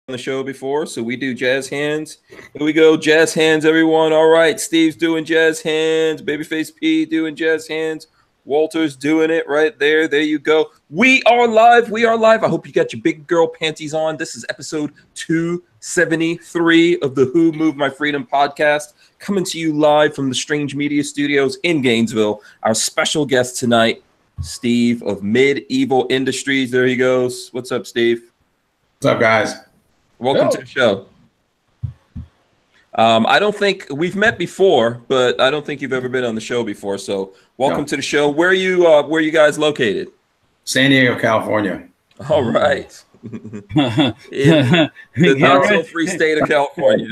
the show before, so we do jazz hands. Here we go, jazz hands, everyone. All right, Steve's doing jazz hands. Babyface P doing jazz hands. Walter's doing it right there. There you go. We are live. We are live. I hope you got your big girl panties on. This is episode 273 of the Who Moved My Freedom podcast, coming to you live from the Strange Media Studios in Gainesville. Our special guest tonight, Steve of Medieval Industries. There he goes. What's up, Steve? What's up, guys? Welcome to the show. I don't think we've met before, but I don't think you've ever been on the show before. So welcome to the show. Where are you guys located? San Diego, California. All right. In the not-so-free state of California.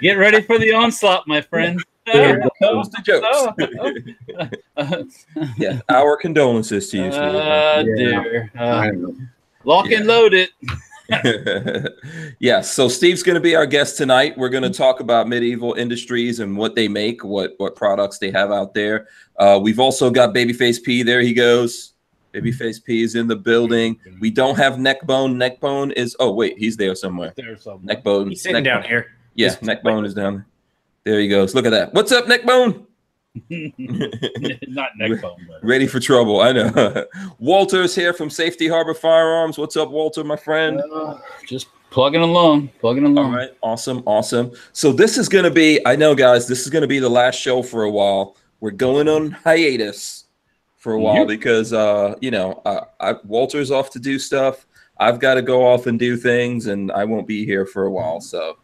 Get ready for the onslaught, my friend. There goes the jokes. Yeah, our condolences to you, Steve. Lock and load it. Yes, so Steve's going to be our guest tonight. We're going to talk about Medieval Industries and what they make, what products they have out there. We've also got Babyface P. There he goes. Babyface P is in the building. We don't have Neckbone. Neckbone is he's there somewhere. Neckbone. He's sitting down here. Yeah, Neckbone is down there. There he goes. Look at that. What's up, Neckbone? Not Neckbone. Ready for trouble. I know. Walter's here from Safety Harbor Firearms. What's up, Walter, my friend? Just plugging along. All right. Awesome. So this is going to be, I know, guys, this is going to be the last show for a while. We're going on hiatus for a while because, Walter's off to do stuff. I've got to go off and do things, and I won't be here for a while. So,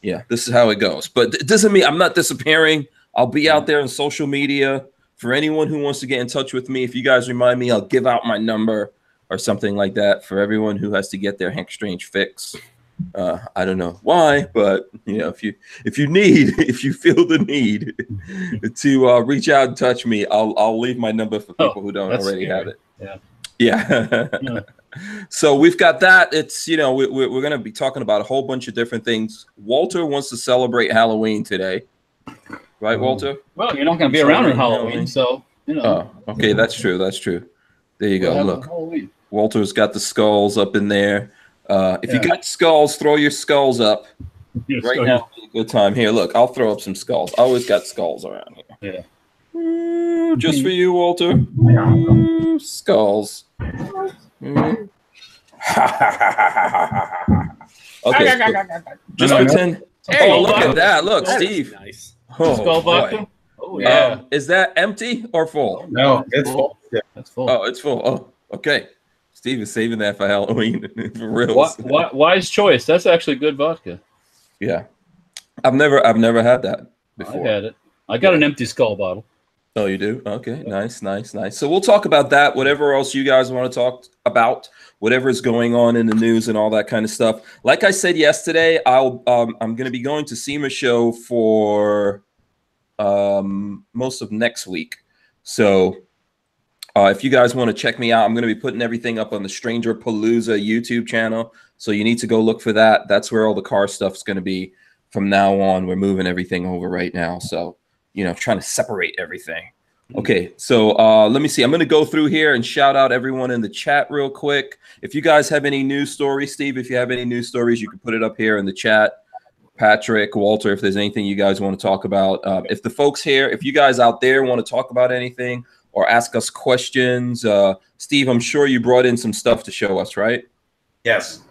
yeah, this is how it goes. But it doesn't mean I'm not disappearing. I'll be out there on social media. For anyone who wants to get in touch with me, if you guys remind me, I'll give out my number or something like that for everyone who has to get their Hank Strange fix. I don't know why, but if you feel the need to reach out and touch me, I'll leave my number for people who don't already have it. Yeah. So we've got that. It's we're going to be talking about a whole bunch of different things. Walter wants to celebrate Halloween today. Right, Walter? Well, you're not going to be around on Halloween, so, Oh, okay, that's true. There you go. Look, Walter's got the skulls up in there. If you got skulls, throw your skulls up. Right now, a good time. Here, look, I'll throw up some skulls. I always got skulls around here. Yeah. Just for you, Walter. Skulls. Okay. Just pretend. Oh, look at that. Look, Steve. Nice. Skull vodka? Oh, yeah. Is that empty or full? No, it's full. Yeah, that's full. Oh, it's full. Oh, okay. Steve is saving that for Halloween. For real. Wise choice. That's actually good vodka. Yeah. I've never had that before. I had it. I got an empty skull bottle. Oh, you do? Okay. Nice. So we'll talk about that. Whatever else you guys want to talk about, whatever is going on in the news and all that kind of stuff. Like I said yesterday, I'm going to be going to SEMA show for most of next week. So if you guys want to check me out, I'm going to be putting everything up on the Stranger Palooza YouTube channel. So you need to go look for that. That's where all the car stuff is going to be from now on. We're moving everything over right now. So, trying to separate everything. Okay, so let me see. I'm going to go through here and shout out everyone in the chat real quick. If you guys have any news stories, Steve, if you have any news stories, you can put it up here in the chat. Patrick, Walter, if there's anything you guys want to talk about. If the folks here, if you guys out there want to talk about anything or ask us questions, Steve, I'm sure you brought in some stuff to show us, right? Yes.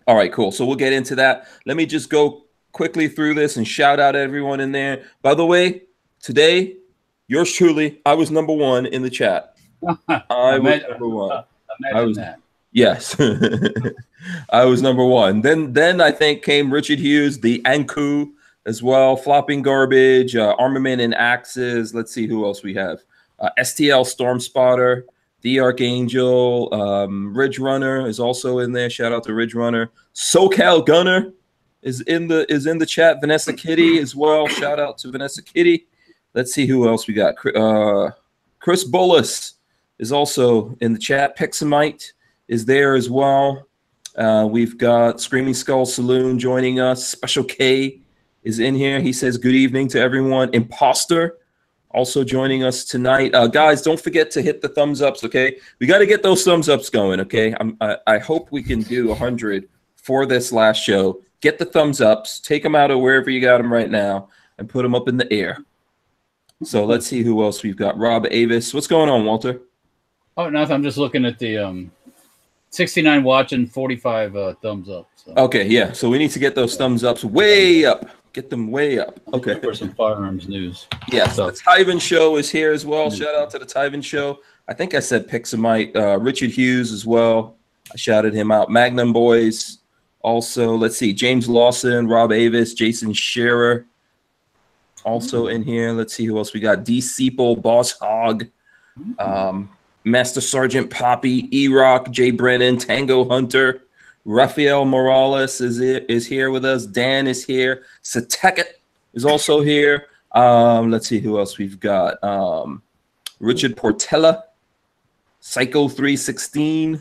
All right, cool. So we'll get into that. Let me just go quickly through this and shout out everyone in there. By the way, today, yours truly, I was number one in the chat. I was number one. Yes. I was number one. Then I think came Richard Hughes, the Anku as well, Flopping Garbage, Armament and Axes. Let's see who else we have. STL Storm Spotter, The Archangel, Ridge Runner is also in there. Shout out to Ridge Runner. SoCal Gunner is in the chat. Vanessa Kitty as well. Shout out to Vanessa Kitty. Let's see who else we got. Chris Bullis is also in the chat. Pixamite is there as well. We've got Screaming Skull Saloon joining us. Special K is in here. He says good evening to everyone. Imposter also joining us tonight. Guys, don't forget to hit the thumbs ups, okay? We got to get those thumbs ups going, okay? I hope we can do 100 for this last show. Get the thumbs ups, take them out of wherever you got them right now, and put them up in the air. So let's see who else we've got. Rob Avis. What's going on, Walter? Oh, nothing. I'm just looking at the 69 watching, 45 thumbs up. So. Okay, yeah. So we need to get those thumbs ups way up. Get them way up. Okay. For some firearms news. Yes, the Tyven Show is here as well. Shout out to the Tyven Show. I think I said Pixamite. Richard Hughes as well. I shouted him out. Magnum Boys. Also, let's see. James Lawson, Rob Avis, Jason Scherer. Also in here. Let's see who else we got. D. Seeple, Boss Hog. Master Sergeant Poppy, E-Rock, Jay Brennan, Tango Hunter. Rafael Morales is here with us. Dan is here. Sateket is also here. Let's see who else we've got. Richard Portella, Psycho 316.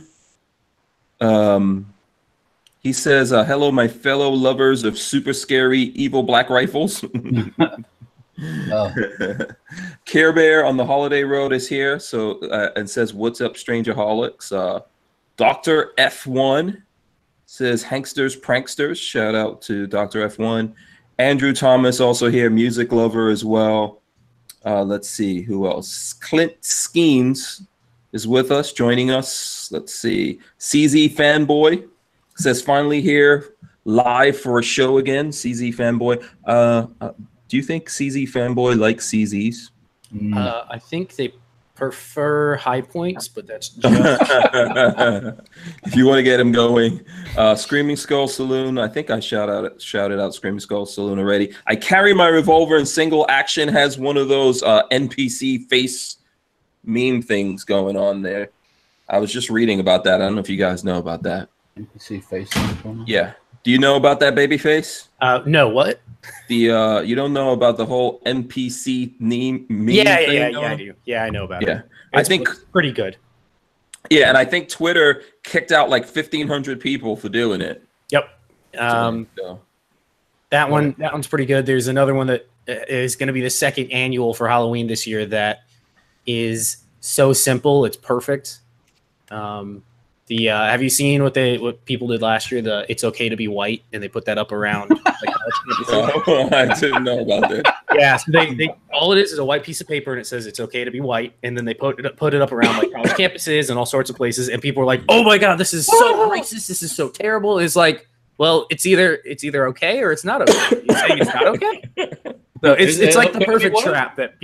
He says, "Hello, my fellow lovers of super scary evil black rifles." Care Bear on the Holiday Road is here. So and says, "What's up, Strangerholics?" Dr. F1 says, "Hanksters, pranksters." Shout out to Dr. F1. Andrew Thomas also here, music lover as well. Let's see who else. Clint Skeens is with us, joining us. Let's see. CZ Fanboy says, "Finally here, live for a show again." CZ Fanboy. Do you think CZ Fanboy likes CZs? I think they prefer high points, but that's just if you want to get him going. Screaming Skull Saloon. I think I shouted out Screaming Skull Saloon already. I carry my revolver in single action. Has one of those NPC face meme things going on there. I was just reading about that. I don't know if you guys know about that. NPC face. Yeah. Do you know about that, Babyface? No, what? The you don't know about the whole NPC meme thing? Yeah, I do. Yeah, I know about it. I think it's pretty good. Yeah, and I think Twitter kicked out like 1,500 people for doing it. Yep. That one's pretty good. There's another one that is going to be the second annual for Halloween this year that is so simple, it's perfect. Have you seen what people did last year? The "It's Okay to Be White," and they put that up around. I didn't know about that. Yeah, so they all it is a white piece of paper, and it says "It's okay to be white," and then they put it up around like college campuses and all sorts of places, and people are like, "Oh my god, this is so racist! This is so terrible!" It's like, well, it's either okay or it's not okay. You're saying it's not okay. So it's like the perfect trap that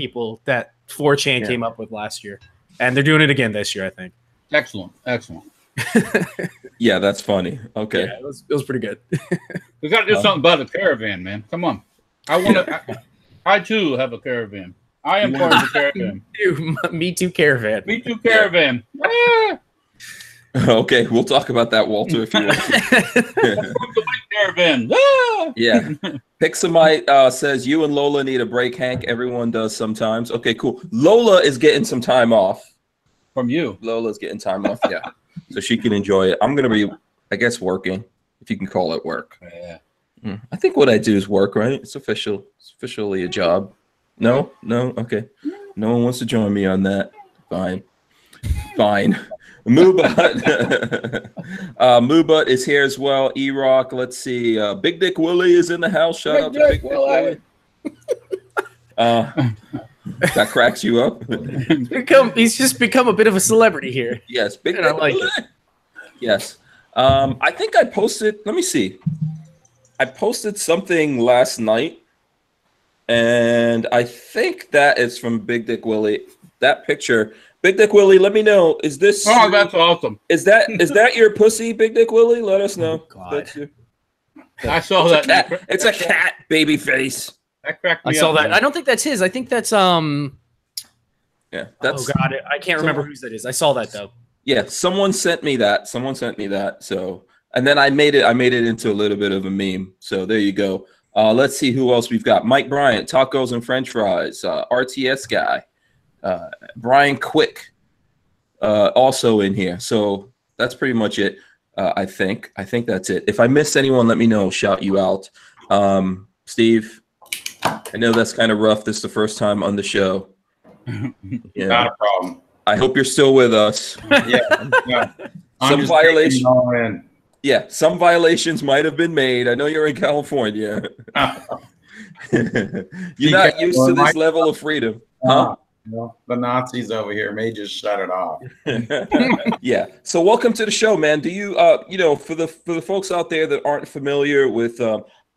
4chan came up with last year, and they're doing it again this year, I think. Excellent. Yeah, that's funny. Okay, yeah, it was pretty good. We got to do something about the caravan, man. Come on, I too have a caravan. I am part of the caravan. Me too, caravan. Me too, caravan. Yeah. Okay, we'll talk about that, Walter, if you want. The white caravan. Ah! Yeah. Pixamite says, "You and Lola need a break, Hank. Everyone does sometimes." Okay, cool. Lola is getting some time off. From you. Lola's getting time off, yeah. So she can enjoy it. I'm going to be, I guess, working, if you can call it work. Yeah. I think what I do is work, right? It's official. It's officially a job. No? Okay. No one wants to join me on that. Fine. Moobut is here as well. E-Rock, let's see. Big Dick Willie is in the house. Shout out to Big Dick Willie. That cracks you up. He's just become a bit of a celebrity here. Yes, Big Dick I like Willie. it. Yes. I think I posted, let me see. I posted something last night, and I think that is from Big Dick Willie. That picture. Big Dick Willie, let me know. Is this Oh, that's awesome. Is that your pussy, Big Dick Willie? Let us know. Oh, God. That's your, I saw that. it's a cat, baby face. That cracked me I saw up, that. man. I don't think that's his. I think that's Yeah, that's oh god, I can't remember whose that is. I saw that though. Yeah, someone sent me that. So, and then I made it into a little bit of a meme. So there you go. Let's see who else we've got. Mike Bryant, tacos and French fries. RTS guy. Brian Quick, also in here. So that's pretty much it. I think that's it. If I missed anyone, let me know. Shout you out. Steve, I know that's kind of rough. This is the first time on the show. Yeah. Not a problem. I hope you're still with us. Yeah. Some violation. Yeah, some violations might have been made. I know you're in California. You're not used to this level of freedom, huh? Well, the Nazis over here may just shut it off. Yeah. So welcome to the show, man. Do you for the folks out there that aren't familiar with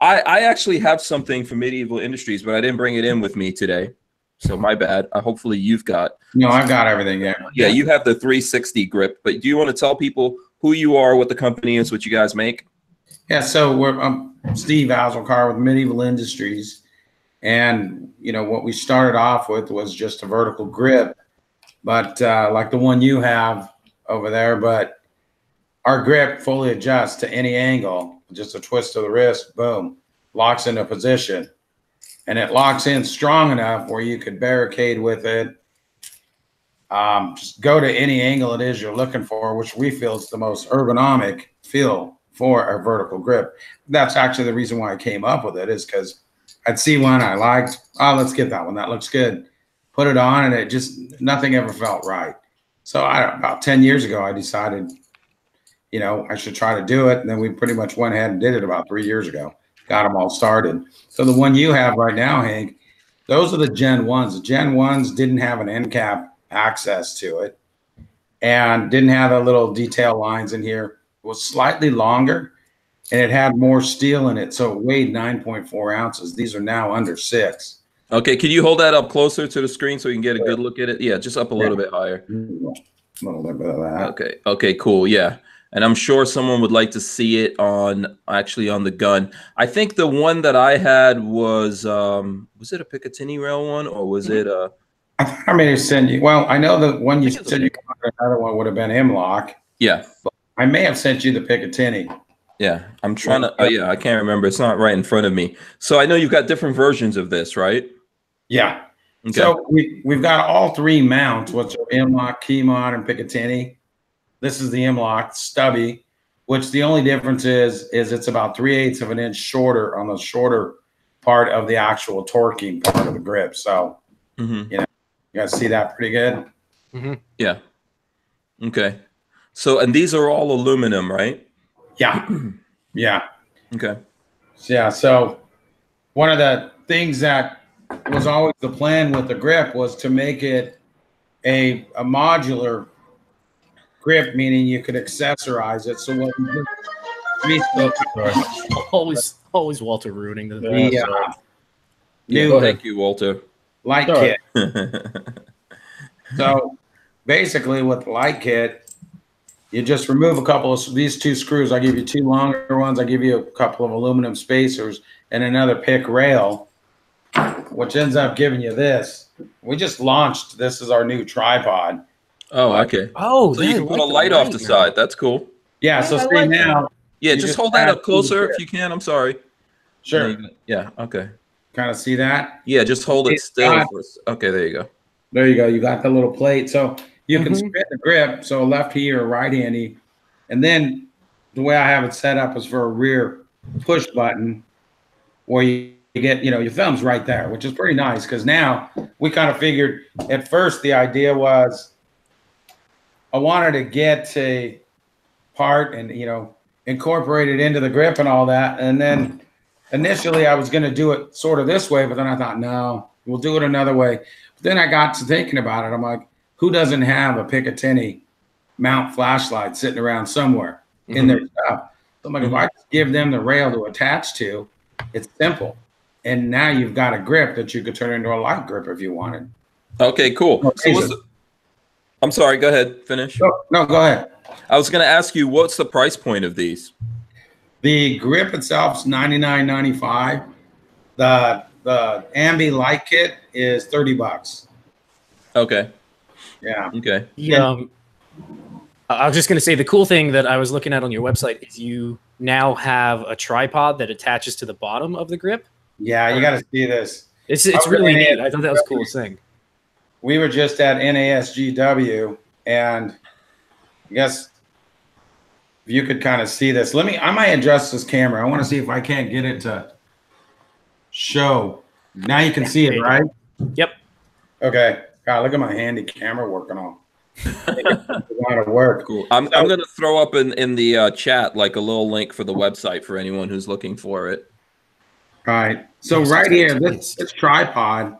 I actually have something for medieval industries, but I didn't bring it in with me today. So my bad. Hopefully you've got. No, I've got everything. Yeah, you have the 360 grip, but do you want to tell people who you are, what the company is, what you guys make? Yeah, so I'm Steve Azelcar with Medieval Industries. And, what we started off with was just a vertical grip, but like the one you have over there, but our grip fully adjusts to any angle, just a twist of the wrist, boom, locks into position. And it locks in strong enough where you could barricade with it. Just go to any angle it is you're looking for, which we feel is the most ergonomic feel for a vertical grip. That's actually the reason why I came up with it, is because I'd see one I liked. Oh, let's get that one. That looks good. Put it on, and it just, nothing ever felt right. So about 10 years ago, I decided, I should try to do it. And then we pretty much went ahead and did it about 3 years ago. Got them all started. So the one you have right now, Hank, those are the Gen 1s. The Gen 1s didn't have an end cap access to it and didn't have the little detail lines in here. It was slightly longer, and it had more steel in it, so it weighed 9.4 ounces. These are now under 6. Okay, can you hold that up closer to the screen so you can get a good look at it? Yeah, just up a little bit higher. A little bit of that. Okay, cool. Yeah, and I'm sure someone would like to see it on the gun. I think the one that I had was it a Picatinny rail one, or was it a? I thought I may have sent you. Well, I know the one you said you wanted, another one would have been M-Lock. Yeah, but I may have sent you the Picatinny. Yeah, I'm trying to. I can't remember. It's not right in front of me. So I know you've got different versions of this, right? Yeah. Okay. So we've got all three mounts, which are M-Lock, Key Mod, and Picatinny. This is the M-Lock stubby, which the only difference is it's about 3/8 of an inch shorter on the shorter part of the actual torquing part of the grip. So you guys see that pretty good. Yeah. Okay. So, and these are all aluminum, right? Yeah. Yeah. Okay. Yeah. So one of the things that was always the plan with the grip was to make it a modular grip, meaning you could accessorize it. So what we always Walter ruining the new thank you, Walter. light kit. So basically with the light kit, you just remove a couple of these two screws. I give you two longer ones. I give you a couple of aluminum spacers and another pick rail, which ends up giving you this. We just launched. This is our new tripod. Oh, okay. Oh, so you can put a light off the side. That's cool. Yeah. So see now. Yeah, just hold that up closer if you can. I'm sorry. Sure. Yeah. Okay. Kind of see that? Yeah. Just hold it still. Okay. There you go. There you go. You got the little plate. So you can spin the grip. So left-handy or right-handy. And then the way I have it set up is for a rear push button where you get, your thumb's right there, which is pretty nice. Because now we kind of figured at first the idea was I wanted to get a part and, incorporate it into the grip and all that. And then initially I was going to do it sort of this way, but then I thought, no, we'll do it another way. But then I got to thinking about it. I'm like, who doesn't have a Picatinny mount flashlight sitting around somewhere in their stuff? So I'm like, if I just give them the rail to attach to, it's simple. And now you've got a grip that you could turn into a light grip if you wanted. Okay, cool. So I'm sorry, go ahead, finish. No, go ahead. I was going to ask you, what's the price point of these? The grip itself is $99.95. The Ambi light kit is $30. Okay. Yeah. Okay. I was just going to say the cool thing that I was looking at on your website is you now have a tripod that attaches to the bottom of the grip. Yeah, you got to see this. It's really neat. I thought that was the coolest thing. We were just at NASGW, and I guess if you could kind of see this. I might adjust this camera. I want to see if I can't get it to show. Now you can see it, right? Yep. Okay. God, look at my handy camera working on A lot of work. Cool. I'm going to throw up in the chat like a little link for the website for anyone who's looking for it. All right. So right here, this tripod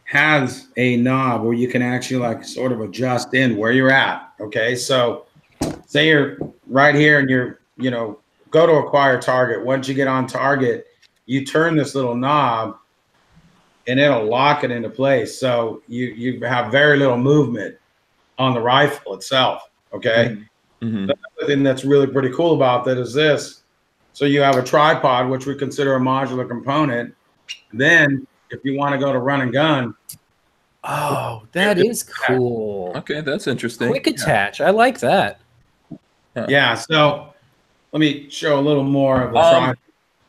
has a knob where you can actually like sort of adjust in where you're at. Okay. So say you're right here and you're, you know, go to acquire target. Once you get on target, you turn this little knob and it'll lock it into place. So you have very little movement on the rifle itself. Okay. Mm-hmm. The other thing that's really pretty cool about that is this. So you have a tripod, which we consider a modular component. Then if you want to go to run and gun. Oh, that is cool. Okay, that's interesting. Quick attach. I like that. Yeah. So let me show a little more of the tripod.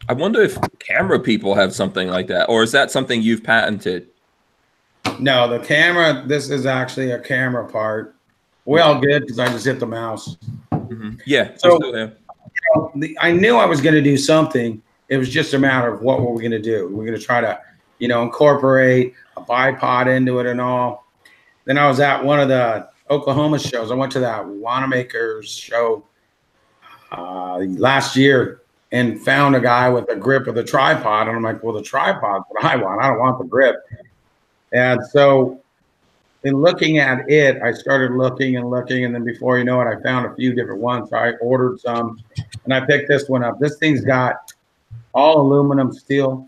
I wonder if camera people have something like that, or is that something you've patented? No, the camera, this is actually a camera part. Well, good, because I just hit the mouse. Mm-hmm. Yeah. So I knew I was going to do something. It was just a matter of what were we going to do. We're going to try to, you know, incorporate a bipod into it and all. Then I was at one of the Oklahoma shows. I went to that Wanamaker's show last year and found a guy with a grip of the tripod. And I'm like, well, the tripod's what I want. I don't want the grip. And so in looking at it, I started looking and looking. And then before you know it, I found a few different ones. So I ordered some and I picked this one up. This thing's got all aluminum steel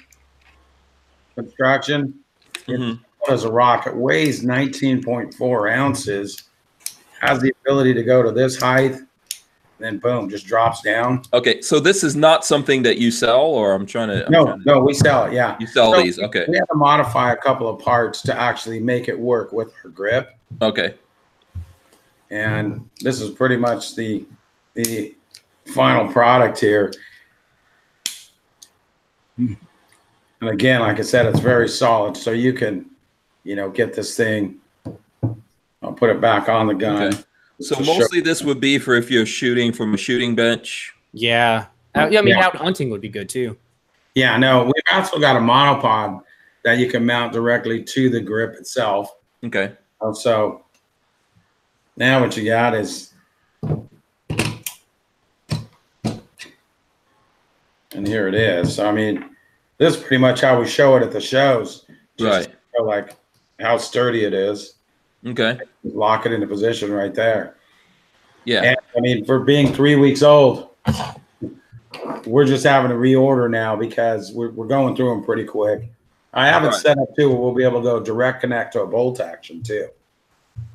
construction. It's as a rock. It weighs 19.4 ounces, has the ability to go to this height, then boom, just drops down. Okay, so this is not something that you sell, or I'm trying to. No, we sell it. Yeah, you sell these. Okay, we have to modify a couple of parts to actually make it work with our grip. Okay, and this is pretty much the final product here. And again, like I said, it's very solid, so you can, you know, get this thing. I'll put it back on the gun. Okay. So mostly this would be for if you're shooting from a shooting bench. Yeah. I mean, out hunting would be good too. Yeah, no, we've also got a monopod that you can mount directly to the grip itself. Okay. So now what you got is, and here it is. So, I mean, this is pretty much how we show it at the shows. Just right. To show, like, how sturdy it is. Okay. Lock it into position right there. Yeah. And, I mean, for being 3 weeks old, we're just having to reorder now because we're going through them pretty quick. I have it set up too where we'll be able to go direct connect to a bolt action too.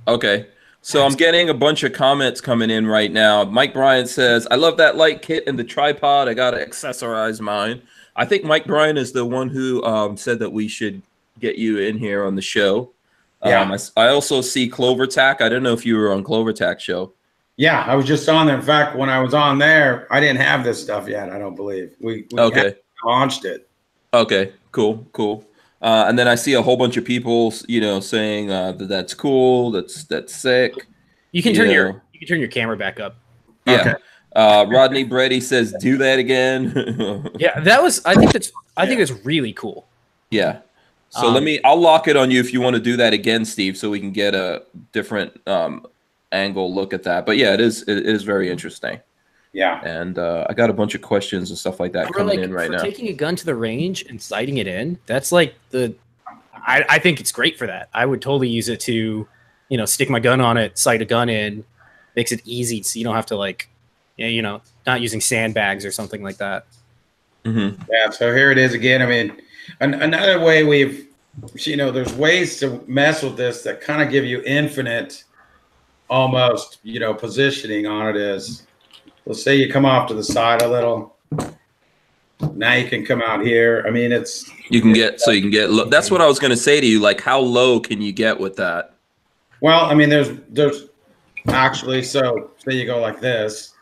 Okay. So I'm getting a bunch of comments coming in right now. Mike Bryant says, I love that light kit and the tripod. I got to accessorize mine. I think Mike Bryant is the one who said that we should get you in here on the show. Yeah. I also see Clover Tack. I don't know if you were on Clover Tack show. Yeah, I was just on there. In fact, when I was on there, I didn't have this stuff yet. I don't believe we launched it. Okay, cool. And then I see a whole bunch of people, you know, saying that's cool. That's sick. You can turn your camera back up. Yeah. Okay. Rodney Brady says, "Do that again." Yeah, that was. I think that's really cool. Yeah. So I'll lock it on you if you want to do that again, Steve, so we can get a different angle look at that. But yeah, it is very interesting. Yeah. And I got a bunch of questions and stuff like that coming in right now. Taking a gun to the range and sighting it in, that's like I think it's great for that. I would totally use it to, you know, stick my gun on it, sight a gun in, makes it easy so you don't have to like, you know, not using sandbags or something like that. Mm-hmm. Yeah. So here it is again. I mean, another way there's ways to mess with this that kind of give you infinite, almost, you know, positioning on it is, let's say you come off to the side a little. Now you can come out here. I mean, you can get low. That's what I was going to say to you. Like, how low can you get with that? Well, I mean, there's actually, so say you go like this.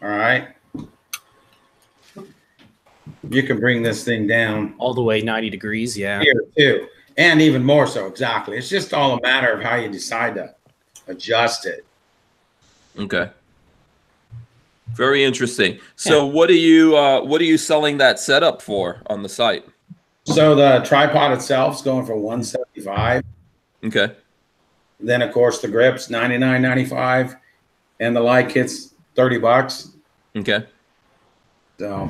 All right. You can bring this thing down all the way 90 degrees. Yeah. Here too. And even more so. Exactly. It's just all a matter of how you decide to adjust it. Okay. Very interesting. So what are you selling that setup for on the site? So the tripod itself is going for $175. Okay. Then of course the grips $99.95, and the light kit's $30. Okay. So,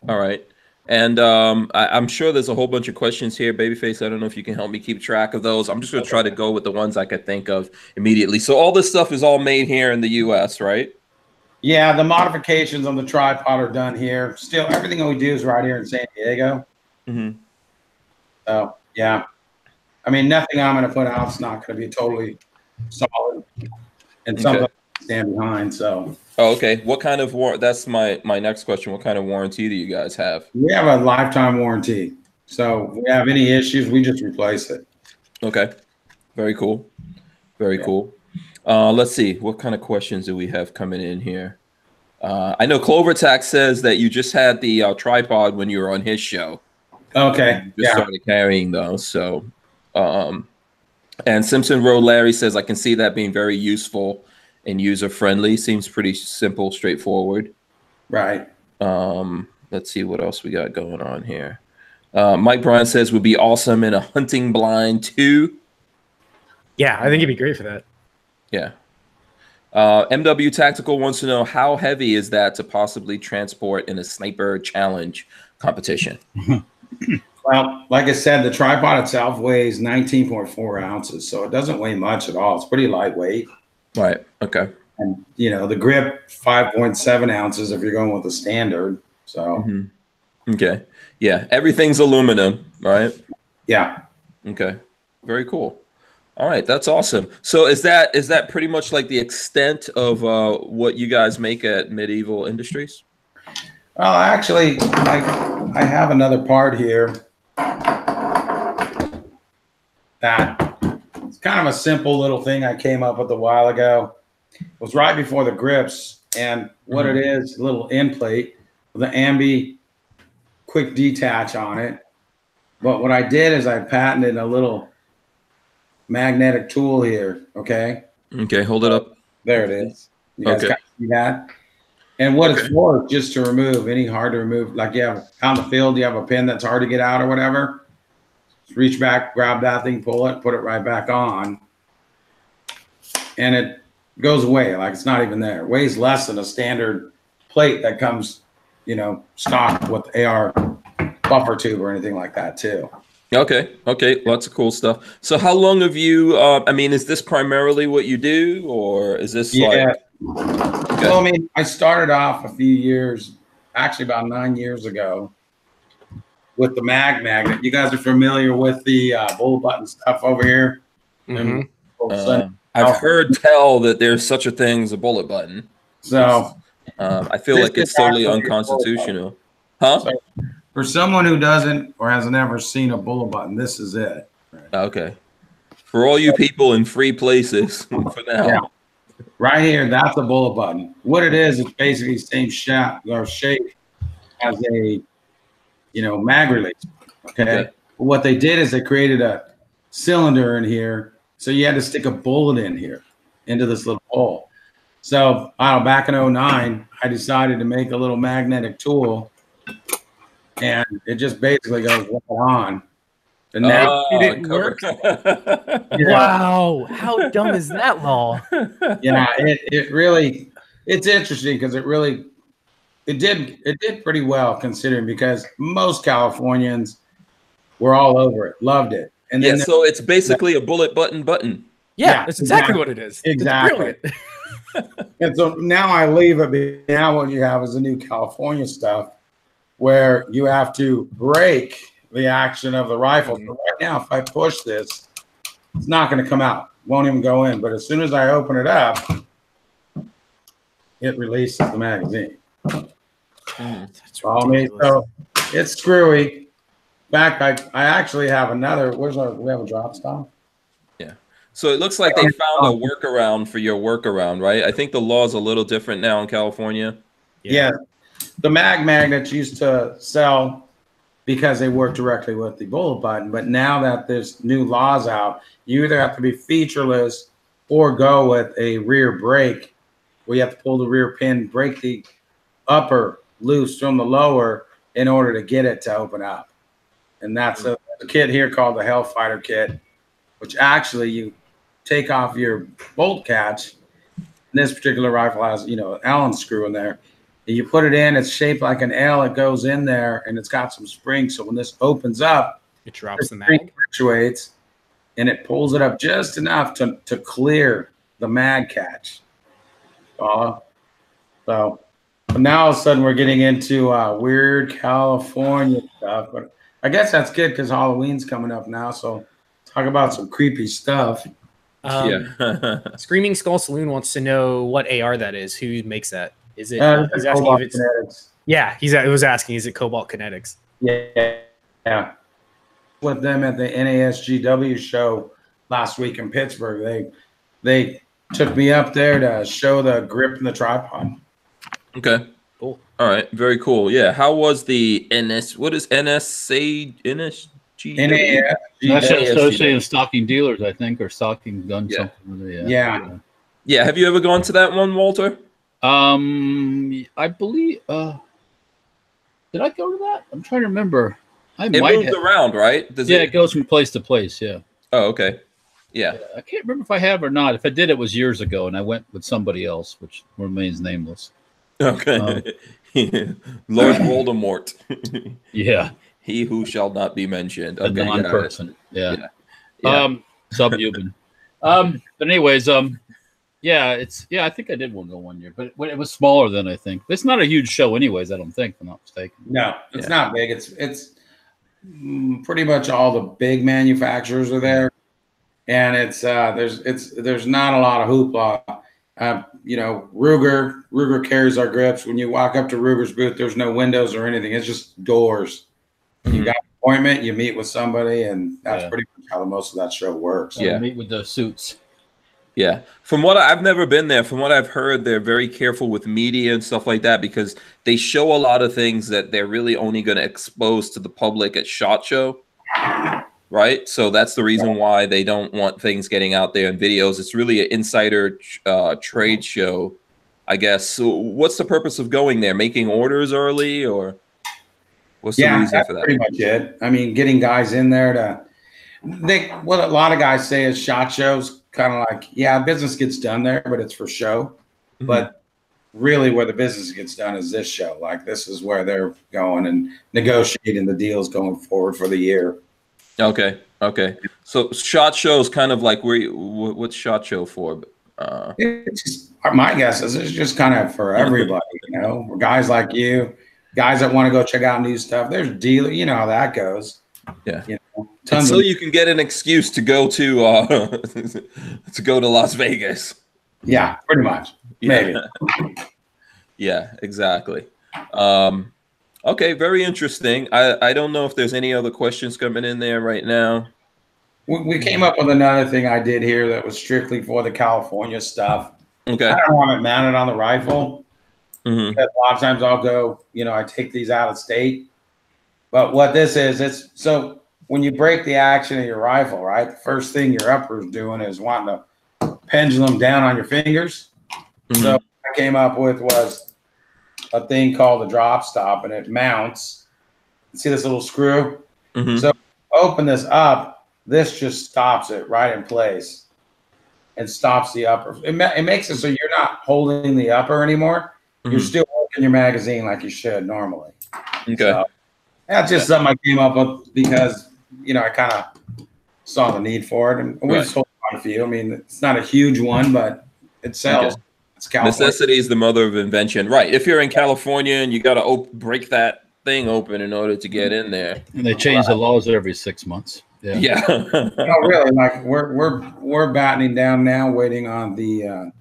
all right. And I'm sure there's a whole bunch of questions here, Babyface. I don't know if you can help me keep track of those. I'm just going to try to go with the ones I could think of immediately. So all this stuff is all made here in the U.S., right? yeah, the modifications on the tripod are done here. Still, everything that we do is right here in San Diego. Mm-hmm. So, yeah. I mean, nothing I'm going to put out is not going to be totally solid, and something to stand behind. So, oh, okay. What kind of that's my next question. What kind of warranty do you guys have? we have a lifetime warranty. So, if we have any issues, we just replace it. Okay. Very cool. Very cool. Let's see. What kind of questions do we have coming in here? I know CloverTax says that you just had the tripod when you were on his show. Okay. You just started carrying those. So, and Simpson Road Larry says, I can see that being very useful and user-friendly. Seems pretty simple, straightforward. Right. Let's see what else we got going on here. Mike Bryan says, would be awesome in a hunting blind too. Yeah, I think it'd be great for that. Yeah. MW Tactical wants to know, how heavy is that to possibly transport in a sniper challenge competition? Well, like I said, the tripod itself weighs 19.4 ounces, so it doesn't weigh much at all. It's pretty lightweight. Right. Okay. And, you know, the grip, 5.7 ounces if you're going with the standard. So, okay. Yeah. Everything's aluminum, right? yeah. Okay. Very cool. All right. That's awesome. So is that pretty much like the extent of what you guys make at Medieval Industries? Well, actually, I have another part here that it's kind of a simple little thing I came up with a while ago. It was right before the grips, and what it is, a little end plate with an ambi quick detach on it. But what I did is I patented a little magnetic tool here. Okay. Okay. Hold it up. There it is. You guys Okay. got to see that? And what it's for is just to remove any hard to remove. Like you have out in the field, you have a pin that's hard to get out or whatever. Just reach back, grab that thing, pull it, put it right back on. And it goes away. Like it's not even there. It weighs less than a standard plate that comes, you know, stock with AR buffer tube or anything like that too. Okay. Okay. Lots of cool stuff. So how long have you, I mean, is this primarily what you do, or is this like? Okay. Well, I mean, I started off a few years, actually about 9 years ago, with the magnet. You guys are familiar with the bullet button stuff over here? I've heard tell that there's such a thing as a bullet button. So I feel like it's totally unconstitutional. Huh? So, for someone who doesn't or has never seen a bullet button, this is it. Okay. For all you people in free places, for now. Yeah. Right here, that's a bullet button. What it is, it's basically the same shape as a, you know, mag release. Okay. What they did is they created a cylinder in here, so you had to stick a bullet in here into this little hole. So back in 2009, I decided to make a little magnetic tool, and it just basically goes right on. And now it didn't work. Wow, how dumb is that law? Yeah, it really, it's interesting because it did pretty well considering, because most Californians were all over it, loved it. And then so it's basically a bullet button. Yeah, that's exactly what it is. Exactly. And so now I leave it. Now what you have is the new California stuff where you have to break the action of the rifle. So right now, if I push this, it's not going to come out. Won't even go in. But as soon as I open it up, it releases the magazine. Follow me? So it's screwy. In fact, I actually have another. We have a drop stop? Yeah. So it looks like they found a workaround for your workaround, right? I think the law is a little different now in California. Yeah. The magnets used to sell because they work directly with the bullet button. But now that there's new laws out, you either have to be featureless or go with a rear brake, where you have to pull the rear pin, break the upper loose from the lower in order to get it to open up. And that's a kit here called the Hellfighter kit, which actually take off your bolt catch. This particular rifle has, Allen screw in there. And you put it in, it's shaped like an L. It goes in there, and it's got some springs. So when this opens up, it drops the mag, fluctuates, and it pulls it up just enough to clear the mag catch. So now all of a sudden we're getting into weird California stuff. But I guess that's good because Halloween's coming up now. So talk about some creepy stuff. Screaming Skull Saloon wants to know what AR that is. Who makes that? Is it? He's asking Cobalt if it's. Kinetics. Yeah, he was asking. Is it Cobalt Kinetics? Yeah. With them at the NASGW show last week in Pittsburgh, they took me up there to show the grip and the tripod. Okay. Cool. All right. Very cool. Yeah. How was the NS? What is NSA? NSG? National Association of Stocking Dealers, I think, or Stocking Gun something. Yeah. Have you ever gone to that one, Walter? I believe. Did I go to that? I'm trying to remember. It moves around, right? It goes from place to place. Yeah. Oh, okay. Yeah. I can't remember if I have or not. If I did, it was years ago, and I went with somebody else, which remains nameless. Okay. Lord Voldemort. Yeah. He who shall not be mentioned. A non-person. Yeah. Subhuman. But anyways, I think I did go one year, but it was smaller than I think. It's not a huge show, anyways. I don't think, if I'm not mistaken. No, it's not big. It's pretty much all the big manufacturers are there, and there's not a lot of hoopla. Ruger carries our grips. When you walk up to Ruger's booth, there's no windows or anything. It's just doors. You got an appointment, you meet with somebody, and that's pretty much how most of that show works. Yeah, meet with the suits. Yeah. From what I've never been there, from what I've heard, they're very careful with media and stuff like that because they show a lot of things that they're really only going to expose to the public at SHOT Show. Right. So that's the reason why they don't want things getting out there in videos. It's really an insider trade show, I guess. So what's the purpose of going there? Making orders early, or what's the reason for that? Pretty much it. I mean, getting guys in there what a lot of guys say is SHOT Shows kind of like, business gets done there, but it's for show. Mm-hmm. But really where the business gets done is this show. Like, this is where they're going and negotiating the deals going forward for the year. Okay. So SHOT Show is kind of like what's SHOT Show for? It's just, my guess is it's just kind of for everybody, guys like you, guys that want to go check out new stuff. There's dealers, you know how that goes. Yeah. So you can get an excuse to go to Las Vegas. Yeah, pretty much. Maybe. Yeah, exactly. Okay, very interesting. I don't know if there's any other questions coming in there right now. We came up with another thing I did here that was strictly for the California stuff. Okay. I don't want it mounted on the rifle. Mm-hmm. Because a lot of times I'll go, I take these out of state. But what this is, so when you break the action of your rifle, right, the first thing your upper is doing is wanting to pendulum down on your fingers. Mm-hmm. So what I came up with was a thing called a drop stop, and it mounts. You see this little screw? Mm-hmm. So open this up, this just stops it right in place and stops the upper. It makes it so you're not holding the upper anymore. Mm-hmm. You're still working your magazine like you should normally. Okay. So that's just something I came up with because, I kind of saw the need for it. And we've sold quite a few. I mean, it's not a huge one, but it sells. Okay. It's California. Necessity is the mother of invention. Right. If you're in California and you got to break that thing open in order to get in there. And they change the laws every 6 months. Yeah. No, really, like we're battening down now, waiting on the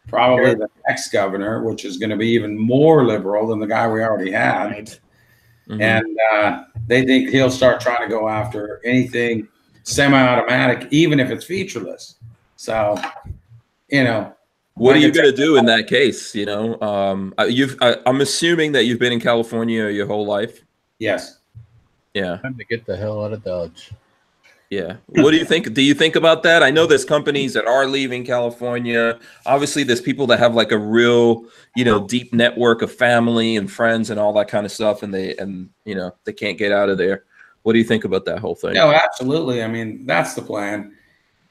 probably the next governor, which is going to be even more liberal than the guy we already had. Right. Mm-hmm. And they think he'll start trying to go after anything semi-automatic, even if it's featureless. So, what are you going to do in that case? I'm assuming that you've been in California your whole life. Yes. Yeah. Time to get the hell out of Dodge. Yeah. What do you think? Do you think about that? I know there's companies that are leaving California. Obviously, there's people that have like a real, deep network of family and friends and all that kind of stuff, and they can't get out of there. What do you think about that whole thing? No, absolutely. I mean, that's the plan.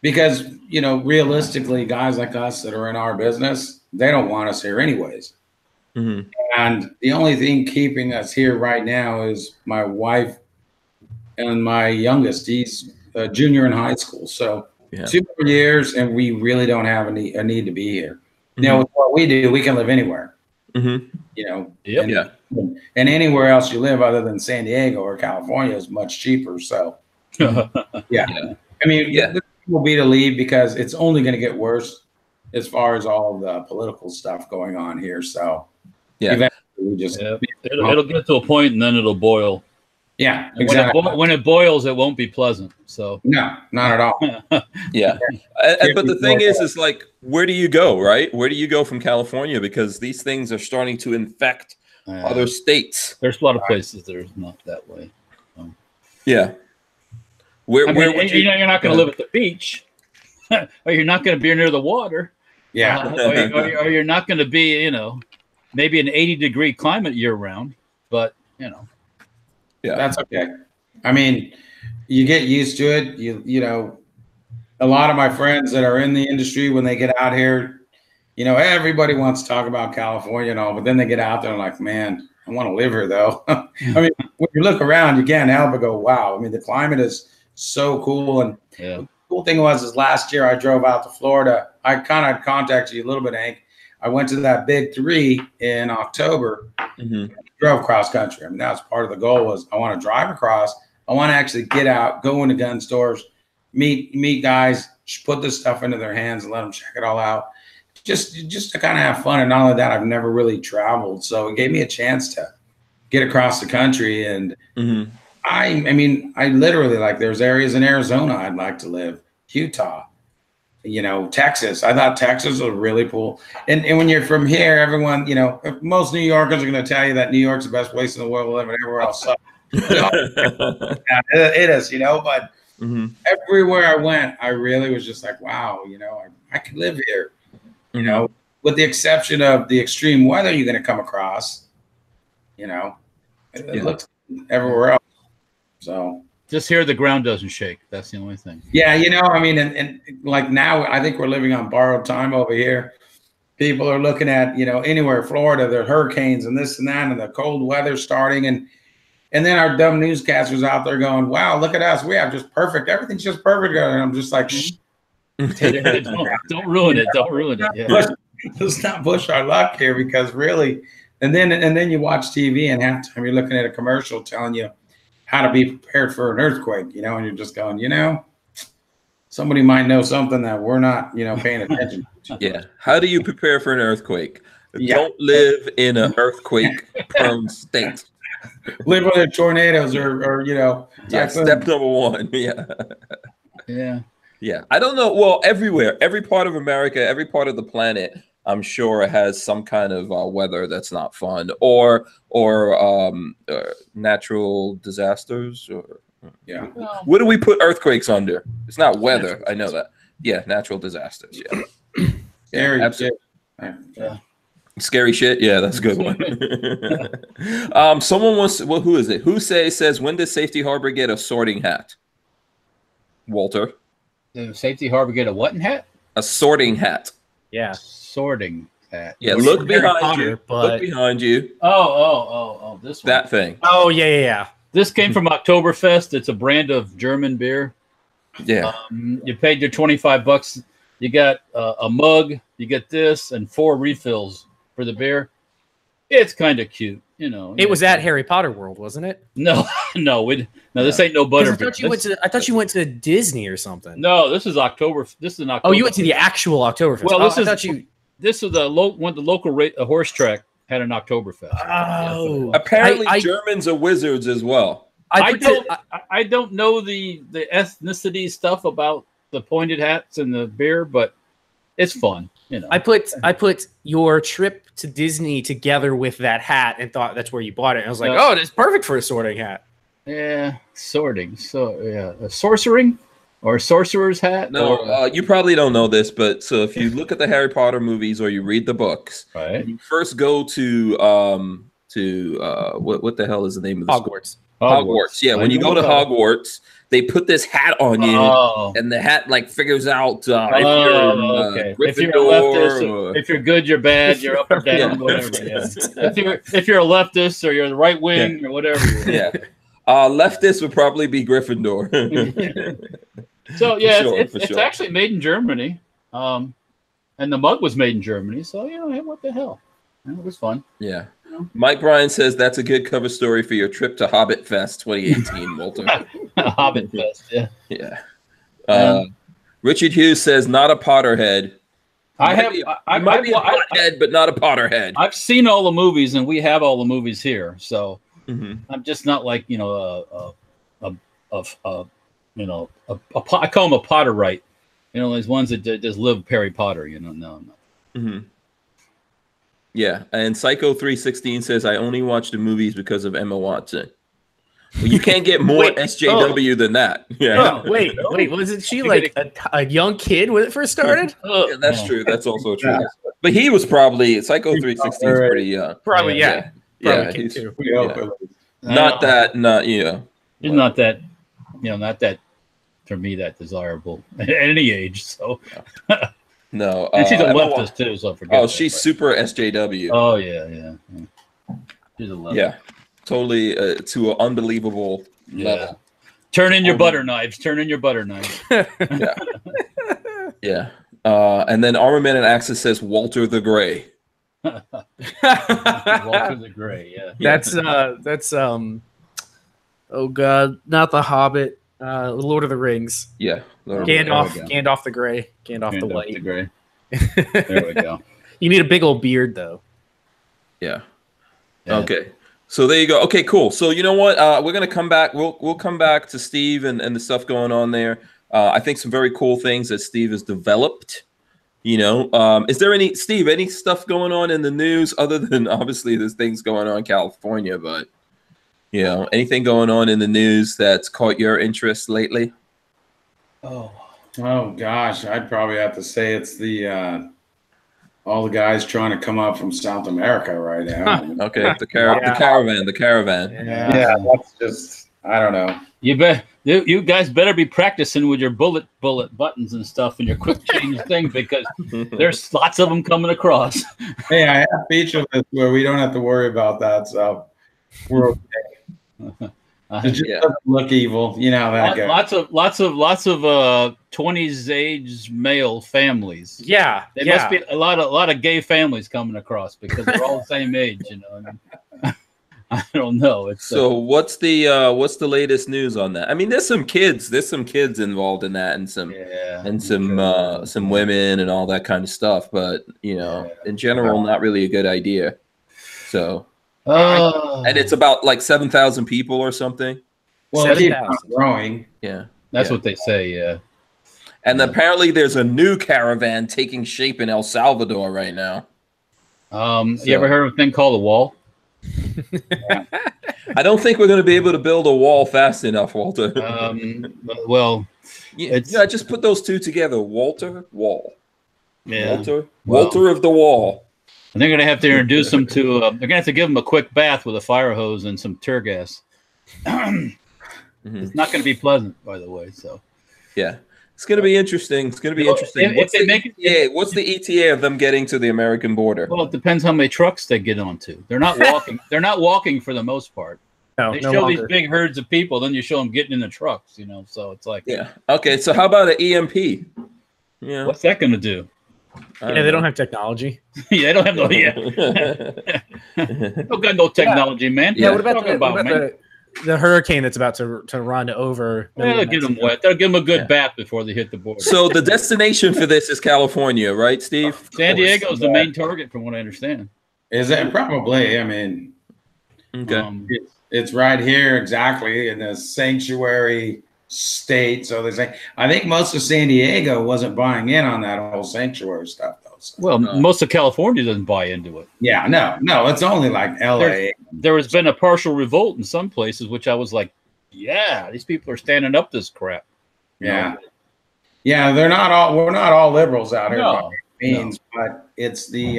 because, you know, realistically, guys like us that are in our business, they don't want us here anyways. Mm-hmm. And the only thing keeping us here right now is my wife and my youngest. He's a junior in high school. So 2 more years, and we really don't have a need to be here. Mm-hmm. You know, with what we do, we can live anywhere. Mm-hmm. You know, Yep. And anywhere else you live other than San Diego or California is much cheaper. So, yeah. I mean, the will be to leave because it's only going to get worse as far as all the political stuff going on here. So, eventually we just it'll get to a point and then it'll boil. Yeah, and exactly. When it boils, it won't be pleasant. So no, not at all. But the thing is like, where do you go, right? Where do you go from California? Because these things are starting to infect other states. There's a lot of places that are not that way. Where would you know, you're not going to live at the beach, or you're not going to be near the water. Yeah, or you're not going to be, you know, maybe an 80-degree climate year round, but you know. Yeah, that's okay. I mean, you get used to it. You know, a lot of my friends that are in the industry, when they get out here, you know, everybody wants to talk about California and all, but then they get out there and like, man, I want to live here though. I mean, when you look around, you can't help but go, wow. I mean, the climate is so cool. And the cool thing was last year I drove out to Florida. I kind of contacted you a little bit, Hank. I went to that Big 3 in October. Mm-hmm. Drove cross country. I mean, that was part of the goal. Was I want to drive across. I want to actually get out, go into gun stores, meet guys, put this stuff into their hands and let them check it all out. Just to kind of have fun. And not only that, I've never really traveled, so it gave me a chance to get across the country. And I mean, I literally, like, there's areas in Arizona I'd like to live, Utah, you know, Texas. I thought Texas was really cool. And when you're from here, everyone, you know, most New Yorkers are going to tell you that New York's the best place in the world to live and everywhere else sucks. It is, you know, but everywhere I went, I really was just like, wow, you know, I could live here, you know, with the exception of the extreme weather you're going to come across, you know, it looks everywhere else. So. Just here, the ground doesn't shake. That's the only thing. Yeah, you know, I mean, and like now, I think we're living on borrowed time over here. People are looking at, you know, anywhere, Florida, there are hurricanes and this and that, and the cold weather starting, and then our dumb newscasters out there going, "Wow, look at us, we have just perfect, everything's just perfect." And I'm just like, shh. Don't ruin it. Don't ruin it. Yeah. Let's not push our luck here, because really, and then you watch TV and half time you're looking at a commercial telling you how to be prepared for an earthquake, you know, and you're just going, you know, somebody might know something that we're not, you know, paying attention to. Yeah. How do you prepare for an earthquake? Don't live in an earthquake-prone state. Live with tornadoes or you know. Step number one. Yeah. I don't know. Well, everywhere, every part of America, every part of the planet, I'm sure has some kind of weather that's not fun, or natural disasters. Or what do we put earthquakes under? It's not weather. I know that. Yeah, natural disasters. Yeah. Scary. Absolutely. Yeah. Scary shit. Yeah, that's a good one. Someone wants. Well, who is it? Who says when does Safety Harbor get a sorting hat? Walter. Does Safety Harbor get a what hat? A sorting hat. Yeah. Sorting hat. Yeah, look behind you. Look behind you. Oh, this one. That thing. Oh, yeah. This came from Oktoberfest. It's a brand of German beer. Yeah. You paid your $25. You got a mug. You get this and 4 refills for the beer. It's kind of cute, you know. It was at Harry Potter World, wasn't it? No, this ain't no butter. I thought you went to Disney or something. No, this is October. This is an October. Oh, you went to the actual Oktoberfest. Well, this is the local horse track had an Oktoberfest. Oh, apparently Germans are wizards as well. I don't know the ethnicity stuff about the pointed hats and the beer, but it's fun. You know. I put your trip to Disney together with that hat and thought that's where you bought it. And I was like, oh, it's perfect for a sorting hat. Yeah, sorting. So a sorcering or a sorcerer's hat. No, you probably don't know this, but so if you look at the Harry Potter movies or you read the books, right? You first go to what the hell is the name of the Hogwarts. Hogwarts. Yeah, when you go to Hogwarts, they put this hat on you, and the hat like figures out if you're if you're a leftist, if you're good, you're bad, you're up or down, whatever. Yeah. If you're a leftist or you're the right wing or whatever. Leftist would probably be Gryffindor. So yeah, it's actually made in Germany, and the mug was made in Germany. So hey, what the hell? It was fun. Yeah. Mike Bryan says that's a good cover story for your trip to Hobbit Fest 2018, Walter. Hobbit Fest, yeah. Yeah. Richard Hughes says not a Potterhead. I might be a Potterhead, but not a Potterhead. I've seen all the movies, and we have all the movies here, so I'm just not like I call him a Potterite. There's ones that just live Harry Potter. No. Yeah, and Psycho 316 says I only watch the movies because of Emma Watson. Well, you can't get more SJW than that. Yeah. Oh, wait, wasn't she like a young kid when it first started? Yeah, that's true. That's also true. Yeah. But he was probably Psycho 316 is pretty young. Probably, yeah. He's not that. He's not that. Not that for me that desirable at any age. So. No, and she's a leftist too, so forget. Oh, she's super SJW. Oh yeah. She's a leftist. Yeah, totally to an unbelievable level. Turn in your butter knives. Turn in your butter knives. Yeah. And then Armament and Axis says Walter the Gray. Walter the Gray. Yeah. That's oh god, not the Hobbit. Lord of the Rings. Yeah. Gandalf the Gray. Gandalf the White. The Gray. There we go. You need a big old beard, though. Yeah. Okay. So there you go. Okay, cool. So you know what? We're gonna come back. We'll come back to Steve and the stuff going on there. I think some very cool things that Steve has developed. Is there any stuff going on in the news other than obviously there's things going on in California, but anything going on in the news that's caught your interest lately? Oh gosh, I'd probably have to say it's the all the guys trying to come up from South America right now. Okay, the caravan. Yeah, that's just I don't know. You guys better be practicing with your bullet buttons and stuff and your quick change thing because there's lots of them coming across. Hey, I have featureless where we don't have to worry about that, so we're okay. It just doesn't look evil, that guy. Lots of 20s age male families. Yeah, there must be a lot of gay families coming across because they're all the same age. I don't know. So what's the latest news on that? I mean, there's some kids involved in that, and some women and all that kind of stuff. But in general, not really a good idea. So. And it's about like 7,000 people or something. Well, it keeps growing. Yeah, that's what they say. Yeah, and apparently there's a new caravan taking shape in El Salvador right now. You ever heard of a thing called a wall? I don't think we're going to be able to build a wall fast enough, Walter. Well, just put those two together. Walter Wall. Yeah, Walter of the Wall. And they're going to have to introduce them to. They're going to have to give them a quick bath with a fire hose and some tear gas. It's not going to be pleasant, by the way. So, yeah, it's going to be interesting. What's the ETA of them getting to the American border? Well, it depends how many trucks they get onto. They're not walking. They're not walking for the most part. They show these big herds of people, then you show them getting in the trucks. So it's like Okay, so how about an EMP? Yeah, what's that going to do? They don't have technology. They don't have no. Don't got no technology, man. Yeah, what about the hurricane that's about to run over? They'll get them wet. They'll give them a good bath before they hit the border. So the destination for this is California, right, Steve? San Diego is the main target, from what I understand. Is it? Probably. I mean, okay. It's right here exactly in the sanctuary state. So I think most of San Diego wasn't buying in on that whole sanctuary stuff, though. So. Well, most of California doesn't buy into it. Yeah, no, it's only like LA. There has been a partial revolt in some places, which I was like, yeah, these people are standing up this crap. Yeah. Yeah, we're not all liberals out here by any means, but it's the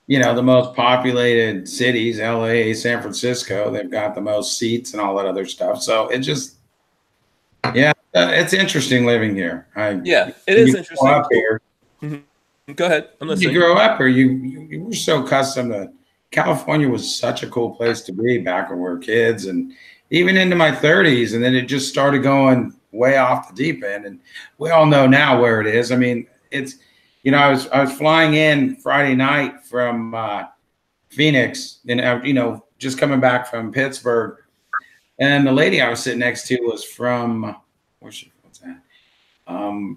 the most populated cities, LA, San Francisco, they've got the most seats and all that other stuff. So it just Yeah, it's interesting living here. Yeah, it is interesting. Up here. Mm-hmm. Go ahead. I'm listening. You grow up here, you were so accustomed to California was such a cool place to be back when we were kids, and even into my 30s, and then it just started going way off the deep end. And we all know now where it is. I mean, it's, you know, I was flying in Friday night from Phoenix, and you know, just coming back from Pittsburgh, and the lady I was sitting next to was from what's that?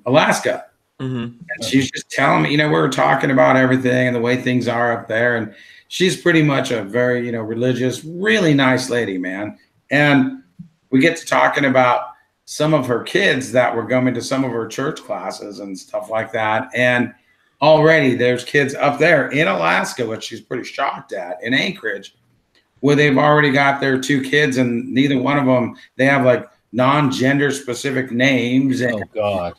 Alaska. Mm-hmm. And she's just telling me, you know, we were talking about everything and the way things are up there, and she's pretty much a very, you know, religious, really nice lady, man. And we get to talking about some of her kids that were going to some of her church classes and stuff like that. And already there's kids up there in Alaska, which she's pretty shocked at, in Anchorage, where they've already got their 2 kids, and neither one of them, they have like non-gender specific names. And, oh God.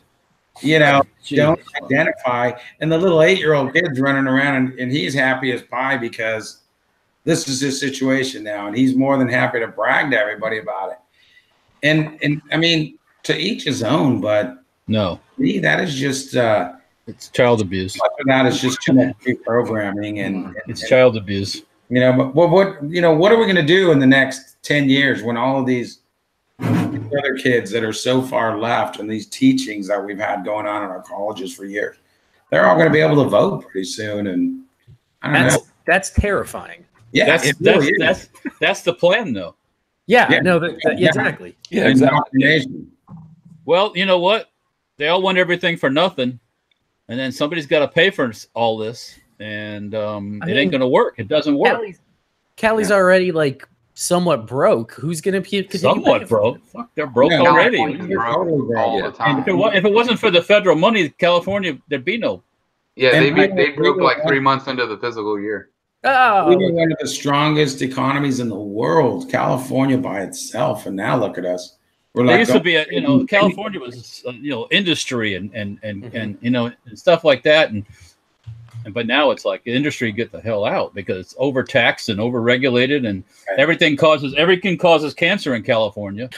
You know, don't identify. And the little 8-year-old kid's running around, and he's happy as pie because this is his situation now, and he's more than happy to brag to everybody about it. And I mean, to each his own, but no, me, that is just it's child abuse. That is just too much programming, and it's child abuse. You know, but what you know, what are we going to do in the next 10 years when all of these other kids that are so far left and these teachings that we've had going on in our colleges for years, they're all going to be able to vote pretty soon, and I don't know. That's terrifying. Yeah, that's the plan, though. Yeah, no, exactly. Yeah, exactly. Well, you know what? They all want everything for nothing, and then somebody's got to pay for all this, and it ain't going to work. It doesn't work. Cali's already like somewhat broke. Who's going to somewhat broke? Fuck, they're broke already. All the time. If it wasn't for the federal money, California, there'd be no. Yeah, they broke like 3 months into the fiscal year. Oh, we were one of the strongest economies in the world, California by itself, and now look at us. We're there like, used to be California was industry and you know, and stuff like that, but now it's like industry, get the hell out because it's overtaxed and overregulated, and everything causes cancer in California.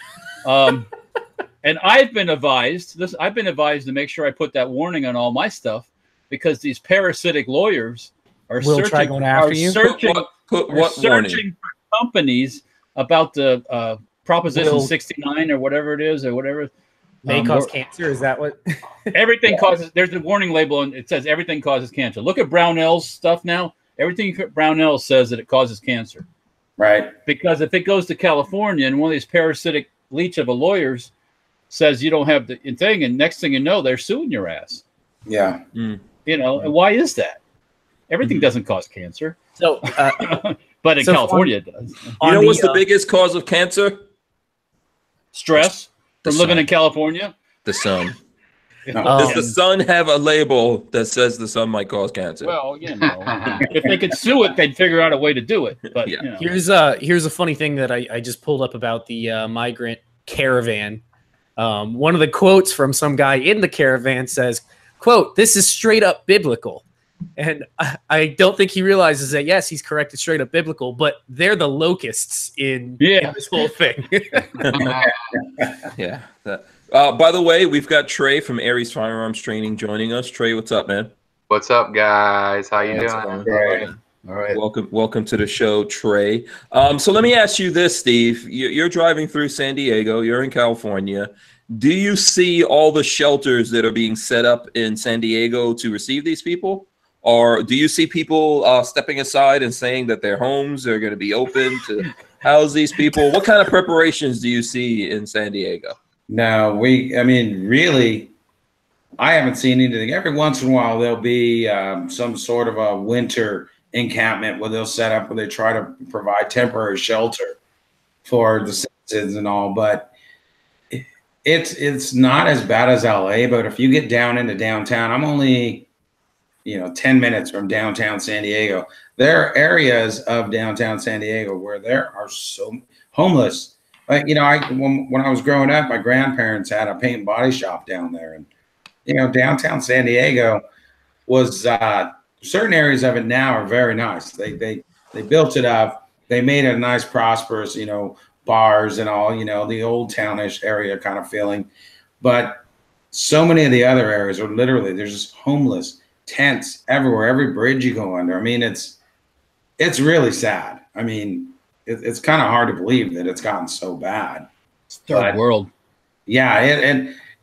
And I've been advised to make sure I put that warning on all my stuff, because these parasitic lawyers are searching for companies about the Proposition 69 or whatever it is, or whatever may cause cancer. Is that what? Everything causes. There's a warning label, and it says everything causes cancer. Look at Barnauls stuff now. Everything Barnauls says that it causes cancer. Right. Because if it goes to California and one of these parasitic leech of a lawyers says you don't have the thing, and next thing you know, they're suing your ass. Yeah. You know, and why is that? Everything doesn't cause cancer. So, but in California, it does. You know what's the biggest cause of cancer? Stress from living in California. The sun. Does the sun have a label that says the sun might cause cancer? Well, you know, if they could sue it, they'd figure out a way to do it. But yeah. You know. Here's a funny thing that I just pulled up about the migrant caravan. One of the quotes from some guy in the caravan says, quote, "This is straight up biblical." And I don't think he realizes that, yes, he's correct. It's straight up biblical, but they're the locusts in this whole thing. Yeah. By the way, we've got Trey from Aries Firearms Training joining us. Trey, what's up, man? What's up, guys? How you doing? All right. Welcome to the show, Trey. So let me ask you this, Steve. You're driving through San Diego. You're in California. Do you see all the shelters that are being set up in San Diego to receive these people? Or do you see people stepping aside and saying that their homes are going to be open to house these people? What kind of preparations do you see in San Diego? No, really, I haven't seen anything. Every once in a while, there'll be some sort of a winter encampment where they'll set up, where they try to provide temporary shelter for the citizens and all. But it's not as bad as LA. But if you get down into downtown, I'm only 10 minutes from downtown San Diego. There are areas of downtown San Diego where there are so homeless. Like, when I was growing up, my grandparents had a paint and body shop down there. And, downtown San Diego was, certain areas of it now are very nice. They built it up. They made it a nice, prosperous, bars and all, you know, the old townish area kind of feeling. But so many of the other areas are literally, there's just homeless tents everywhere, every bridge you go under. I mean, it's really sad. I mean, it's kind of hard to believe that it's gotten so bad. It's third world. Yeah,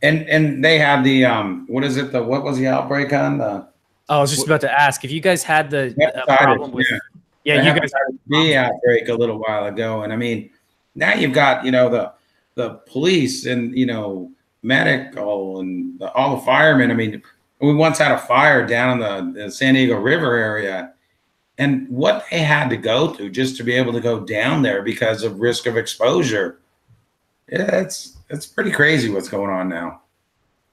and they had the what is it? What was the outbreak on? I was just about to ask if you guys had the problem with. Yeah, you guys had the outbreak a little while ago, and I mean, now you've got, you know, the police and, you know, medical and all the firemen. I mean, we once had a fire down in the San Diego River area, and what they had to go through just to be able to go down there because of risk of exposure. Yeah, it's pretty crazy what's going on now.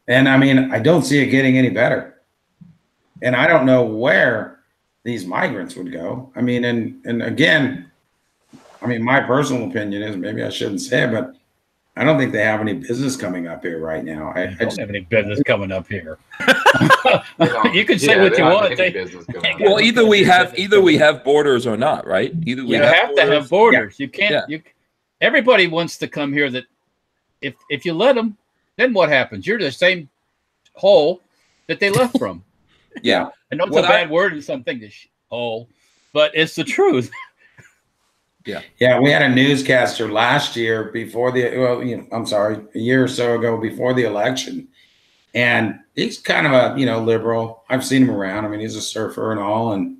And I mean, I don't see it getting any better. And I don't know where these migrants would go. I mean, and again, I mean, my personal opinion is, maybe I shouldn't say it, but I don't think they have any business coming up here right now. I don't have any business coming up here. You can say what you want. Well, either we have borders or not, right? Either we have to have borders. Yeah. You can't. Yeah. Everybody wants to come here. That if you let them, then what happens? You're the same hole that they left from. Yeah, I know it's a bad word in something, this hole, but it's the truth. Yeah, we had a newscaster last year before a year or so ago before the election, and he's kind of a liberal. I've seen him around. I mean, he's a surfer and all, and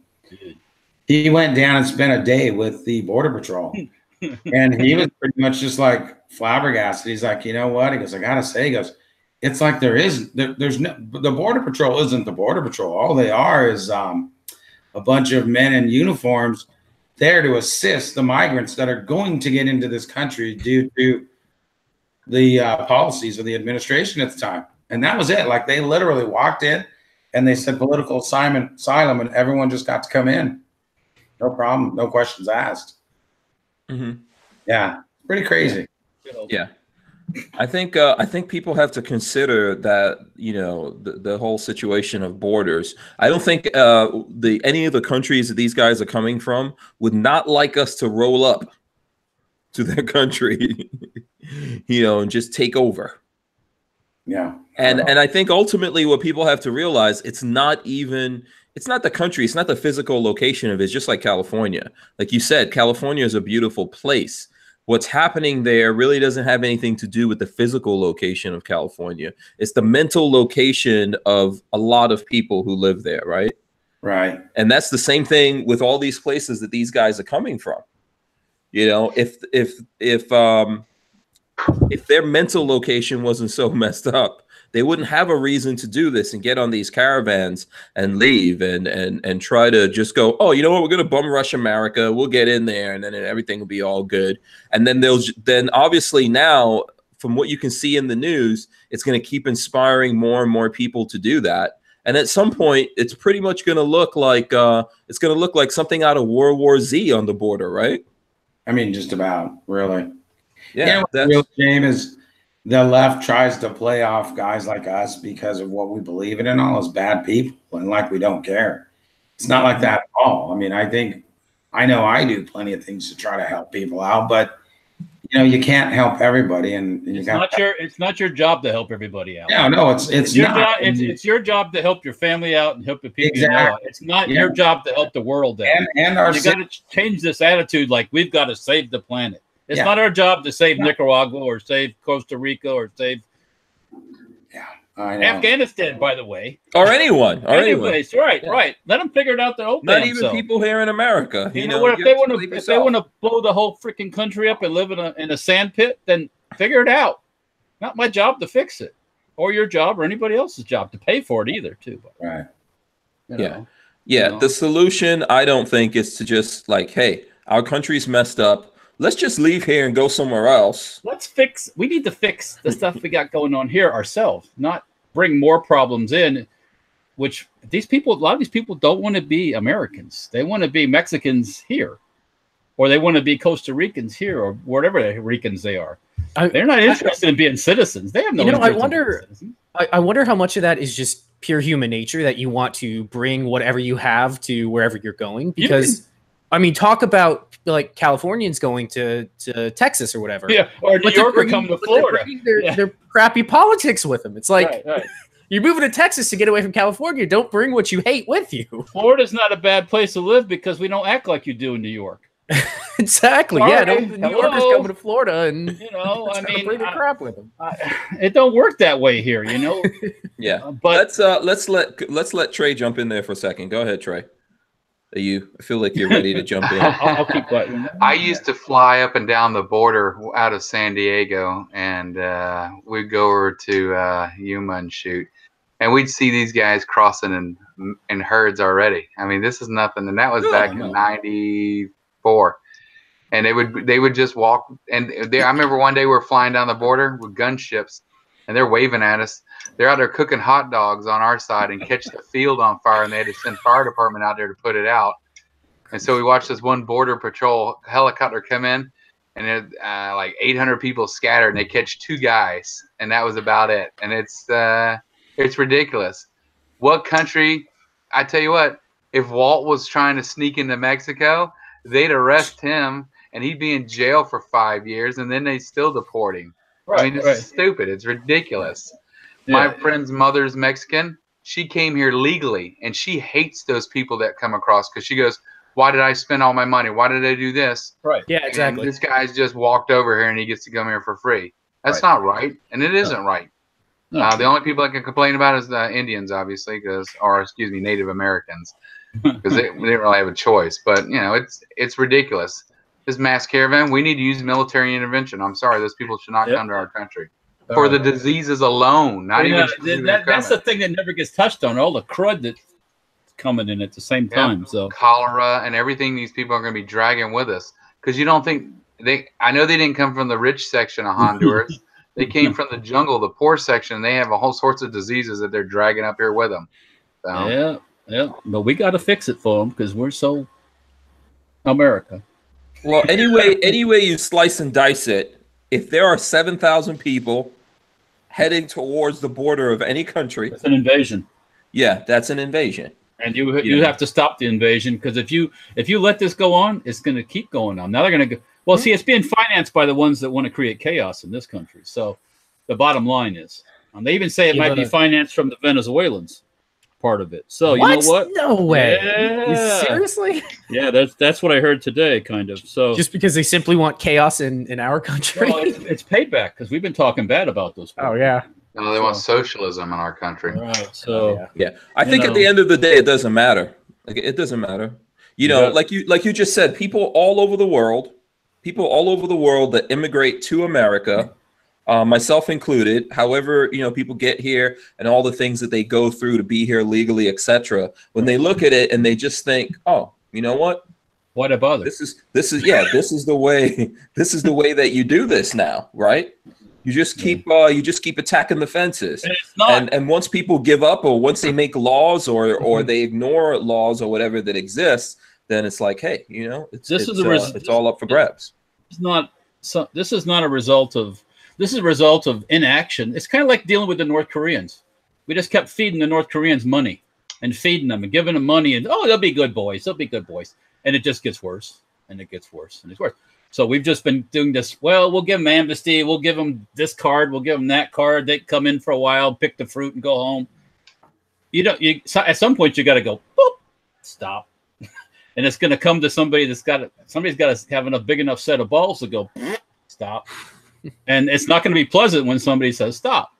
he went down and spent a day with the Border Patrol, and he was pretty much just like flabbergasted. He's like, you know what? He goes, I gotta say, he goes, it's like there's no, the Border Patrol isn't the Border Patrol. All they are is a bunch of men in uniforms there to assist the migrants that are going to get into this country due to the policies of the administration at the time. And that was it. Like, they literally walked in and they said political asylum, and everyone just got to come in. No problem. No questions asked. Mm-hmm. Yeah. Pretty crazy. Yeah. I think people have to consider that, the whole situation of borders. I don't think any of the countries that these guys are coming from would not like us to roll up to their country, and just take over. Yeah. And I think ultimately what people have to realize, it's not the country, it's not the physical location of it. It's just like California. Like you said, California is a beautiful place. What's happening there really doesn't have anything to do with the physical location of California. It's the mental location of a lot of people who live there, right? Right. And that's the same thing with all these places that these guys are coming from. If their mental location wasn't so messed up, they wouldn't have a reason to do this and get on these caravans and leave and try to just go, oh, you know what, we're going to bum rush America. We'll get in there and then everything will be all good. And then obviously now, from what you can see in the news, it's going to keep inspiring more and more people to do that. And at some point, it's pretty much going to look like something out of World War Z on the border, right? I mean, just about, really. Yeah. The real shame is the left tries to play off guys like us because of what we believe in and all as bad people, and like we don't care. It's not like that at all. I mean, I know I do plenty of things to try to help people out, but you can't help everybody, and it's not your job to help everybody out. No, it's your not. Job, it's your job to help your family out and help the people. Exactly. It's not your job to help the world out. And you got to change this attitude. Like, we've got to save the planet. It's not our job to save Nicaragua or save Costa Rica or save Afghanistan, by the way. Or anyone. Anyways, right. Let them figure it out their own. Not even people here in America. You know what? If they want to blow the whole freaking country up and live in a sand pit, then figure it out. Not my job to fix it, or your job, or anybody else's job to pay for it either, too. Right. The solution, I don't think, is to just like, hey, our country's messed up. Let's just leave here and go somewhere else. We need to fix the stuff we got going on here ourselves, not bring more problems in, which a lot of these people don't want to be Americans. They want to be Mexicans here, or they want to be Costa Ricans here, or whatever Ricans they are. They're not interested in being citizens. They have no interest in being citizens. I wonder how much of that is just pure human nature, that you want to bring whatever you have to wherever you're going, because I mean, talk about like Californians going to Texas or whatever. Yeah, or New Yorker coming to Florida. Their crappy politics with them. It's like right. You're moving to Texas to get away from California. Don't bring what you hate with you. Florida's not a bad place to live because we don't act like you do in New York. Exactly. Sorry, yeah, the New Yorkers coming to Florida and I mean, bring the crap with them. It don't work that way here, Yeah, but let's let Trey jump in there for a second. Go ahead, Trey. I feel like you're ready to jump in. I'll keep quiet. I used to fly up and down the border out of San Diego, and we'd go over to Yuma and shoot, and we'd see these guys crossing in herds already. I mean, this is nothing, and that was back in '94. And they would just walk, and I remember one day we were flying down the border with gunships, and they're waving at us. They're out there cooking hot dogs on our side and catch the field on fire, and they had to send fire department out there to put it out. And so we watched this one border patrol helicopter come in, and it like 800 people scattered, and they catch 2 guys, and that was about it. And it's ridiculous. What country? I tell you what, if Walt was trying to sneak into Mexico, they'd arrest him, and he'd be in jail for 5 years, and then they'd still deport him. Right, I mean, it's stupid. It's ridiculous. Yeah. My friend's mother's Mexican. She came here legally, and she hates those people that come across because she goes, why did I spend all my money? Why did I do this? Right. Yeah, exactly. And this guy's just walked over here, and he gets to come here for free. That's not right, and it isn't right. No. The only people I can complain about is the Indians, obviously, Native Americans, because they didn't really have a choice. But, it's ridiculous. This mass caravan, we need to use military intervention. I'm sorry, those people should not come to our country. For the diseases alone, not even. That's the thing that never gets touched on. All the crud that's coming in at the same time. So cholera and everything these people are going to be dragging with us, because you don't think I know they didn't come from the rich section of Honduras. They came from the jungle, the poor section. And they have a whole sorts of diseases that they're dragging up here with them. So. Yeah, but we got to fix it for them because we're so America. Well, anyway you slice and dice it, if there are 7,000 people heading towards the border of any country, it's an invasion. Yeah, that's an invasion. And you have to stop the invasion, because if you let this go on, it's going to keep going on. Now they're going to go. Well, see, it's being financed by the ones that want to create chaos in this country. So the bottom line is, they even say it might be financed from the Venezuelans, part of it. So you know what? No way. Yeah. Seriously? Yeah, that's what I heard today, kind of. So just because they simply want chaos in our country? Well, it's payback, because we've been talking bad about those people. Oh yeah. No, they want socialism in our country. Right. So yeah. I think at the end of the day, it doesn't matter. Like, it doesn't matter. Like you just said, people all over the world that immigrate to America, myself included, however, people get here and all the things that they go through to be here legally, etc. When they look at it and they just think, oh, you know what? What about this is the way that you do this now, right? You just keep attacking the fences, and once people give up, or once they make laws, or they ignore laws or whatever that exists, then it's like, hey, it's all up for grabs. This is not a result of. This is a result of inaction. It's kind of like dealing with the North Koreans. We just kept feeding the North Koreans money and feeding them and giving them money, and they'll be good boys. They'll be good boys, and it just gets worse, and it gets worse, and it's worse. So we've just been doing this. Well, we'll give them amnesty. We'll give them this card. We'll give them that card. They come in for a while, pick the fruit, and go home. At some point you got to go, boop, stop, and it's going to come to somebody's got to have enough big enough set of balls to go, stop, and it's not going to be pleasant when somebody says stop.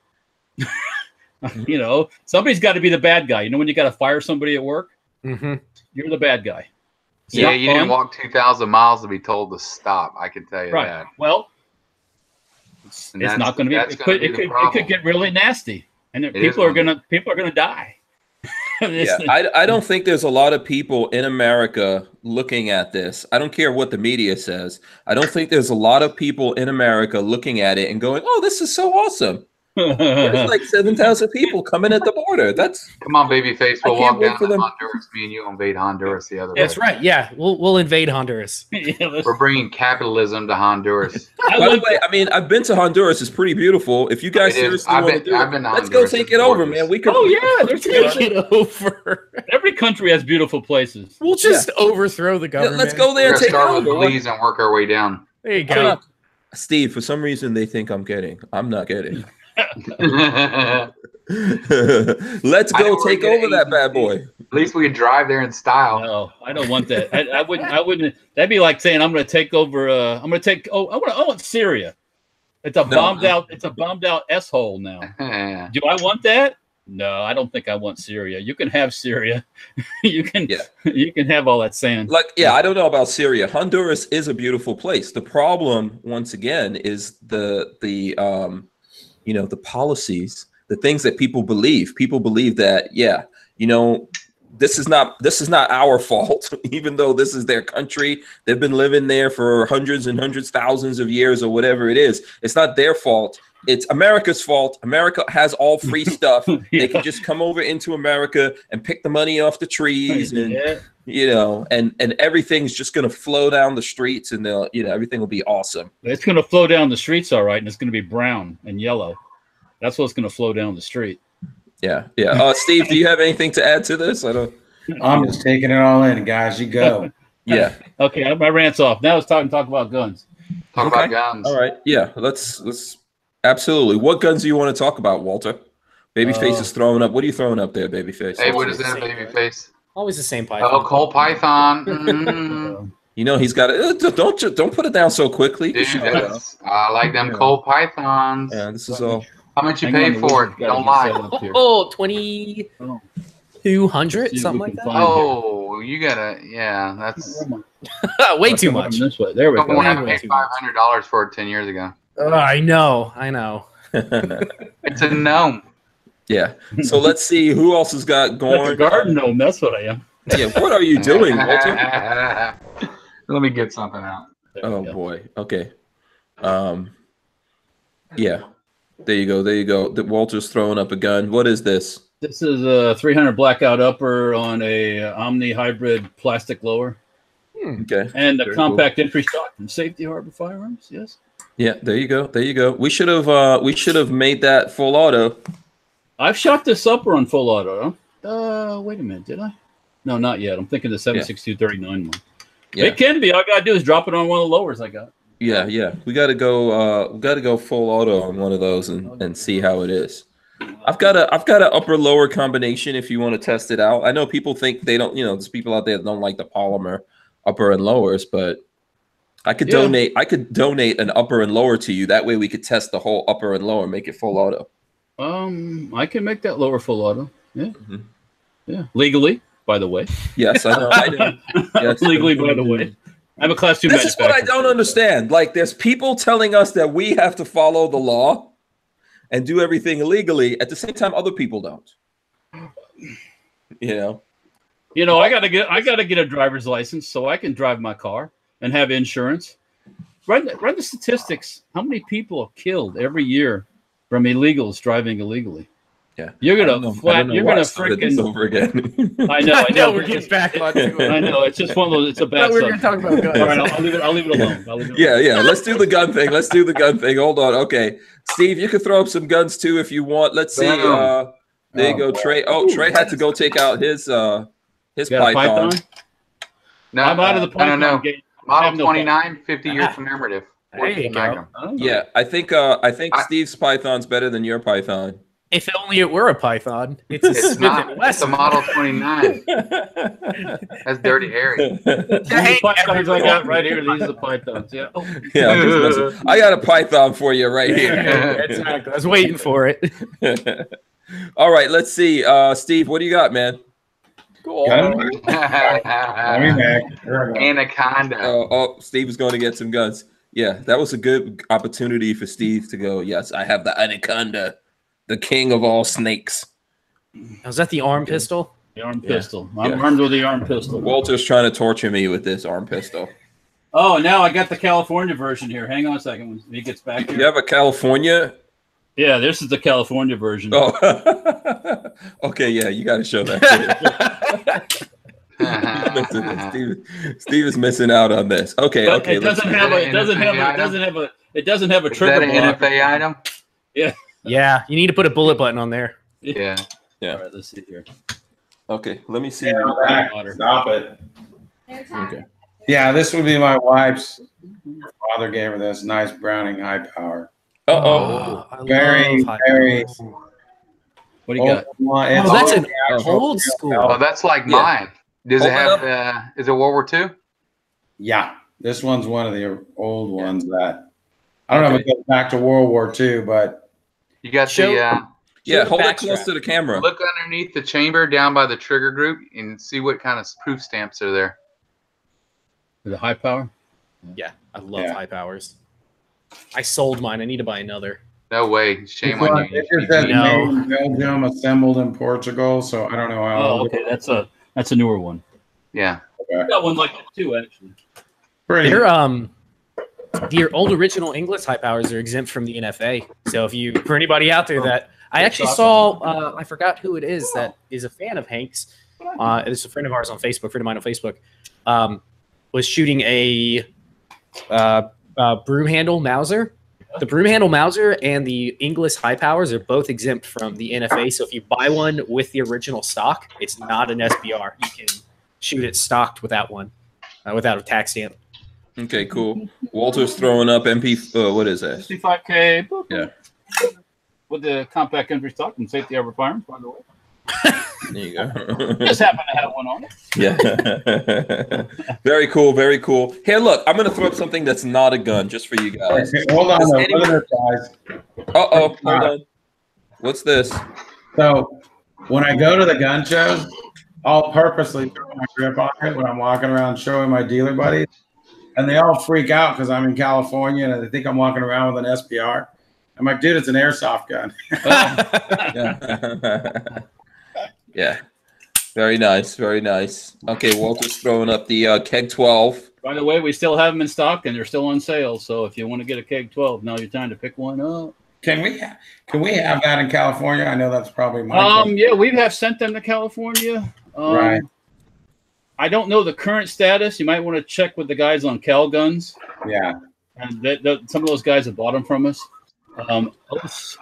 Somebody's got to be the bad guy. When you got to fire somebody at work, you're the bad guy. Yeah, you didn't walk 2,000 miles to be told to stop. I can tell you that. Well, it's not going to be. It could get really nasty, and people are gonna die. I don't think there's a lot of people in America looking at this. I don't care what the media says. I don't think there's a lot of people in America looking at it and going, "Oh, this is so awesome." There's like 7,000 people coming at the border. That's Come on, babyface. We'll I can't walk wait down for to them. Honduras. Me and you will invade Honduras the other way. That's right. Yeah, we'll invade Honduras. We're bringing capitalism to Honduras. By the way, I mean, I've been to Honduras. It's pretty beautiful. If you guys It is. seriously I've want to been- do I've it, been to let's go Honduras. take It's it over, gorgeous. man. We could. Oh yeah, there's Take it over. every country has beautiful places. We'll just overthrow the Yeah, government. let's go there We're and gonna take it start with over. Belize and work our way down. There you I'm go. not- Steve, for some reason, they think I'm kidding. I'm not kidding. At Let's I know go where take we get over that bad boy. least we can drive there in style. No, I don't want that. I wouldn't. I wouldn't. That'd be like saying I'm going to take over. I'm going to take. Oh, I want Syria. It's a bombed out. It's a bombed out s-hole now. Do I want that? No, I don't think I want Syria. You can have Syria. You can. Yeah. You can have all that sand. Like, yeah, I don't know about Syria. Honduras is a beautiful place. The problem, once again, is the policies, the things that people believe. People believe that, yeah, this is not our fault, even though this is their country. They've been living there for hundreds and hundreds, thousands of years or whatever it is. It's not their fault. It's America's fault. America has all free stuff. They can just come over into America and pick the money off the trees and, and everything's just going to flow down the streets and everything will be awesome. It's going to flow down the streets, all right, and it's going to be brown and yellow. That's what's going to flow down the street. Yeah. Steve, do you have anything to add to this? I'm just taking it all in, guys. You go. Yeah. Okay, my rant's off. Now it's time to talk about guns. Talk about guns. All right. Yeah. Let's absolutely. What guns do you want to talk about, Walter? Babyface is throwing up. What are you throwing up there, Babyface? Hey, what is that, babyface? Always the same python. Oh, Colt Python. Mm. He's got it. Don't put it down so quickly. Dude, I like them Colt Pythons. Yeah, this is all. How much you pay for it? Don't lie. Oh, 2,200, something like that. Oh, you gotta. Yeah, that's. Way too much. This way. There we When I go. paid $500 for it 10 years ago. I know. It's a gnome. Yeah. So let's see who else has got That's a going. garden gnome. That's what I am. Yeah. What are you doing, Walter? Let me get something out. Oh boy. Okay. Yeah. There you go. Walter's throwing up a gun. What is this? This is a 300 blackout upper on a Omni hybrid plastic lower. Okay. And a Very compact entry shot from Safety Harbor Firearms. Yes. Yeah. There you go. We should have made that full auto. I've shot this upper on full auto. Wait a minute. Did I? No, not yet. I'm thinking the 7.6239 one. Yeah. It can be. All I gotta do is drop it on one of the lowers I got. Yeah. We got to go full auto on one of those and see how it is. I've got a upper lower combination if you want to test it out. I know people think they don't, there's people out there that don't like the polymer upper and lowers, but I could donate an upper and lower to you. That way we could test the whole upper and lower, make it full auto. I can make that lower full auto. Yeah. Mm-hmm. Yeah. Legally, by the way. Yes, I know. Yes. Legally, by the way. I'm a class 2 This is what I don't understand. Like, there's people telling us that we have to follow the law and do everything illegally. At the same time, other people don't. I gotta get a driver's license so I can drive my car and have insurance. Run the statistics. How many people are killed every year from illegals driving illegally? Yeah, you're gonna freaking over again. I know. We're getting back on to it. I know. It's just one of those. It's a bad. We're gonna talk about guns. All right, I'll leave it alone. Yeah. Let's do the gun thing. Hold on. Okay, Steve, you can throw up some guns too if you want. Let's see. There you go, Trey. Oh, Trey had to go take out his Python. No, I'm out of the Python. No. Game. Model 29, 50-year commemorative. There you go. Yeah, I think Steve's Python's better than your Python. If only it were a python. It's a It's Smith not. and It's Wesson. a Model 29. That's Dirty Harry. These pythons I got right here. These are the pythons. Yeah. Yeah, I'm just messing. I got a Python for you right here. Exactly. I was waiting for it. All right, let's see. Steve, what do you got, man? Anaconda. Oh, Steve is going to get some guns. Yeah, that was a good opportunity for Steve to go, yes, I have the Anaconda, the king of all snakes. Was that the arm pistol? The arm pistol. I'm armed with the arm pistol. Walter's trying to torture me with this arm pistol. Oh, now I got the California version here. Hang on a second when he gets back here. You have a California Yeah, this is the California version. Oh, okay. Yeah, you got to show that. Steve is missing out on this. Okay, But okay. it doesn't have a trigger block. NFA item? Yeah. Yeah, you need to put a bullet button on there. Yeah. Yeah. All right, let's see here. Okay, let me see. Stop it. Okay. Yeah, this would be my wife's. Father gave her this nice Browning high power. Uh-oh. I Very, love high very. powers. What do you got? It's Oh, that's all an the actual- old school. Oh, that's like Yeah. mine. Does it Open have, is it World War II? Yeah, this one's one of the old ones that I don't know if Okay. it goes back to World War II, but You got Show- the, Yeah, Show the hold it backstrap. close to the camera. look underneath the chamber down by the trigger group and see what kind of proof stamps are there. The high power? Yeah, I love Yeah. high powers. I sold mine. I need to buy another. No way. Shame this on one, you. it just says No. made in Belgium, assembled in Portugal. So I don't know how. Oh, okay. That's a newer one. Yeah. I got one like that too, actually. Pretty. They're the old original English high powers are exempt from the NFA. So if you, for anybody out there that I actually saw, I forgot who it is that is a fan of Hank's. It's a friend of ours on Facebook, friend of mine on Facebook, was shooting a broom handle Mauser. The broom handle Mauser and the English high powers are both exempt from the NFA. So if you buy one with the original stock, it's not an SBR. You can shoot it stocked without one, without a tax stamp. Okay, cool. Walter's throwing up MP. What is that? 65K. Yeah. With the compact entry stock and safety over firearms, by the way. There you go. Just happen to have one on it. Yeah. Very cool. Very cool. Hey, look, I'm gonna throw up something that's not a gun, just for you guys. Okay, hold on, Does though. anyone- Look at this, guys. Uh-oh. Hold on. What's this? So when I go to the gun shows, I'll purposely throw my grip on it when I'm walking around showing my dealer buddies, and they all freak out because I'm in California and they think I'm walking around with an SPR. I'm like, dude, it's an airsoft gun. Yeah. Yeah. Very nice. Very nice. Okay, Walter's throwing up the Keg 12. By the way, we still have them in stock and they're still on sale. So if you want to get a keg 12, now your time to pick one up. Can we have that in California? I know that's probably my Yeah, we have sent them to California. Right. I don't know the current status. You might want to check with the guys on Cal Guns. Yeah. And some of those guys have bought them from us.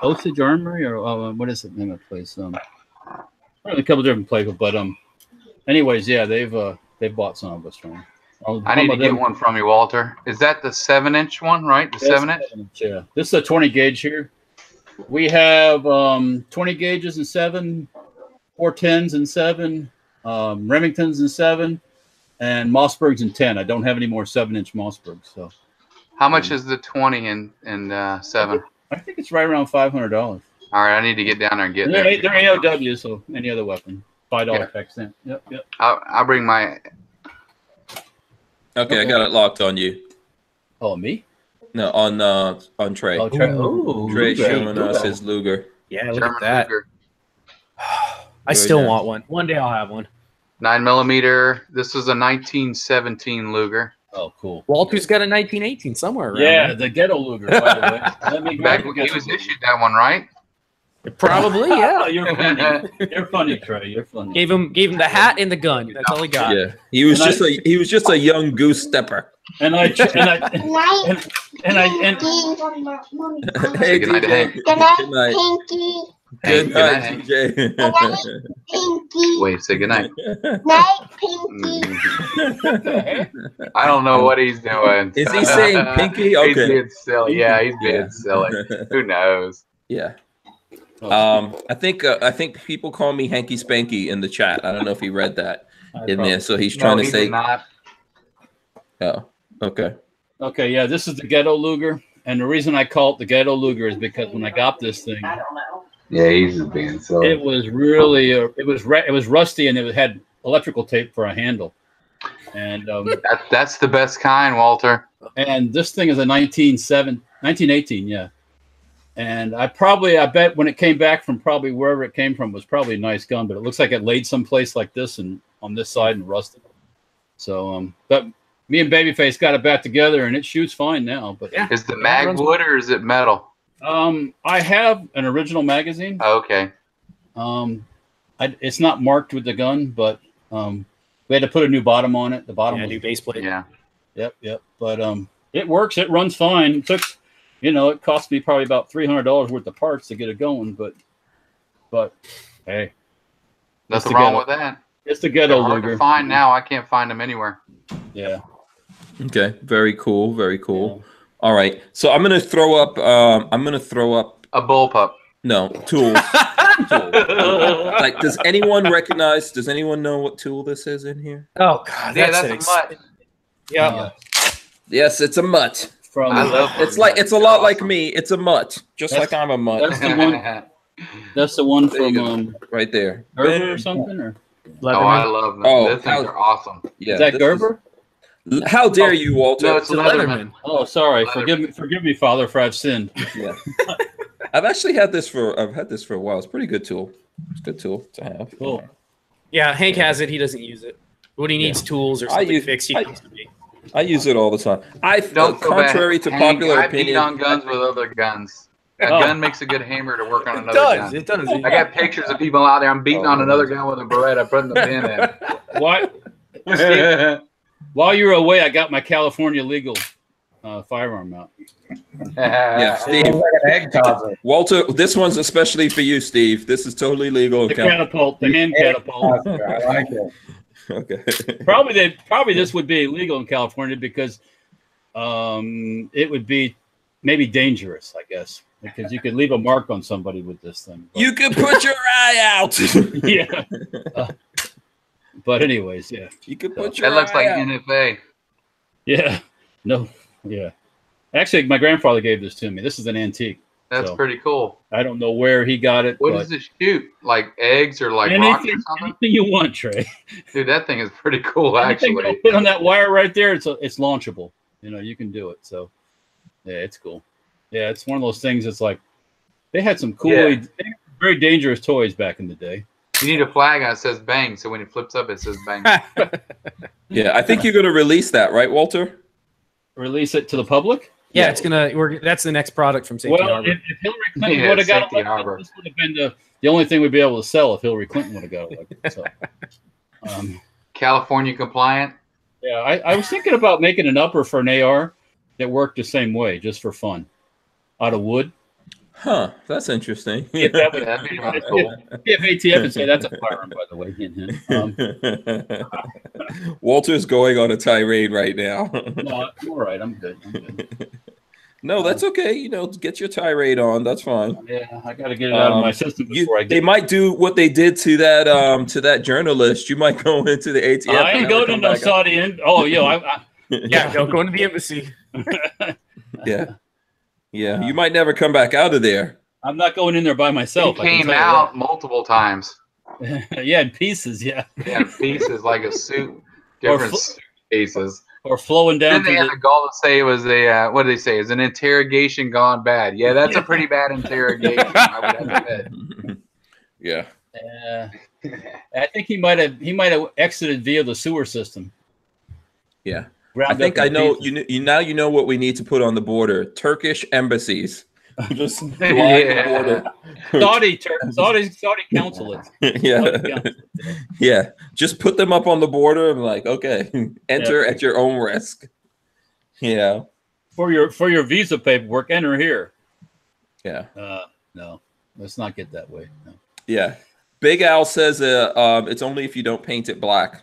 Osage Armory, or what is the name of the place? A couple different places, but anyways, yeah, they've bought some of us from. I need to get one from you, Walter. Is that the 7-inch one, right? The 7-inch? Yeah. This is a 20 gauge here. We have 20 gauges in 7, 410s in 7, Remingtons in 7, and Mossbergs in 10. I don't have any more 7-inch Mossbergs. So, How much is the 20 and 7? I think it's right around $500. All right, I need to get down there and get there. They're AOW, so any other weapon, $5 tax stamp. Yep. I'll bring my. Okay, I got it locked on you. Oh, me? No, on Trey. Oh, Trey. Oh, Trey's Luger. showing us his Luger. Yeah, look German at that. Luger. I still want one. One day I'll have one. 9mm. This is a 1917 Luger. Oh, cool. Walter's got a 1918 somewhere around. Yeah, there. the Ghetto Luger, by the way. Let me Back when he was issued that one, right? Probably, yeah. You're funny. You're funny, Trey. You're funny. Gave him the hat and the gun. That's all he got. Yeah, he was just a young goose stepper. And I Hey, Good night, DJ. Hank. Good night. Hey, Good good night, night, Hank. DJ. Wait, say good night. Night, Pinky. I don't know what he's doing. Is he saying pinky? He's Okay. being silly. Yeah, he's being Yeah. silly. Who knows? Yeah. I think people call me Hanky Spanky in the chat. I don't know if he read that in there. So he's trying to he say. did not. Oh, okay. Okay, yeah, this is the Ghetto Luger. And the reason I call it the Ghetto Luger is because when I got this thing, Yeah, he's just being silly. it was really it was rusty and it had electrical tape for a handle. And That's the best kind, Walter. and this thing is a 1918, yeah. And I bet when it came back from probably wherever it came from was probably a nice gun, but it looks like it laid someplace like this and on this side and rusted. So but me and Babyface got it back together and it shoots fine now. But Yeah. Is the mag wood or is it metal? I have an original magazine. Okay. It's not marked with the gun, but we had to put a new bottom on it. The bottom was new base plate. Yeah. Yep. But it works. It runs fine. It took, it cost me probably about $300 worth of parts to get it going. But hey, Nothing wrong with that. It's the ghetto They're hard Luger. to find now. I can't find them anywhere. Yeah. Okay. Very cool. Very cool. Yeah. All right. So I'm gonna throw up. A bullpup. No tool. Like, does anyone recognize? Does anyone know what tool this is in here? Oh God, that's a mutt. Yeah. Yes, it's a mutt. I love it's a lot like me. It's a mutt, just like I'm a mutt. That's the one. That's the one from right there. Gerber or something, or Oh, I love them. Oh, these things are awesome. Yeah, is that Gerber? How dare you, Walter? No, it's Leatherman. Oh, sorry. Forgive me, Father, for I've sinned. Yeah. I've had this for a while. It's a pretty good tool. It's a good tool to have. Cool. Yeah, Hank has it. He doesn't use it. When he needs tools or something fixed, he comes to me. I use it all the time. Don't contrary to popular I opinion, beat on guns with other guns. A gun makes a good hammer to work on another gun. It does. I got pictures of people out there. I'm beating on another gun with a Beretta, putting the pin in. What? Steve, while you were away, I got my California legal firearm out. Yeah, Steve. Walter, this one's especially for you, Steve. This is totally legal. The catapult, the hand catapult. I like it. Okay. Probably this would be illegal in California because it would be maybe dangerous, I guess, because you could leave a mark on somebody with this thing. You could put your eye out. Yeah. But anyways, yeah. You could put your That looks eye like out. NFA. Yeah. No. Yeah. Actually, my grandfather gave this to me. This is an antique. That's pretty cool. I don't know where he got it. What does it shoot? Like eggs or like rocks or something? Anything you want, Trey. Dude, that thing is pretty cool, Anything actually. you put on that wire right there, it's launchable. You can do it. So, yeah, it's cool. Yeah, it's one of those things. It's like they had some cool, very dangerous toys back in the day. You need a flag that says bang, so when it flips up, it says bang. Yeah, I think you're going to release that, right, Walter? Release it to the public? Yeah, it's gonna. That's the next product from Safety Harbor. If Hillary Clinton would have got elected, this would have been the only thing we'd be able to sell if Hillary Clinton would have got elected. So, California compliant. Yeah, I was thinking about making an upper for an AR that worked the same way, just for fun, out of wood. Huh, that's interesting. That'd be really cool. If ATF would say that's a firearm, by the way. Walter's going on a tirade right now. No, I'm all right. I'm good. No, that's okay. Get your tirade on. That's fine. Yeah, I got to get it out of my system before I get. They might do what they did to that journalist. You might go into the ATF. I ain't going to no Saudi end. Oh, yeah, don't go into the embassy. Yeah, you might never come back out of there. I'm not going in there by myself. He came out multiple times. Yeah, in pieces. Yeah, in pieces like a suit, different pieces. Or flowing down. Then they had the gall to say it was a what did they say? It's an interrogation gone bad. Yeah, that's a pretty bad interrogation. I would have to admit. Yeah. I think he might have exited via the sewer system. Yeah. I think I know you know what we need to put on the border. Turkish embassies. Just the border. Saudi consulate. Yeah. Just put them up on the border and okay, enter at your own risk. Yeah. For your visa paperwork, enter here. Yeah. No, let's not get that way. No. Yeah. Big Al says it's only if you don't paint it black.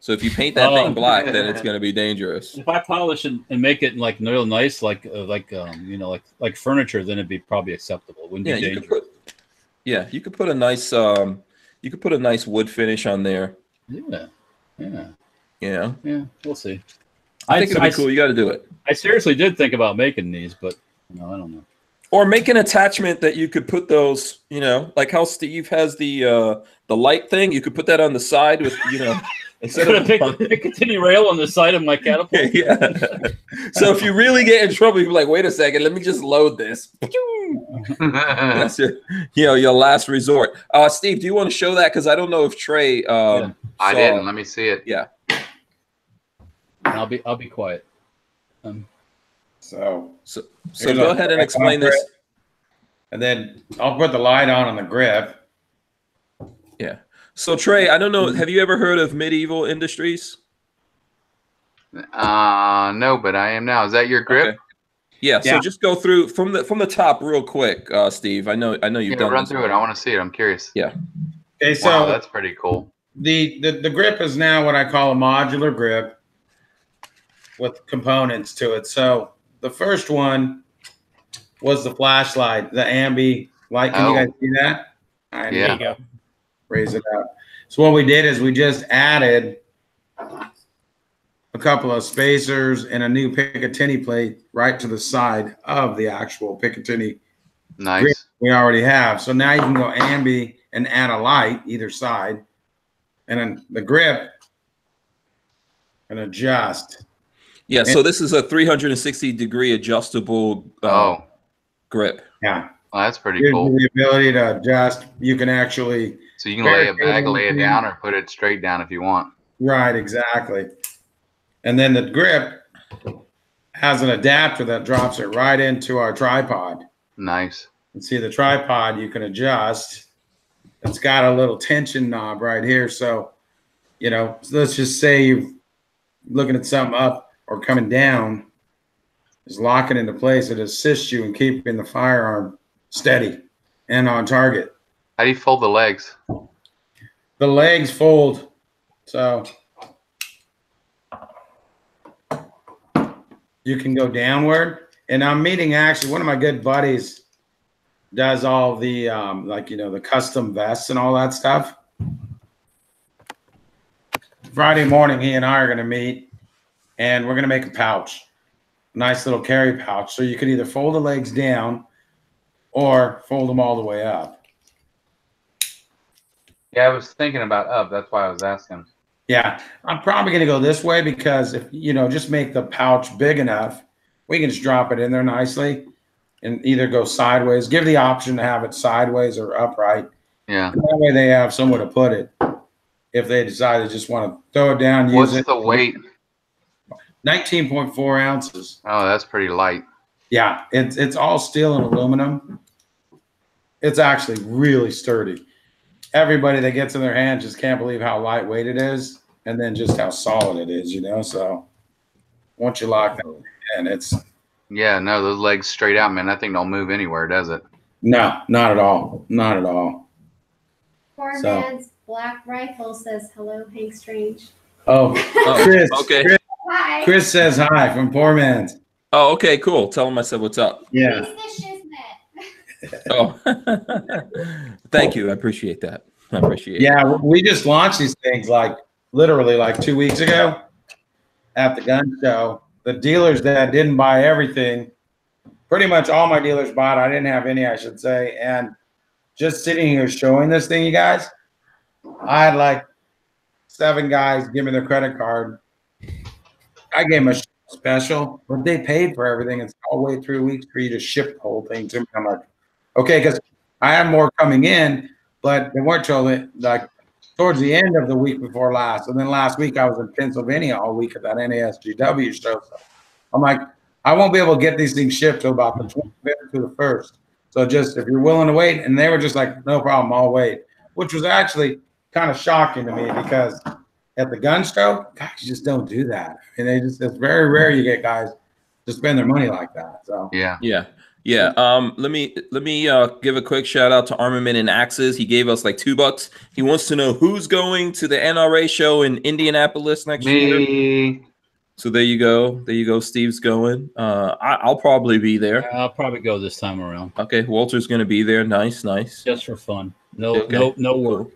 So if you paint that thing black, then it's going to be dangerous. If I polish and make it real nice, like furniture, then it'd be probably acceptable. Wouldn't be dangerous. You could put a nice wood finish on there. Yeah. We'll see. I think it'd be cool. You got to do it. I seriously did think about making these, but I don't know. Or make an attachment that you could put those, like how Steve has the light thing. You could put that on the side with, instead of a Picatinny rail on the side of my catapult. Yeah. So if you really get in trouble, you're like, wait a second, let me just load this. That's your last resort. Steve, do you want to show that? Because I don't know if Trey. I didn't. Let me see it. Yeah. I'll be quiet. So go ahead and explain this. And then I'll put the light on the grip. Yeah. So Trey, I don't know. Have you ever heard of Medieval Industries? No, but I am now. Is that your grip? Okay. Yeah. So just go through from the top real quick, Steve. I know you've done run this through it. I want to see it. I'm curious. Yeah. Okay, so wow, that's pretty cool. The grip is now what I call a modular grip with components to it. So the first one was the flashlight, the ambi light. Can you guys see that? Yeah. There you go. Raise it up. So what we did is we just added a couple of spacers and a new Picatinny plate right to the side of the actual Picatinny Nice. grip we already have. So now you can go ambi and add a light either side, and then the grip and adjust. Yeah. So this is a 360-degree adjustable grip. Yeah. Well, that's pretty Gives cool. you the ability to adjust. You can actually So you can lay it back, lay it down, or put it straight down if you want. right, exactly. And then the grip has an adapter that drops it right into our tripod. Nice. And see the tripod you can adjust. It's got a little tension knob right here. So, you know, let's just say you're looking at something up or coming down, just lock it into place. It assists you in keeping the firearm steady and on target. How do you fold the legs? The legs fold. So you can go downward. And I'm meeting actually one of my good buddies does all the like, you know, the custom vests and all that stuff. Friday morning, he and I are going to meet, and we're going to make a pouch, a nice little carry pouch. So you can either fold the legs down or fold them all the way up. Yeah, I was thinking about up. That's why I was asking. Yeah, I'm probably going to go this way because if, you know, just make the pouch big enough, we can just drop it in there nicely and either go sideways, give the option to have it sideways or upright. Yeah. And that way they have somewhere to put it if they decide to just want to throw it down, use What's it. the weight? 19.4 ounces. Oh, that's pretty light. Yeah, it's all steel and aluminum. It's actually really sturdy. Everybody that gets in their hand just can't believe how lightweight it is, and then just how solid it is, you know. So once you lock that in, it's Yeah, no, those legs straight out, man. That thing don't move anywhere, does it? no, not at all, not at all. Poor So- man's black rifle says hello, Hank Strange. Oh, Oh, Chris, okay. Hi. Chris says hi from Poor Man's. Oh, okay, cool. Tell him I said what's up. Yeah, He's the Shizmet. Oh, thank you. I appreciate that. I appreciate it. yeah. We just launched these things like literally like 2 weeks ago at the gun show. The dealers that didn't buy everything, pretty much all my dealers bought. I didn't have any, I should say. And just sitting here showing this thing, you guys, I had like 7 guys give me their credit card. I gave them a special, but they paid for everything. It's all the way 3 weeks for you to ship the whole thing to me. I'm like, okay, because I have more coming in, but they weren't till like towards the end of the week before last. And then last week I was in Pennsylvania all week at that NASGW show. So I'm like, I won't be able to get these things shipped till about the 25th to the 1st. So just if you're willing to wait, and they were just like, no problem, I'll wait, which was actually kind of shocking to me because at the gun show, guys just don't do that. And it's very rare you get guys to spend their money like that. So Yeah. Yeah. Yeah. Let me give a quick shout out to Armament and Axes. He gave us like $2. He wants to know who's going to the NRA show in Indianapolis next year. Me. So there you go. There you go. Steve's going. I'll probably be there. I'll probably go this time around. Okay. Walter's going to be there. Nice. Nice. Just for fun. No, Okay. no work.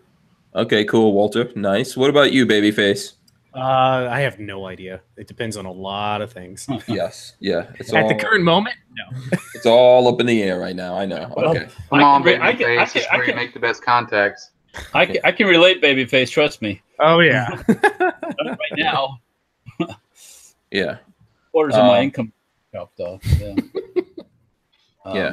Okay. Cool. Walter. Nice. What about you, Babyface? I have no idea. It depends on a lot of things. Yes. Yeah. It's At all, the current moment, no. it's all up in the air right now. I know. Well, Okay. Come on, I baby face. This is where you make the best contacts. I can relate, babyface. Trust me. Oh yeah. Right now, Yeah. quarters of my income chopped off. Yeah. Yeah.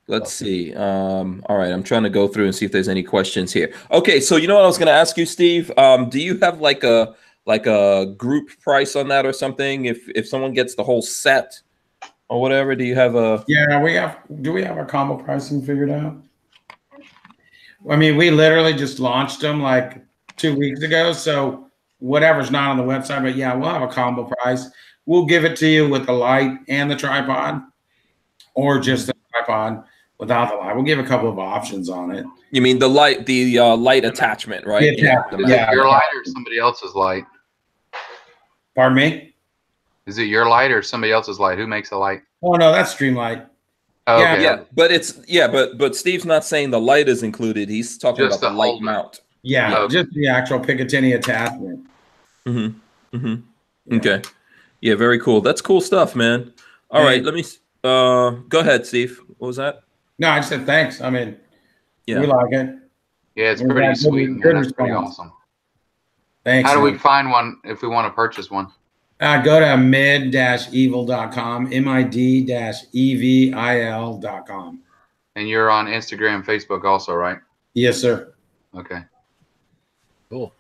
Let's see. All right. I'm trying to go through and see if there's any questions here. Okay. So you know what I was going to ask you, Steve? Do you have like a group price on that or something? If someone gets the whole set or whatever? Do you have a? Yeah, we have. Do we have our combo pricing figured out? I mean, we literally just launched them like 2 weeks ago. So whatever's not on the website, but yeah, we'll have a combo price. We'll give it to you with the light and the tripod, or just the tripod without the light. We'll give a couple of options on it. You mean the light attachment, right? Yeah. Your light or somebody else's light? Pardon me? Is it your light or somebody else's light? Who makes the light? Oh no, that's Streamlight. Oh, Yeah, okay. but Steve's not saying the light is included. He's talking Just about the the light holder. mount. Yeah, Okay. just the actual Picatinny attachment. Okay. Yeah, very cool. That's cool stuff, man. All right, let me go ahead, Steve. What was that? No, I just said thanks. I mean, Yeah. we like it. Yeah, it's We pretty got sweet. good Man. That's pretty response. awesome. Thanks. How do we man. find one if we want to purchase one? Go to mid-evil.com, mid-evil.com. And you're on Instagram, Facebook also, right? Yes, sir. Okay. Cool.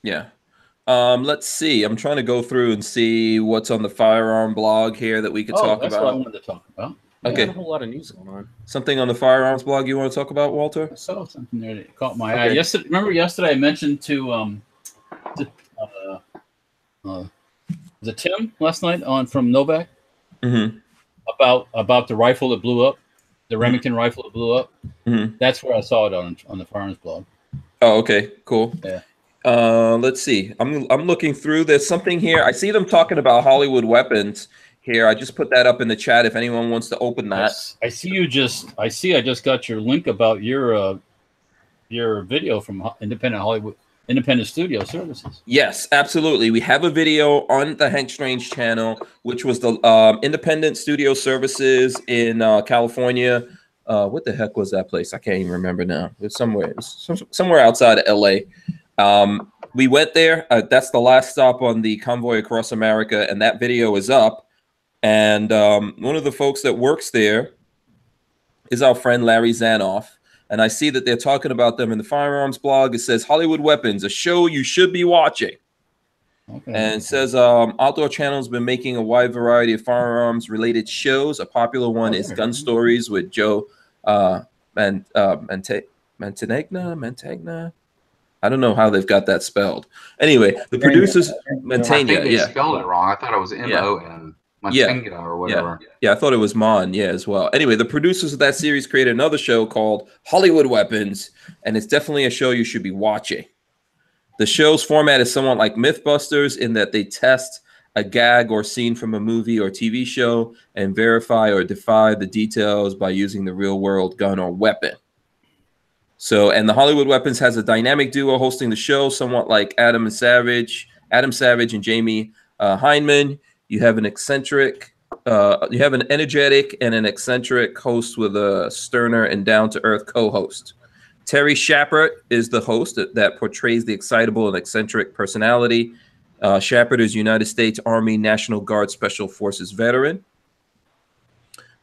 Yeah. Let's see. I'm trying to go through and see what's on the firearm blog here that we could talk that's what I about. wanted to talk about. Okay. Got a whole lot of news going on. Something on the firearms blog you want to talk about, Walter? I saw something there that caught my Okay. eye. Yesterday I mentioned to was it Tim last night on from Novak Mm-hmm. about the rifle that blew up, the Remington rifle that blew up. Mm-hmm. That's where I saw it on the firearms blog. Oh, okay. Cool. Yeah. Let's see. I'm looking through. There's something here. I see them talking about Hollywood weapons here. I just put that up in the chat if anyone wants to open that. I just got your link about your video from Independent Studio Services. Yes, absolutely. We have a video on the Hank Strange channel, which was the Independent Studio Services in California. What the heck was that place? I can't even remember now. It's somewhere outside of LA. We went there. That's the last stop on the convoy across America, and that video is up. And one of the folks that works there is our friend Larry Zanoff. And I see that they're talking about them in the firearms blog. It says Hollywood Weapons, a show you should be watching. Okay. And it says Outdoor Channel's been making a wide variety of firearms related shows. A popular one is Gun Stories with Joe Mantegna. I don't know how they've got that spelled. Anyway, the producers I think Mantegna, they yeah. spelled it wrong. I thought it was M-O-N. Mantegna or whatever. Yeah, I thought it was Mon, as well. Anyway, the producers of that series created another show called Hollywood Weapons, and it's definitely a show you should be watching. The show's format is somewhat like Mythbusters in that they test a gag or scene from a movie or TV show and verify or defy the details by using the real-world gun or weapon. So, and the Hollywood Weapons has a dynamic duo hosting the show, somewhat like Adam Savage and Jamie Hyneman. You have an energetic and an eccentric host with a sterner and down-to-earth co-host. Terry Shepard is the host that portrays the excitable and eccentric personality. Shepard is United States Army National Guard Special Forces veteran.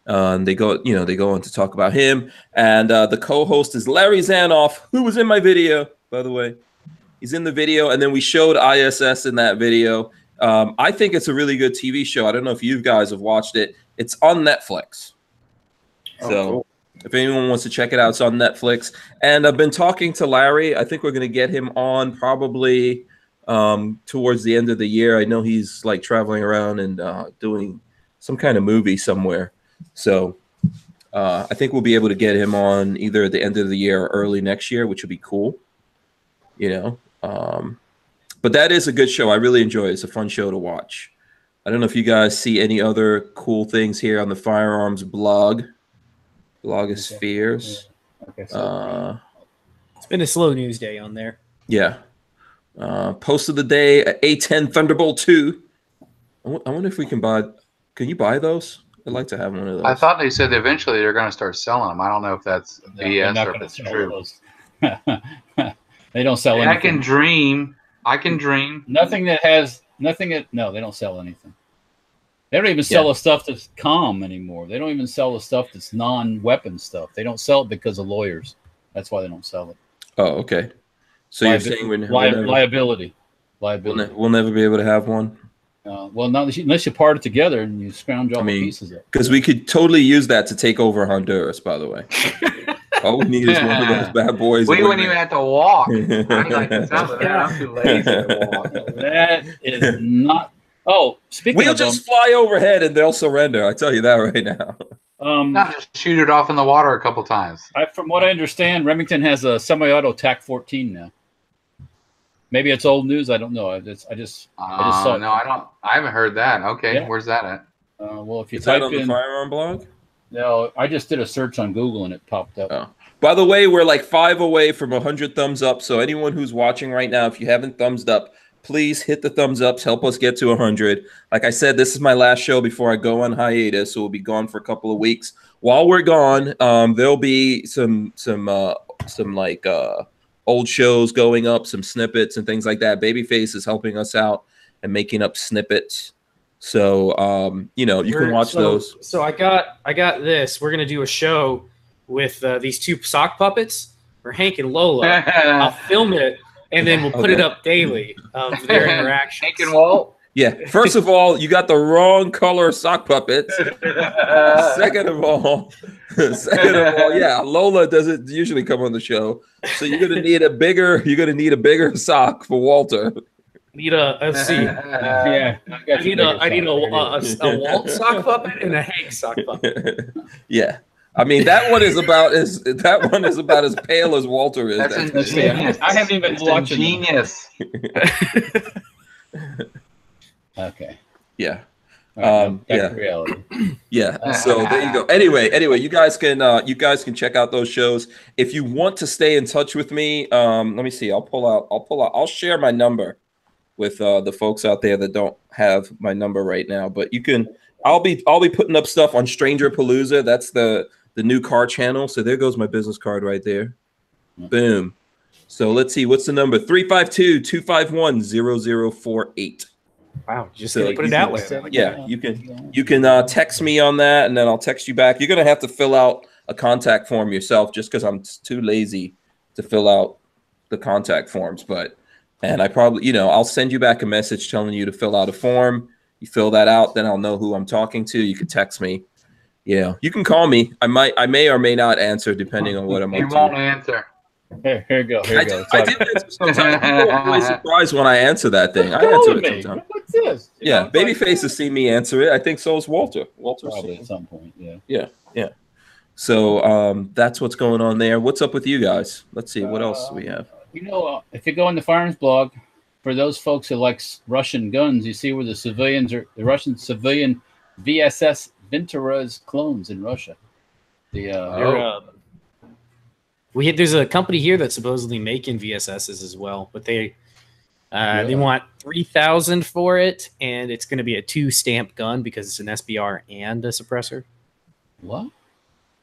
They go on to talk about him, and the co-host is Larry Zanoff, who was in my video, by the way. He's in the video, and then we showed ISS in that video. I think it's a really good TV show. I don't know if you guys have watched it. It's on Netflix. Cool. If anyone wants to check it out, it's on Netflix. And I've been talking to Larry. I think we're going to get him on probably towards the end of the year. I know he's like traveling around and doing some kind of movie somewhere. So I think we'll be able to get him on either at the end of the year or early next year, which would be cool. But that is a good show. I really enjoy it. It's a fun show to watch. I don't know if you guys see any other cool things here on the firearms blog. Blogospheres. Okay, so it's been a slow news day on there. Yeah. Post of the day, A10 Thunderbolt 2. I wonder if we can buy. Can you buy those? I'd like to have one of those. I thought they said eventually they're going to start selling them. I don't know if that's BS or if it's true. They don't sell anything. I can dream. No, they don't sell anything. They don't even sell the stuff that's calm anymore. They don't even sell the stuff that's non-weapon stuff. They don't sell it because of lawyers. That's why they don't sell it. Oh, okay. So you're saying liability. we'll never be able to have one? Well, not unless you part it together and you scrounge all the pieces up. Because we could totally use that to take over Honduras, by the way. All we need is one of those bad boys. We wouldn't even have to walk. I like the sound of that. I'm too lazy to walk. That is not. Oh, speaking we'll of just fly overhead and they'll surrender. I tell you that right now. Not just shoot it off in the water a couple times. From what I understand, Remington has a semi-auto TAC-14 now. Maybe it's old news. I don't know. I just saw it. No, I haven't heard that. Okay, yeah. Where's that at? Well, if you is type that on the firearm blog? No, I just did a search on Google and it popped up. Oh. By the way, we're like 5 away from 100 thumbs up. So anyone who's watching right now, if you haven't thumbs up, please hit the thumbs ups. Help us get to 100. Like I said, this is my last show before I go on hiatus, so we'll be gone for a couple of weeks. While we're gone, there'll be some like old shows going up, some snippets and things like that. Babyface is helping us out and making up snippets. So you know, you can watch those. So I got this. We're gonna do a show with these 2 sock puppets for Hank and Lola. I'll film it. And then we'll put it up daily for their interaction. Hank and Walt? Yeah. First of all, you got the wrong color sock puppets. Second of all, yeah, Lola doesn't usually come on the show. So you're gonna need a bigger sock for Walter. Let's see. Yeah. I need a Walt sock puppet and a Hank sock puppet. Yeah. I mean, that one is about as pale as Walter is. That's ingenious. I haven't even watched it. Genius. Okay. Yeah. Back to reality. Yeah. So there you go. Anyway, you guys can check out those shows. If you want to stay in touch with me, let me see. I'll share my number with the folks out there that don't have my number right now. But you can. I'll be putting up stuff on Stranger Palooza. That's the new car channel. So there goes my business card right there. Boom. So let's see. What's the number? 352-251-0048. Wow. Just so put it out there. Yeah. You can text me on that and then I'll text you back. You're going to have to fill out a contact form yourself just because I'm too lazy to fill out the contact forms. And I probably, I'll send you back a message telling you to fill out a form. You fill that out, then I'll know who I'm talking to. You can text me. Yeah, you can call me. I may or may not answer depending on what I'm up to. You won't answer. Here you go. I did answer sometimes. People are always surprised when I answer that thing. I answer it sometimes. What's this? Yeah, Babyface has seen me answer it. I think so is Walter. Probably at some point. Yeah. Yeah. So that's what's going on there. What's up with you guys? Let's see. What else do we have? If you go on the Firearms blog, for those folks who like Russian guns, you see where the Russian civilian VSS Vintorez clones in Russia. There's a company here that's supposedly making VSSs as well, but they want $3,000 for it, and it's going to be a 2-stamp gun because it's an SBR and a suppressor. What?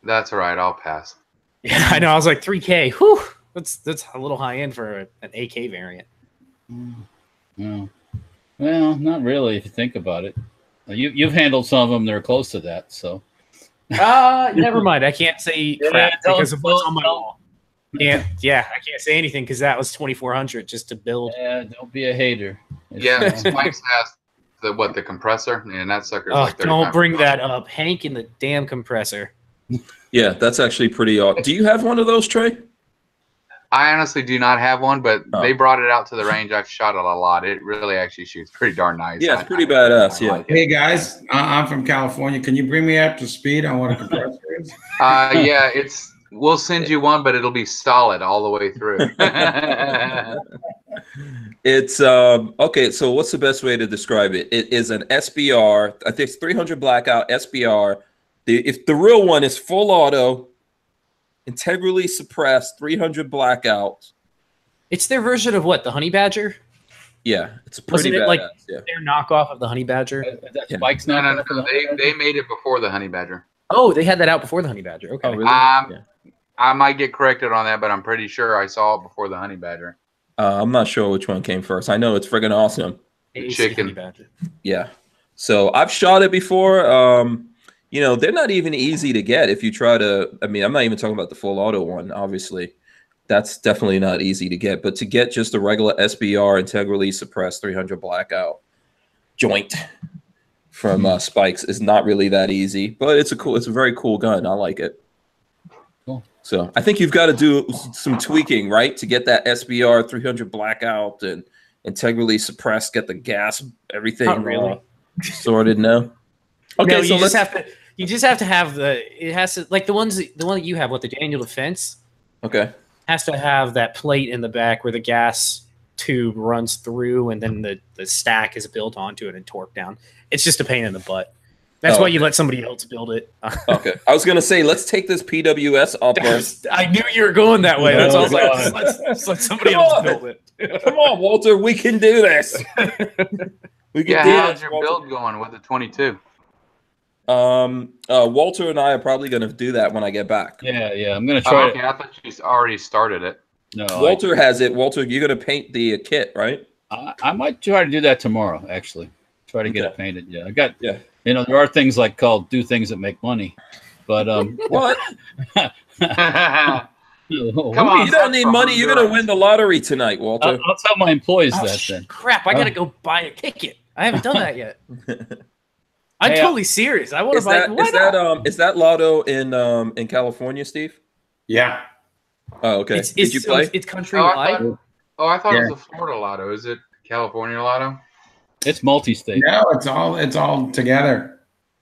That's right. I'll pass. Yeah, I know. I was like $3K. Whew, that's a little high end for an AK variant. No. Well, not really if you think about it. You've handled some of them that are close to that, so. Never mind. I can't say crap because of what's on my wall. I can't say anything because that was $2,400 just to build. Yeah, don't be a hater. Spikes has the compressor, and that sucker's like 35. Don't bring that up, Hank, and the damn compressor. Yeah, that's actually pretty awesome. Do you have one of those, Trey? I honestly do not have one, but they brought it out to the range. I've shot it a lot. It really actually shoots pretty darn nice. Yeah, it's pretty badass. Yeah. Hey guys, I'm from California. Can you bring me up to speed on what a compressor is? Yeah, we'll send you one, but it'll be solid all the way through. It's okay. So what's the best way to describe it? It is an SBR. I think it's 300 blackout SBR. If the real one is full auto, integrally suppressed, 300 blackout. It's their version of what? The Honey Badger? Yeah, it's a pretty badass. Like their knockoff of the Honey Badger? Spike's No. They made it before the Honey Badger. Oh, they had that out before the Honey Badger. Okay. Oh, really? I might get corrected on that, but I'm pretty sure I saw it before the Honey Badger. I'm not sure which one came first. I know it's friggin' awesome. Chicken. Honey Badger. Yeah. So I've shot it before. They're not even easy to get if you try to. I mean, I'm not even talking about the full auto one, obviously. That's definitely not easy to get. But to get just a regular SBR integrally suppressed 300 blackout, joint from Spikes is not really that easy, but it's a very cool gun. I like it. Cool. So I think you've got to do some tweaking, right, to get that SBR 300 blackout and integrally suppressed, get the gas, everything Not really. Sorted. No. Okay, No, so you just have to have it has to, like the one that you have, what, the Daniel Defense Okay. has to have that plate in the back where the gas tube runs through and then the stack is built onto it and torqued down. It's just a pain in the butt. That's why you let somebody else build it. Okay. I was gonna say, let's take this PWS off. I knew you were going that way. That's all I was like, let's let somebody else build it. Come on, Walter, we can do this. We can do how's this, your Walter. build going with the 22? Walter and I are probably gonna do that when I get back. Yeah. I'm gonna try. Okay, I thought you already started it. No, Walter has it. Walter, you're gonna paint the kit, right? I might try to do that tomorrow. Actually, try to get it painted. Yeah, I got. Yeah. You know, there are things like called do things that make money, but What? Come on, You don't need money. You're gonna win the lottery tonight, Walter. I'll tell my employees that then. Crap! I gotta go buy a ticket. I haven't done that yet. I'm Hey, totally serious. I want to buy. Is that lotto in California, Steve? Yeah. Oh, okay. Did you play? It's countrywide. I thought it was a Florida lotto. Is it California lotto? It's multi-state. No, it's all together.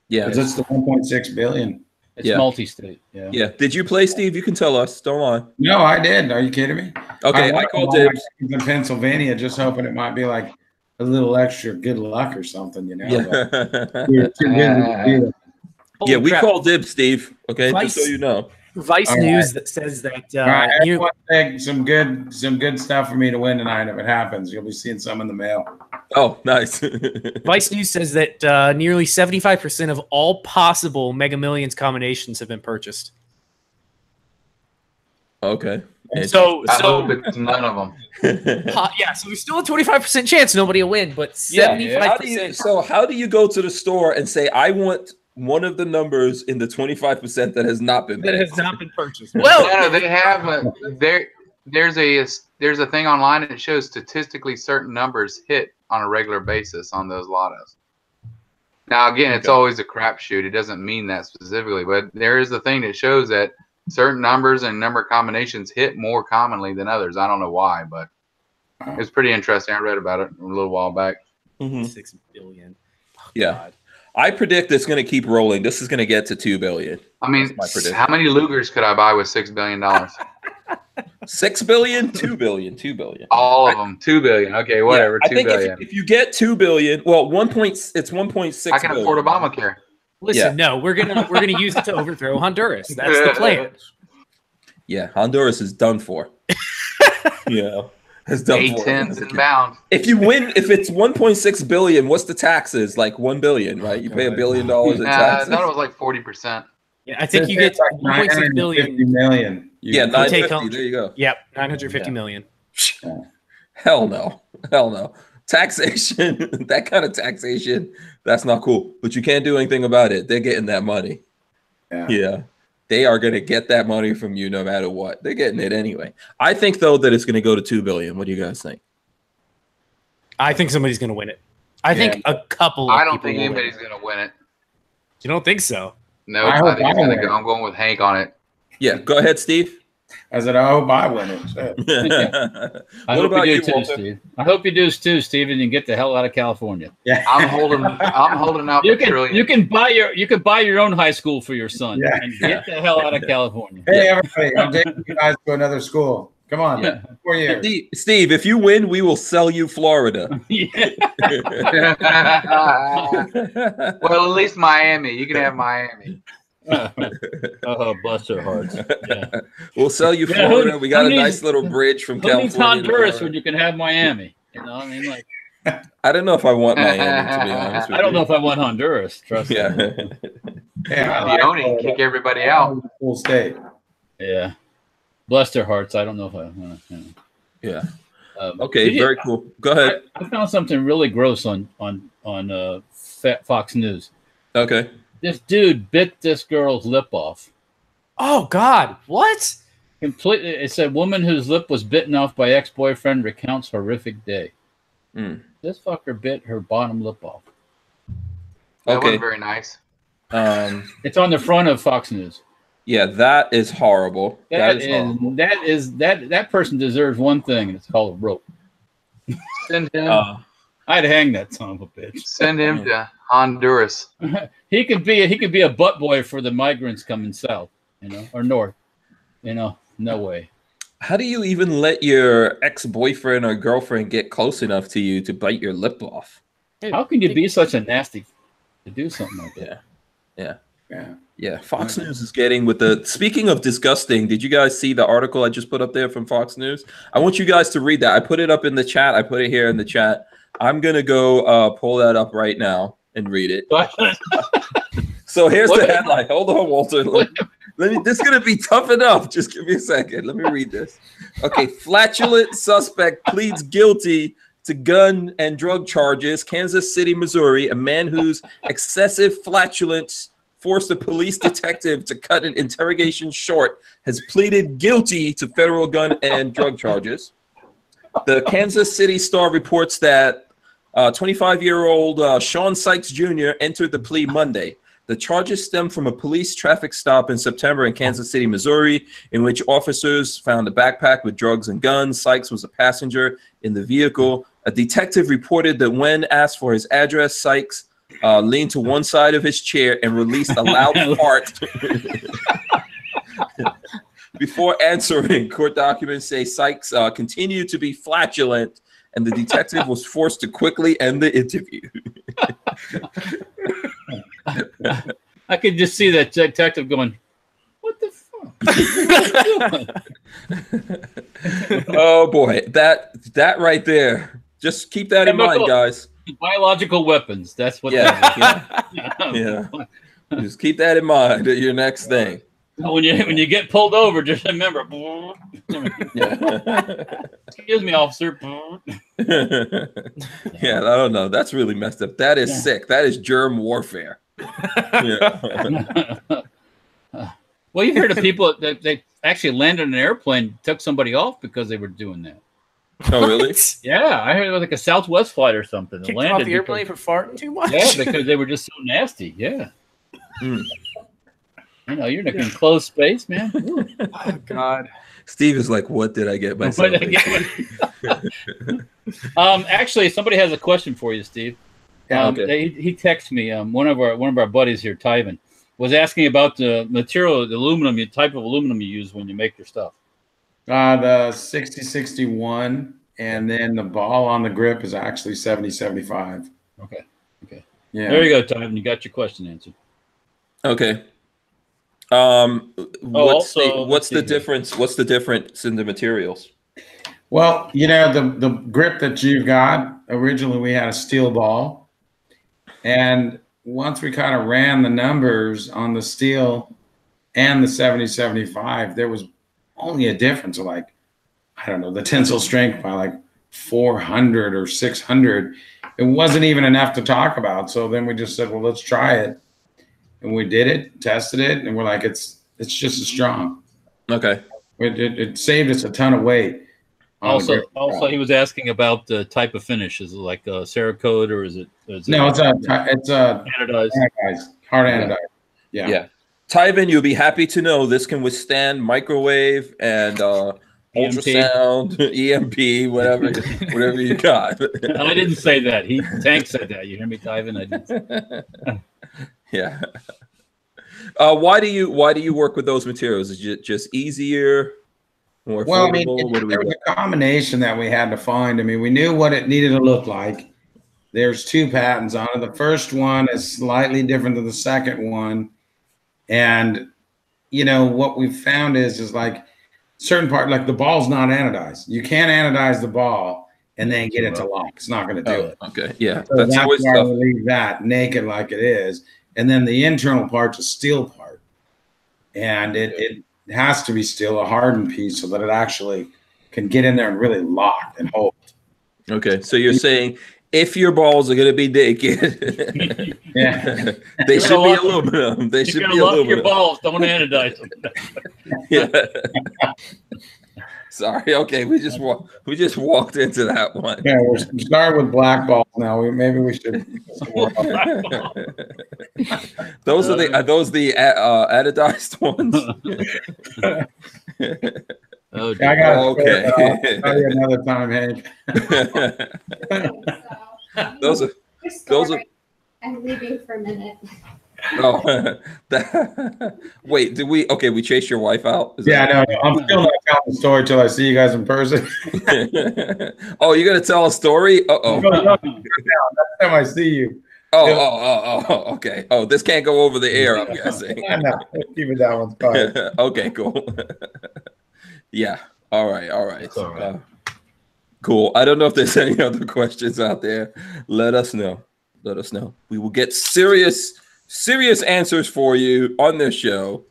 Yeah. 'Cause it's the 1.6 billion. It's Yeah. multi-state. Yeah. Yeah. Did you play, Steve? You can tell us. Don't lie. No, I did. Are you kidding me? Okay, I won called all my dibs. games in Pennsylvania, just hoping it might be like a little extra good luck or something, you know. Yeah. We were too busy to do it. Yeah, we crap. called dibs, Steve. Okay, Vice- just so you know. Vice All News that says that All right, you- everyone take some good stuff for me to win tonight. If it happens, you'll be seeing some in the mail. Oh, nice. Vice News says that nearly 75% of all possible Mega Millions combinations have been purchased. Okay. So I hope it's none of them. yeah, so there's still a 25% chance nobody will win, but 75%. How do you go to the store and say, I want one of the numbers in the 25% that has not been that made? has not been purchased. Well, No, they have there's a thing online that shows statistically certain numbers hit on a regular basis on those lottos. Now, again, it's always a crapshoot. It doesn't mean that specifically, but there is a thing that shows that certain numbers and number combinations hit more commonly than others. I don't know why, but it's pretty interesting. I read about it a little while back. Mhm. 6 billion. Oh, Yeah. God. I predict it's going to keep rolling. This is going to get to 2 billion. I mean, That's my prediction. how many Lugers could I buy with $6 billion? 6 billion, 2 billion, 2 billion. All of them, 2 billion. Okay, whatever, I 2 think billion. if you get 2 billion, well, it's 1.6 I can afford Obamacare. Listen, no, we're gonna use it to overthrow Honduras. That's the plan. Yeah, Honduras is done for. Yeah, it's done for. A-10s inbound. If you win, if it's 1.6 billion, what's the taxes? Like 1 billion, right? You pay $1 billion in I taxes. thought it was like 40%. Yeah, I think you get 1.6 billion. 950 million. Yeah, take 950. home- There you go. Yep, 950 million. Hell no. Hell no. Taxation, that kind of taxation, that's not cool. But you can't do anything about it. They're getting that money. Yeah. They are going to get that money from you no matter what. They're getting it anyway. I think, though, that it's going to go to 2 billion. What do you guys think? I think somebody's gonna win it. I think a couple. Of I don't people think will win anybody's it. going to win it. You don't think so? No, I I hope think it's I going to win. go. I'm going with Hank on it. Yeah, go ahead, Steve. I said, I hope I win it. Shit. I What hope about you you, do too, Walter? Steve. I hope you do too, Steve, and you get the hell out of California. Yeah. I'm holding out You for trillion. can buy your own high school for your son Yeah. and get the hell out of California. Hey, everybody, I'm taking you guys to another school. Come on. Yeah. 4 years. Steve, if you win, we will sell you Florida. Yeah. Well, at least Miami. You can have Miami. Oh, bless their hearts. Yeah. We'll sell you Yeah, Florida. We got who a needs- nice little bridge from Who needs California. to Honduras Florida. when you can have Miami? You know, I mean, like, I don't know if I want Miami, to be honest with I don't you. know if I want Honduras. Trust me. Yeah. Yeah, The owning, kick everybody out. Full state. Yeah. Bless their hearts. I don't know if I want to. Yeah. Um, Okay, did you- very cool. Go ahead. I found something really gross on Fox News. Okay. This dude bit this girl's lip off. Oh God, what? Completely. It said woman whose lip was bitten off by ex-boyfriend recounts horrific day. Mm. This fucker bit her bottom lip off. That Okay. wasn't very nice. It's on the front of Fox News. Yeah, that is horrible. That is horrible. That person deserves one thing, and it's called a rope. Send him. I'd hang that son of a bitch. Send him to Honduras. He could be a butt boy for the migrants coming south, or north. No way. How do you even let your ex-boyfriend or girlfriend get close enough to you to bite your lip off? How can you be such a nasty to do something like that? Yeah. Fox News is getting with the. Speaking of disgusting, did you guys see the article I just put up there from Fox News? I want you guys to read that. I put it up in the chat. I put it here in the chat. I'm gonna go pull that up right now and read it. So here's the headline. Hold on, Walter. This is gonna be tough enough. Just give me a second. Let me read this. Okay, flatulent suspect pleads guilty to gun and drug charges. Kansas City, Missouri. A man whose excessive flatulence forced a police detective to cut an interrogation short has pleaded guilty to federal gun and drug charges. The Kansas City Star reports that 25-year-old Sean Sykes Jr. entered the plea Monday. The charges stem from a police traffic stop in September in Kansas City, Missouri, in which officers found a backpack with drugs and guns. Sykes was a passenger in the vehicle. A detective reported that when asked for his address, Sykes leaned to one side of his chair and released a loud fart. Before answering, court documents say Sykes continued to be flatulent, and the detective was forced to quickly end the interview. I could just see that detective going, "What the fuck?" Oh boy, that right there. Just keep that in mind, guys. Biological weapons. That's what. Yeah. Just keep that in mind at your next thing. When you get pulled over, just remember. Excuse me, officer. Yeah, I don't know. That's really messed up. That is sick. That is germ warfare. Well, you've heard of people that they actually landed an airplane, took somebody off because they were doing that. Oh, really? Yeah, I heard it was like a Southwest flight or something. Kicked off the airplane for farting too much. Yeah, because they were just so nasty. Yeah. You're in a enclosed space, man. Oh, God. Steve is like, what did I get myself into? Actually, somebody has a question for you, Steve. He texted me. One of our buddies here, Tyven, was asking about the material, the aluminum, the type of aluminum you use when you make your stuff. The 6061, and then the ball on the grip is actually 7075. Okay. Yeah. There you go, Tyven. You got your question answered. Okay. What's the difference? What's the difference in the materials? Well, the grip that you've got, originally we had a steel ball. And once we kind of ran the numbers on the steel and the 7075, there was only a difference of like, I don't know, the tensile strength by like 400 or 600. It wasn't even enough to talk about. So then we just said, well, let's try it. And we did it, tested it, and we're like, it's just as strong. Okay. It saved us a ton of weight. Also, he was asking about the type of finish. Is it like a Cerakote or is it? No, it's anodized. Hard anodized. Yeah. Tyven, you'll be happy to know this can withstand microwave and ultrasound, EMP, whatever you got. I didn't say that. Tank said that. You hear me, Tyven? I didn't. Yeah. Why do you work with those materials? Is it just easier, more affordable? There was a combination that we had to find. I mean, we knew what it needed to look like. There's two patents on it. The first one is slightly different than the second one. And, what we found is like certain part, like the ball's not anodized. You can't anodize the ball and then get it to lock. It's not going to do it. Okay. Yeah. So that's why we leave that naked like it is. And then the internal part's a steel part. And it has to be steel, a hardened piece, so that it actually can get in there and really lock and hold. Okay. So you're saying if your balls are going to be naked, they should be aluminum. They should be aluminum. Your balls, don't anodize them. Yeah. Sorry. Okay, we just walked into that one. Yeah, we're starting with black balls now. Maybe we should. Those are the anodized ones. Oh, I got Okay. I'll tell you another time, Hank. Those are those are. I'm leaving for a minute. Oh, wait. Did we? Okay, we chased your wife out. Is Yeah, no, I'm still not telling the story till I see you guys in person. Oh, you're gonna tell a story? Uh-oh. Next time I see you. Oh, okay. Oh, this can't go over the air, I'm guessing. I know. Keep it that one's fine. Okay, cool. Yeah. All right. It's all right. Cool. I don't know if there's any other questions out there. Let us know. Let us know. We will get serious answers for you on this show.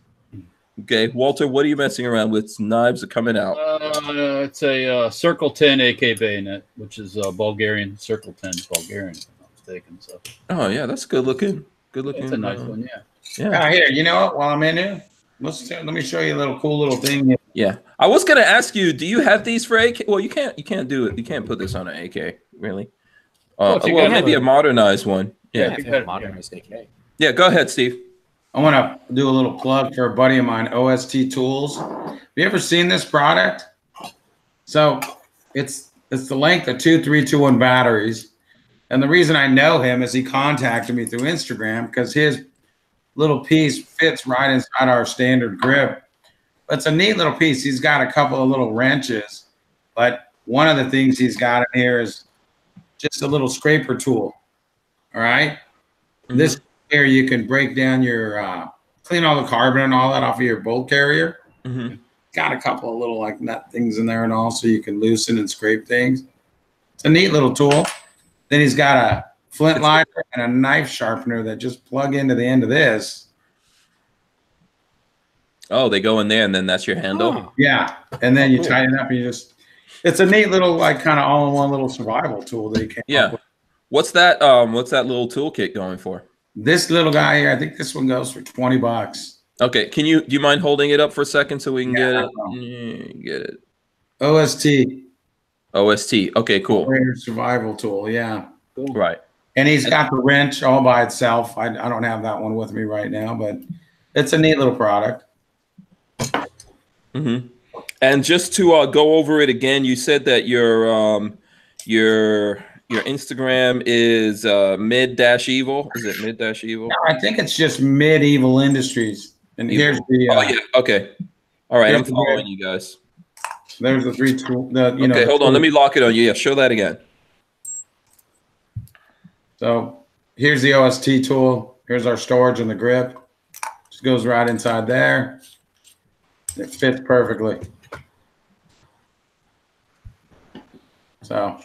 Okay, Walter, what are you messing around with? Knives are coming out. It's a Circle 10 AK bayonet, which is Bulgarian. Circle 10 is Bulgarian, if I'm not mistaken. So. Oh yeah, that's good looking. Good looking. It's a nice one, yeah. Yeah. Here, you know what? While I'm in here, let me show you a little cool little thing here. Yeah, I was gonna ask you, do you have these for AK? Well, you can't do it. You can't put this on an AK, really. Well, maybe a modernized one. Yeah, a modernized AK. Yeah, go ahead, Steve. I want to do a little plug for a buddy of mine, OST Tools. Have you ever seen this product? So it's the length of 2 3-2-1 batteries. And the reason I know him is he contacted me through Instagram because his little piece fits right inside our standard grip. But it's a neat little piece. He's got a couple of little wrenches, but one of the things he's got in here is just a little scraper tool. All right. Mm-hmm. This here you can break down your clean all the carbon and all that off of your bolt carrier. Mm-hmm. Got a couple of little like nut things in there and all, so you can loosen and scrape things. It's a neat little tool. Then he's got a flint lighter and a knife sharpener that just plug into the end of this. Oh, they go in there and then that's your handle? Oh. Yeah. And then you tighten it up and you just, it's a neat little like kind of all-in-one little survival tool that you can. Yeah. What's that little toolkit going for? This little guy here, I think this one goes for $20. Okay. Do you mind holding it up for a second so we can get it? Yeah, get it. OST. Okay, cool. Survival tool. Yeah. Cool. Right. And he's got the wrench all by itself. I don't have that one with me right now, but it's a neat little product. Mm-hmm. And just to go over it again, you said that your Instagram is mid-evil. Is it mid-evil? No, I think it's just Medieval Industries. And here's the. Oh yeah. Okay. All right. I'm following you guys. There's the 3 tool. Okay. Hold on. Let me lock it on you. Yeah. Show that again. So here's the OST tool. Here's our storage and the grip. Just goes right inside there. It fits perfectly. So.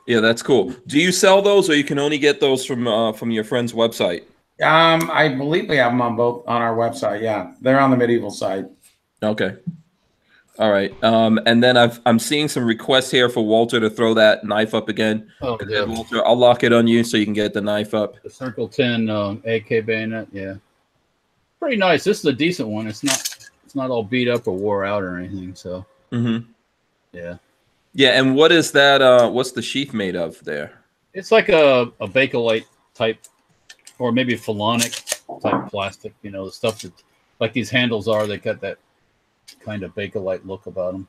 Yeah, that's cool. Do you sell those, or you can only get those from your friend's website? I believe we have them on our website. Yeah, they're on the Medieval site. Okay. All right. And then I'm seeing some requests here for Walter to throw that knife up again. Oh, yeah. Walter, I'll lock it on you so you can get the knife up. The Circle 10 AK bayonet. Yeah. Pretty nice. This is a decent one. It's not all beat up or wore out or anything. So. Mm-hmm. Yeah. Yeah, and what is that? What's the sheath made of there? It's like a Bakelite type, or maybe Phalonic type plastic. You know, the stuff that, like these handles are, they got that kind of Bakelite look about them.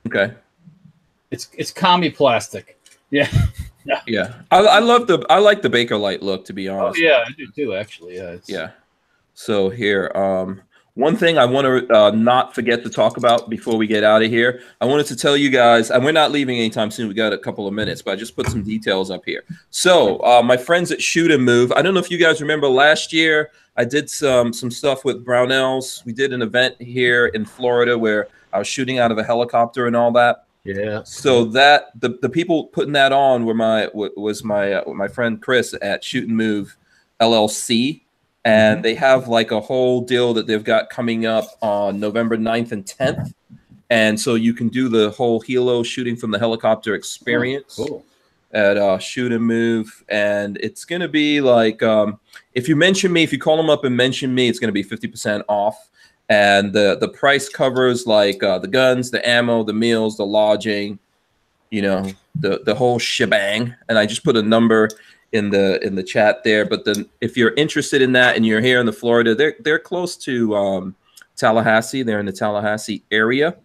Okay. It's commie plastic. Yeah. Yeah. I like the Bakelite look, to be honest. Oh yeah, I do too. Actually, yeah. Yeah. So here, one thing I want to not forget to talk about before we get out of here, I wanted to tell you guys, and we're not leaving anytime soon. We got a couple of minutes, but I just put some details up here. So my friends at Shoot and Move, I don't know if you guys remember last year, I did some stuff with Barnauls. We did an event here in Florida where I was shooting out of a helicopter and all that. Yeah. So that the people putting that on were my friend Chris at Shoot and Move LLC. And they have like a whole deal that they've got coming up on November 9th and 10th. And so you can do the whole helo shooting from the helicopter experience at Shoot and Move. And it's going to be like, if you call them up and mention me, it's going to be 50% off. and the price covers like the guns, the ammo, the meals, the lodging, you know, the whole shebang. And I just put a number in the chat there. But then if you're interested in that and you're here in the Florida, they're close to Tallahassee. They're in the Tallahassee area.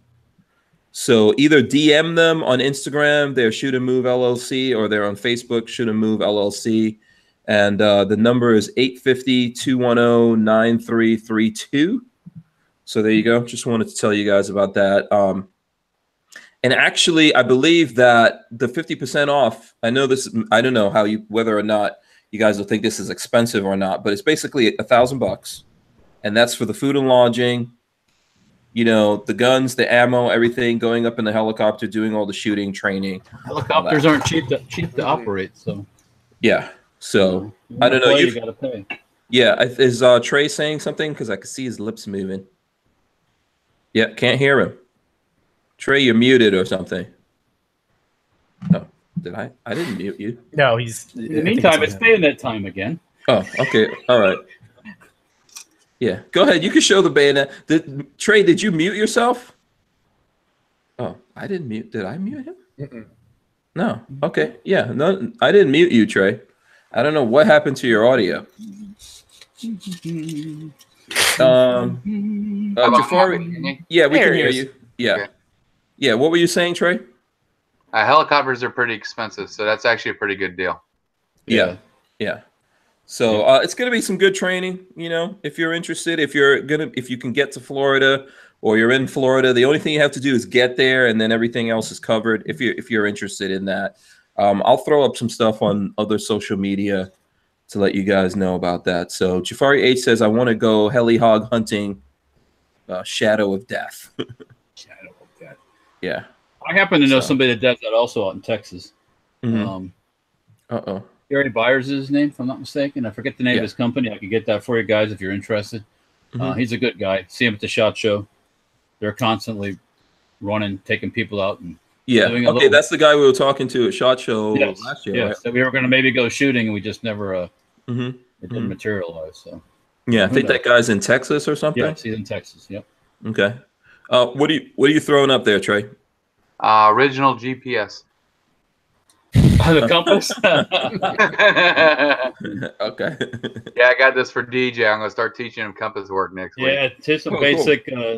So either DM them on Instagram, they're Shoot and Move LLC, or they're on Facebook, Shoot and Move LLC. And the number is 850-210-9332. So there you go. Just wanted to tell you guys about that. And actually, I believe that the 50% off, I know this, I don't know how whether or not you guys will think this is expensive or not, but it's basically $1,000. And that's for the food and lodging, you know, the guns, the ammo, everything, going up in the helicopter, doing all the shooting, training. Helicopters aren't cheap to operate, so. Yeah. So I don't know. You gotta pay. Yeah. Is Trey saying something? Because I can see his lips moving. Yeah, can't hear him. Trey, you're muted or something. Oh, did I? I didn't mute you. No, he's. In the meantime, it's bayonet time again. Oh, okay. All right. Yeah, go ahead. You can show the bayonet. Trey, did you mute yourself? Oh, I didn't mute. Did I mute him? No. Okay. Yeah. No, I didn't mute you, Trey. I don't know what happened to your audio. Jafari, yeah, we can hear you. Yeah. Okay. Yeah. What were you saying, Trey? Helicopters are pretty expensive, so that's actually a pretty good deal. Yeah. Yeah. So it's going to be some good training, you know, if you're interested, if you can get to Florida or you're in Florida, the only thing you have to do is get there and then everything else is covered. If you're interested in that, I'll throw up some stuff on other social media to let you guys know about that. So Jafari H says, I want to go heli hog hunting, Shadow of Death. Shadow of Death. Yeah. I happen to know somebody that does that also out in Texas. Uh-oh. Gary Byers is his name, if I'm not mistaken. I forget the name of his company. I could get that for you guys if you're interested. He's a good guy. See him at the SHOT Show. They're constantly running, taking people out. And okay, that's the guy we were talking to at SHOT Show last year. Right? So we were going to maybe go shooting, and we just never it didn't materialize. So I think that guy's in Texas or something. Yeah, he's in Texas. Yep. Okay. What are you throwing up there, Trey? Original GPS. The compass. Okay. Yeah, I got this for DJ. I'm gonna start teaching him compass work next week. Yeah, it's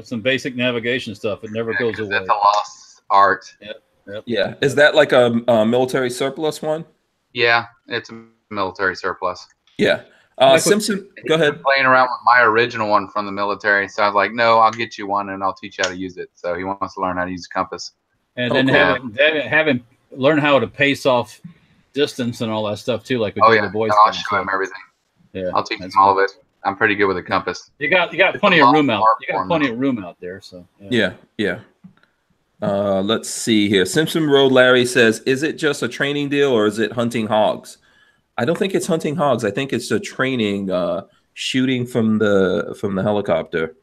some basic navigation stuff. It never goes away. That's a lost art. Yep. Yeah. Is that like a military surplus one? Yeah, it's a military surplus. Yeah. Simpson, go ahead. Playing around with my original one from the military, so I was like, "No, I'll get you one, and I'll teach you how to use it." So he wants to learn how to use a compass. And then have him learn how to pace off distance and all that stuff too, like we do the boys. I'll show him everything. Yeah, I'll teach him all of it. I'm pretty good with a compass. You got plenty of room out. You got plenty of room out there. So yeah. Let's see here. Simpson Road Larry says, "Is it just a training deal or is it hunting hogs?" I don't think it's hunting hogs. I think it's a training, shooting from the helicopter.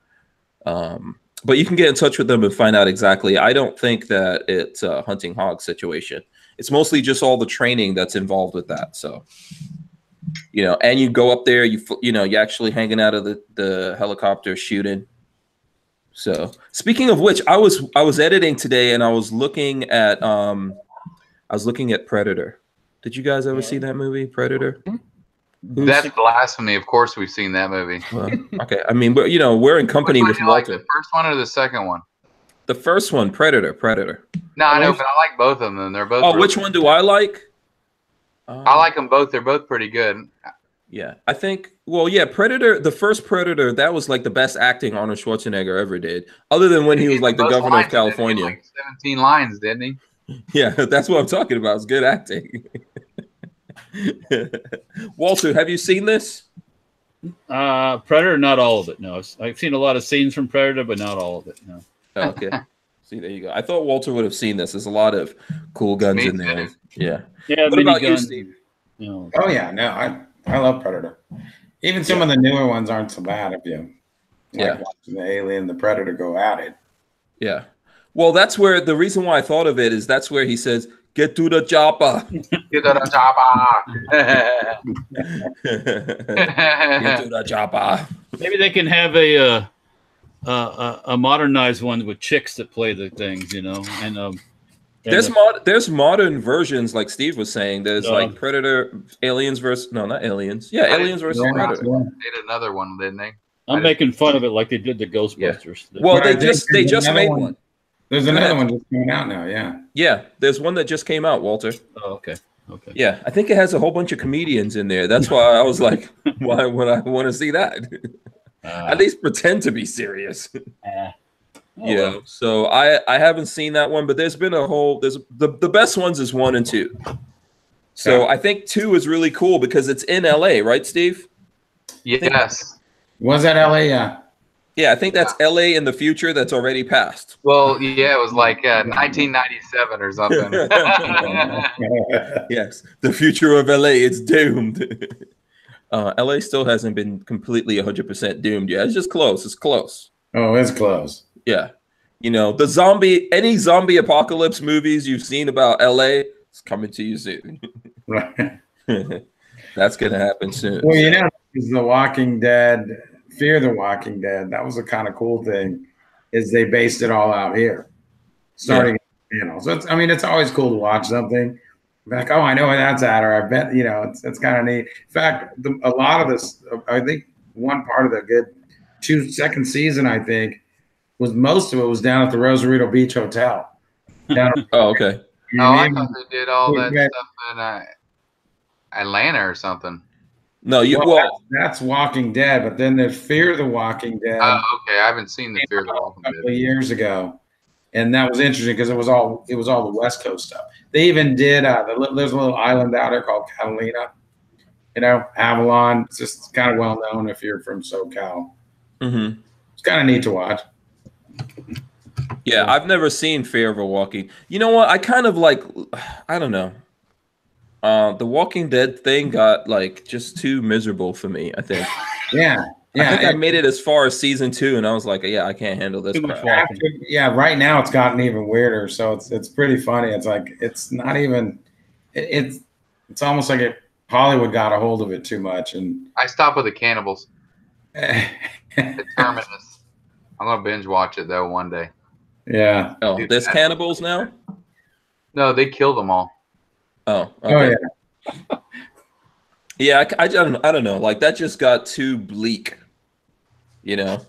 But you can get in touch with them and find out exactly. I don't think that it's a hunting hog situation. It's mostly just all the training that's involved with that. So, you know, and you go up there, you're actually hanging out of the helicopter shooting. So speaking of which, I was editing today and I was looking at Predator. Did you guys ever see that movie, Predator? That's blasphemy. Of course, we've seen that movie. Okay, I mean, we're in company with Walter. Like the first one or the second one? The first one, Predator. No, I know, but I like both of them. They're both. Oh, which one do I like? I like them both. They're both pretty good. Yeah, I think. Well, yeah, Predator. The first Predator, that was like the best acting Arnold Schwarzenegger ever did, other than when he was like the governor of California. Like 17 lines, didn't he? Yeah, that's what I'm talking about. It's good acting. Walter, have you seen this? Predator, not all of it. No, I've seen a lot of scenes from Predator, but not all of it. No. Oh, okay. See, there you go. I thought Walter would have seen this. There's a lot of cool guns in there. Yeah. Yeah. What about you, Steve? Oh yeah, no, I love Predator. Even some of the newer ones aren't so bad if you watching the Alien and the Predator go at it. Yeah. Well, that's where the reason why I thought of it is that's where he says, "Get to the chopper." Get to the chopper. Get to the chopper. Maybe they can have a a modernized one with chicks that play the things, you know, and there's modern versions like Steve was saying. There's like Predator, Aliens versus not Aliens. Yeah, Aliens versus Predator. They did another one, didn't they? I'm making fun of it like they did the Ghostbusters. Yeah. Well, they just made one. There's another one just coming out now. Yeah. Yeah, there's one that just came out, Walter. Oh, okay. Okay. Yeah, I think it has a whole bunch of comedians in there. That's why I was like, why would I want to see that? At least pretend to be serious. Yeah. So I haven't seen that one, but there's been the best ones is 1 and 2. So I think 2 is really cool because it's in LA, right, Steve? Yes. Was that LA? Yeah. Yeah, I think that's LA in the future that's already passed. Well, yeah, it was like 1997 or something. Yes, the future of LA, it's doomed. LA still hasn't been completely 100% doomed yet. It's just close. It's close. Oh, it's close. Yeah. You know, any zombie apocalypse movies you've seen about LA, it's coming to you soon. Right. That's going to happen soon. Well, you know, The Walking Dead, Fear the Walking Dead, that was a kind of cool thing, is they based it all out here. Starting, you know, so it's always cool to watch something. Like, oh, I know where that's at, or I bet, you know, it's kind of neat. In fact, a lot of this, I think one part of the good second season, I think, most of it was down at the Rosarito Beach Hotel. Oh, okay. I thought they did all that stuff in Atlanta or something. No, that's Walking Dead, but then there's Fear the Walking Dead. Oh, okay. I haven't seen the Fear the Walking Dead. A couple of years ago, and that was interesting because it was all the West Coast stuff. They even did. There's a little island out there called Catalina. You know, Avalon. It's just kind of well known if you're from SoCal. Mm-hmm. It's kind of neat to watch. Yeah, I've never seen Fear of a Walking. You know what? I kind of like. I don't know. The Walking Dead thing got like just too miserable for me, I think. Yeah. I think I made it as far as season 2, and I was like, yeah, I can't handle this crap. Right now it's gotten even weirder, so it's pretty funny. It's like it's not even it's almost like Hollywood got a hold of it too much. And I stopped with the cannibals. The Terminus. I'm gonna binge watch it though one day. Yeah. Oh, there's cannibals now? No, they killed them all. Oh, okay. Oh yeah. I don't know. Like that just got too bleak. You know,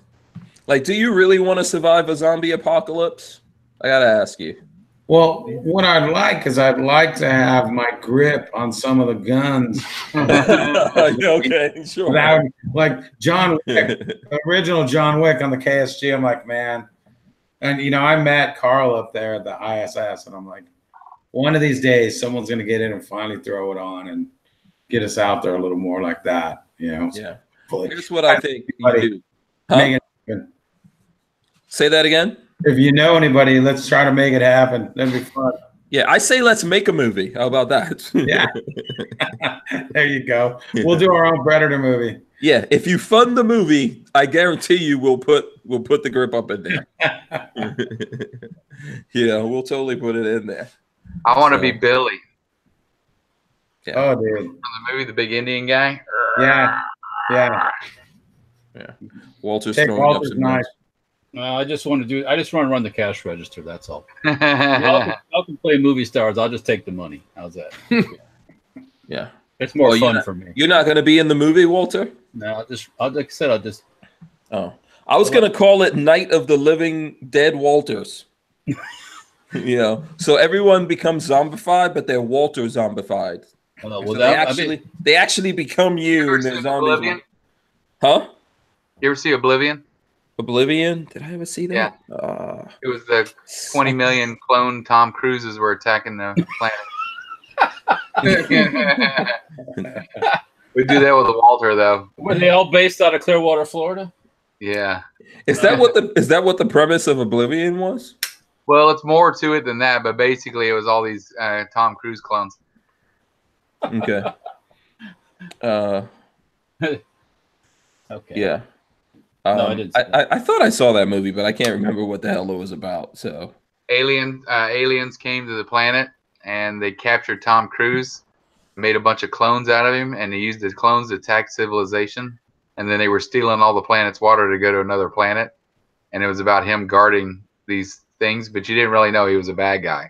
like, do you really want to survive a zombie apocalypse? I gotta ask you. Well, what I'd like is I'd like to have my grip on some of the guns. Okay, sure. Like John Wick, original John Wick on the KSG. I'm like, man, and you know, I met Carl up there at the ISS, and I'm like, one of these days, someone's gonna get in and finally throw it on and get us out there a little more like that. You know? Yeah. Here's what I think you do. Huh? Say that again. If you know anybody, let's try to make it happen. That'd be fun. Yeah, I say let's make a movie. How about that? Yeah. There you go. We'll do our own Predator movie. Yeah, if you fund the movie, I guarantee you we'll put the grip up in there. Yeah, we'll totally put it in there. I want to be Billy. Yeah. Oh, dude. From the movie The Big Indian Guy. Yeah. Yeah. Yeah. Walter's nice. I just want to run the cash register. That's all. I can play movie stars. I'll just take the money. How's that? Yeah, it's more fun for me. You're not going to be in the movie, Walter? No, like I said, I'll just. Oh, I was going to call it Night of the Living Dead Walters. You know, so everyone becomes zombified, but they're Walter zombified. Well, so they actually become you, and they're zombies. Huh? You ever see Oblivion? Oblivion? Did I ever see that? Yeah. It was the 20 million clone Tom Cruises were attacking the planet. We do that with Walter, though. Were they all based out of Clearwater, Florida? Yeah. Is that what the premise of Oblivion was? Well, it's more to it than that, but basically it was all these Tom Cruise clones. Okay. Okay. Yeah. No, I didn't. I thought I saw that movie, but I can't remember what the hell it was about. So aliens came to the planet and they captured Tom Cruise, made a bunch of clones out of him, and they used the clones to attack civilization. And then they were stealing all the planet's water to go to another planet. and it was about him guarding these things, but you didn't really know he was a bad guy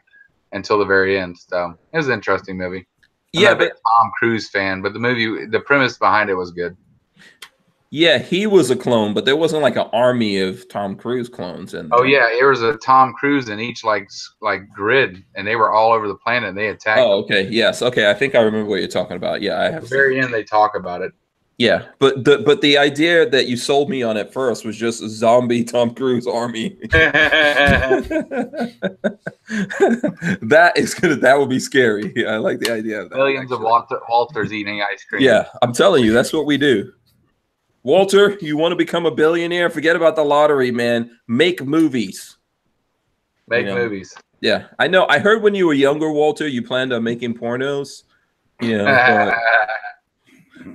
until the very end. So it was an interesting movie. I'm not a big Tom Cruise fan, but the premise behind it was good. Yeah, he was a clone, but there wasn't like an army of Tom Cruise clones. And oh yeah, there was a Tom Cruise in each like grid, and they were all over the planet. And they attacked. Oh, okay, yes, okay. I think I remember what you're talking about. Yeah, I have. At the very end, they talk about it. Yeah, but the idea that you sold me on at first was just a zombie Tom Cruise army. That would be scary. Yeah, I like the idea of that. Millions of Walters eating ice cream. Yeah, I'm telling you, that's what we do. Walter, you want to become a billionaire? Forget about the lottery, man. Make movies. Make movies. Yeah, I know. I heard when you were younger, Walter, you planned on making pornos. You know,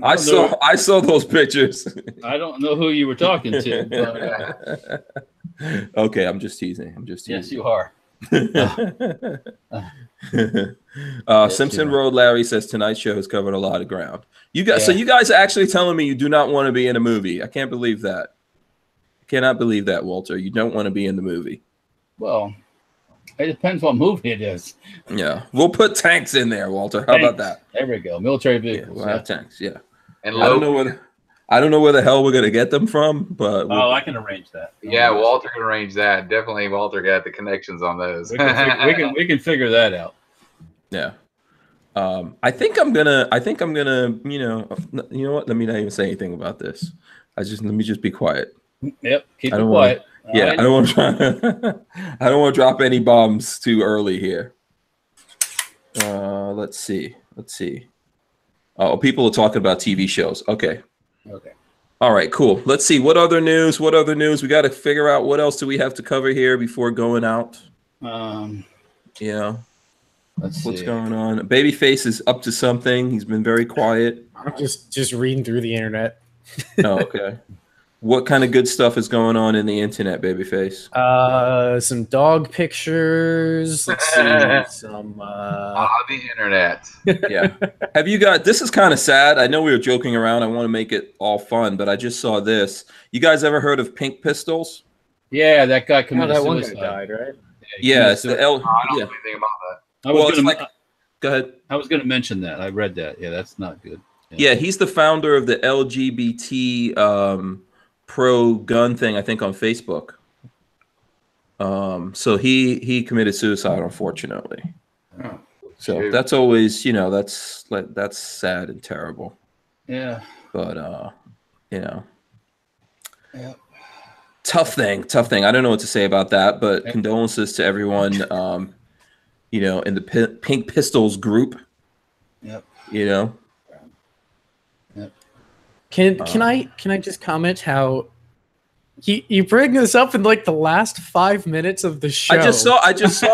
I saw those pictures. I don't know who you were talking to. But, okay, I'm just teasing. Yes, you are. Simpson Road Larry says tonight's show has covered a lot of ground. You guys, so you guys are actually telling me you do not want to be in a movie. I can't believe that. I cannot believe that, Walter. You don't want to be in the movie. Well, it depends what movie it is. Yeah, we'll put tanks in there, Walter. How about that? There we go. Military vehicles. Yeah, we'll have tanks. Yeah, and I don't know where the hell we're gonna get them from, but I can arrange that. Yeah, Walter can arrange that. Definitely, Walter got the connections on those. We can figure that out. Yeah. I think I'm gonna, you know what? Let me not even say anything about this. Let me just be quiet. Yep. Keep it quiet. I don't want to I don't want to drop any bombs too early here. Let's see. Oh, people are talking about TV shows. Okay. All right, cool. Let's see. What other news? We got to figure out what else do we have to cover here before going out. Yeah. Let's see. What's going on? Babyface is up to something. He's been very quiet. I'm just reading through the internet. Oh, okay. What kind of good stuff is going on in the internet, Babyface? Some dog pictures. Let's see. Some the internet. Yeah. Have you got? This is kind of sad. I know we were joking around. I want to make it all fun, but I just saw this. You guys ever heard of Pink Pistols? Yeah, that guy committed that one suicide. guy died, right? Yeah, it's the L. I don't know anything about that. Go ahead. I was going to mention that. I read that. Yeah, that's not good. Yeah, he's the founder of the LGBT pro gun thing, I think, on Facebook. So he committed suicide, unfortunately. Oh, so shoot. that's always, that's sad and terrible. Yeah. But Yeah. tough thing. I don't know what to say about that, but condolences to everyone in the Pink Pistols group. Yep. Yep. Can I just comment how you bring this up in like the last 5 minutes of the show? I just saw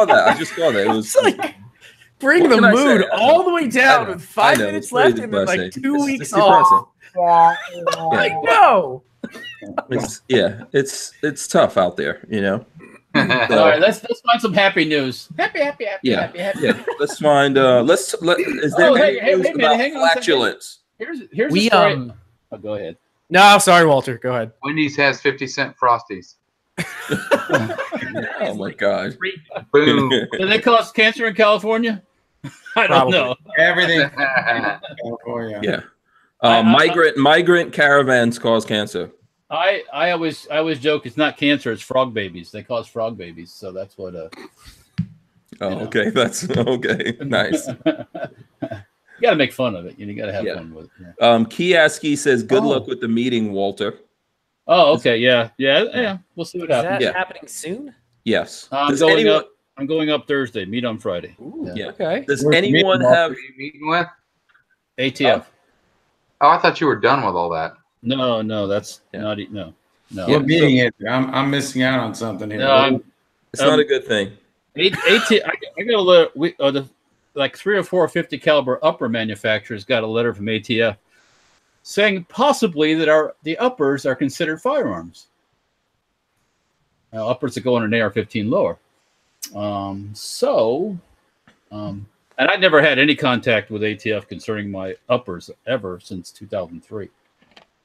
that. It was like bring the mood all the way down with 5 minutes left and then like 2 weeks off. Like no. It's tough out there, All right, let's find some happy news. Happy. Yeah. Let's find. Is there any news about flatulence? Here's a story. Oh, go ahead. No, sorry, Walter. Go ahead. Wendy's has 50-cent Frosties. Oh my God! Boom. Do they cause cancer in California? I don't know. Everything. California. Yeah. Migrant caravans cause cancer. I always joke it's not cancer, it's frog babies. They cause frog babies, so that's what. Okay, that's okay. Nice. You got to make fun of it. You got to have fun with it. Yeah. Kiaski says, "Good luck with the meeting, Walter." Oh, okay, yeah. We'll see what happens. Is that happening soon? Yes. I'm going up Thursday. Meet on Friday. Ooh, okay. Does anyone have meeting with ATF? Oh, I thought you were done with all that. No, that's not no. What meeting is it? I'm missing out on something here. No, It's not a good thing. ATF. I got a letter. Like 3 or 4 50 caliber upper manufacturers got a letter from ATF saying possibly that the uppers are considered firearms. Now, uppers that go on an AR-15 lower. And I never had any contact with ATF concerning my uppers ever since 2003.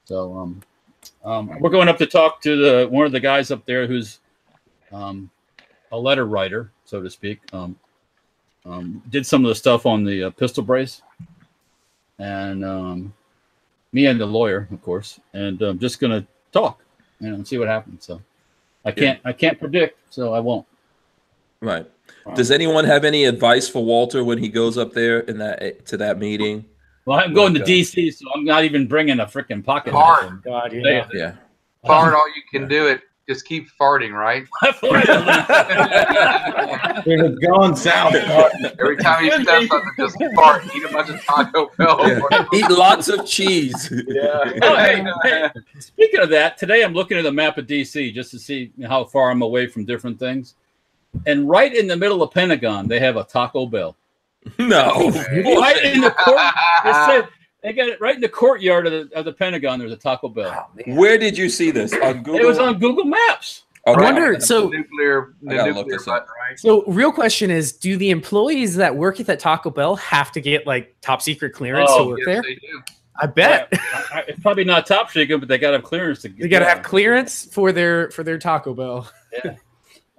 So We're going up to talk to one of the guys up there who's a letter writer, so to speak. Did some of the stuff on the pistol brace, and me and the lawyer, of course, and I'm just gonna talk, and see what happens. So I can't predict, so I won't. Right. Does anyone have any advice for Walter when he goes up there in that meeting? Well, I'm going to DC, so I'm not even bringing a freaking pocket. Fart. God, yeah. Yeah. Fart all you can do it. Just keep farting, right? It's going south. Every time you step something, just fart. Eat a bunch of Taco Bell. Yeah. Eat lots of cheese. Yeah. Oh, hey, speaking of that, today I'm looking at a map of DC just to see how far I'm away from different things. And right in the middle of Pentagon, they have a Taco Bell. No. Right in the court. They got it right in the courtyard of the Pentagon. There's a Taco Bell. Oh, where did you see this? On Google? It was on Google Maps. Okay. I wonder. So, nuclear look this up. button, right? so real question is: do the employees that work at that Taco Bell have to get like top secret clearance to work Yes, there? they do. I bet It's probably not top secret, but they got to have clearance to get. they got to have clearance for their Taco Bell. Yeah.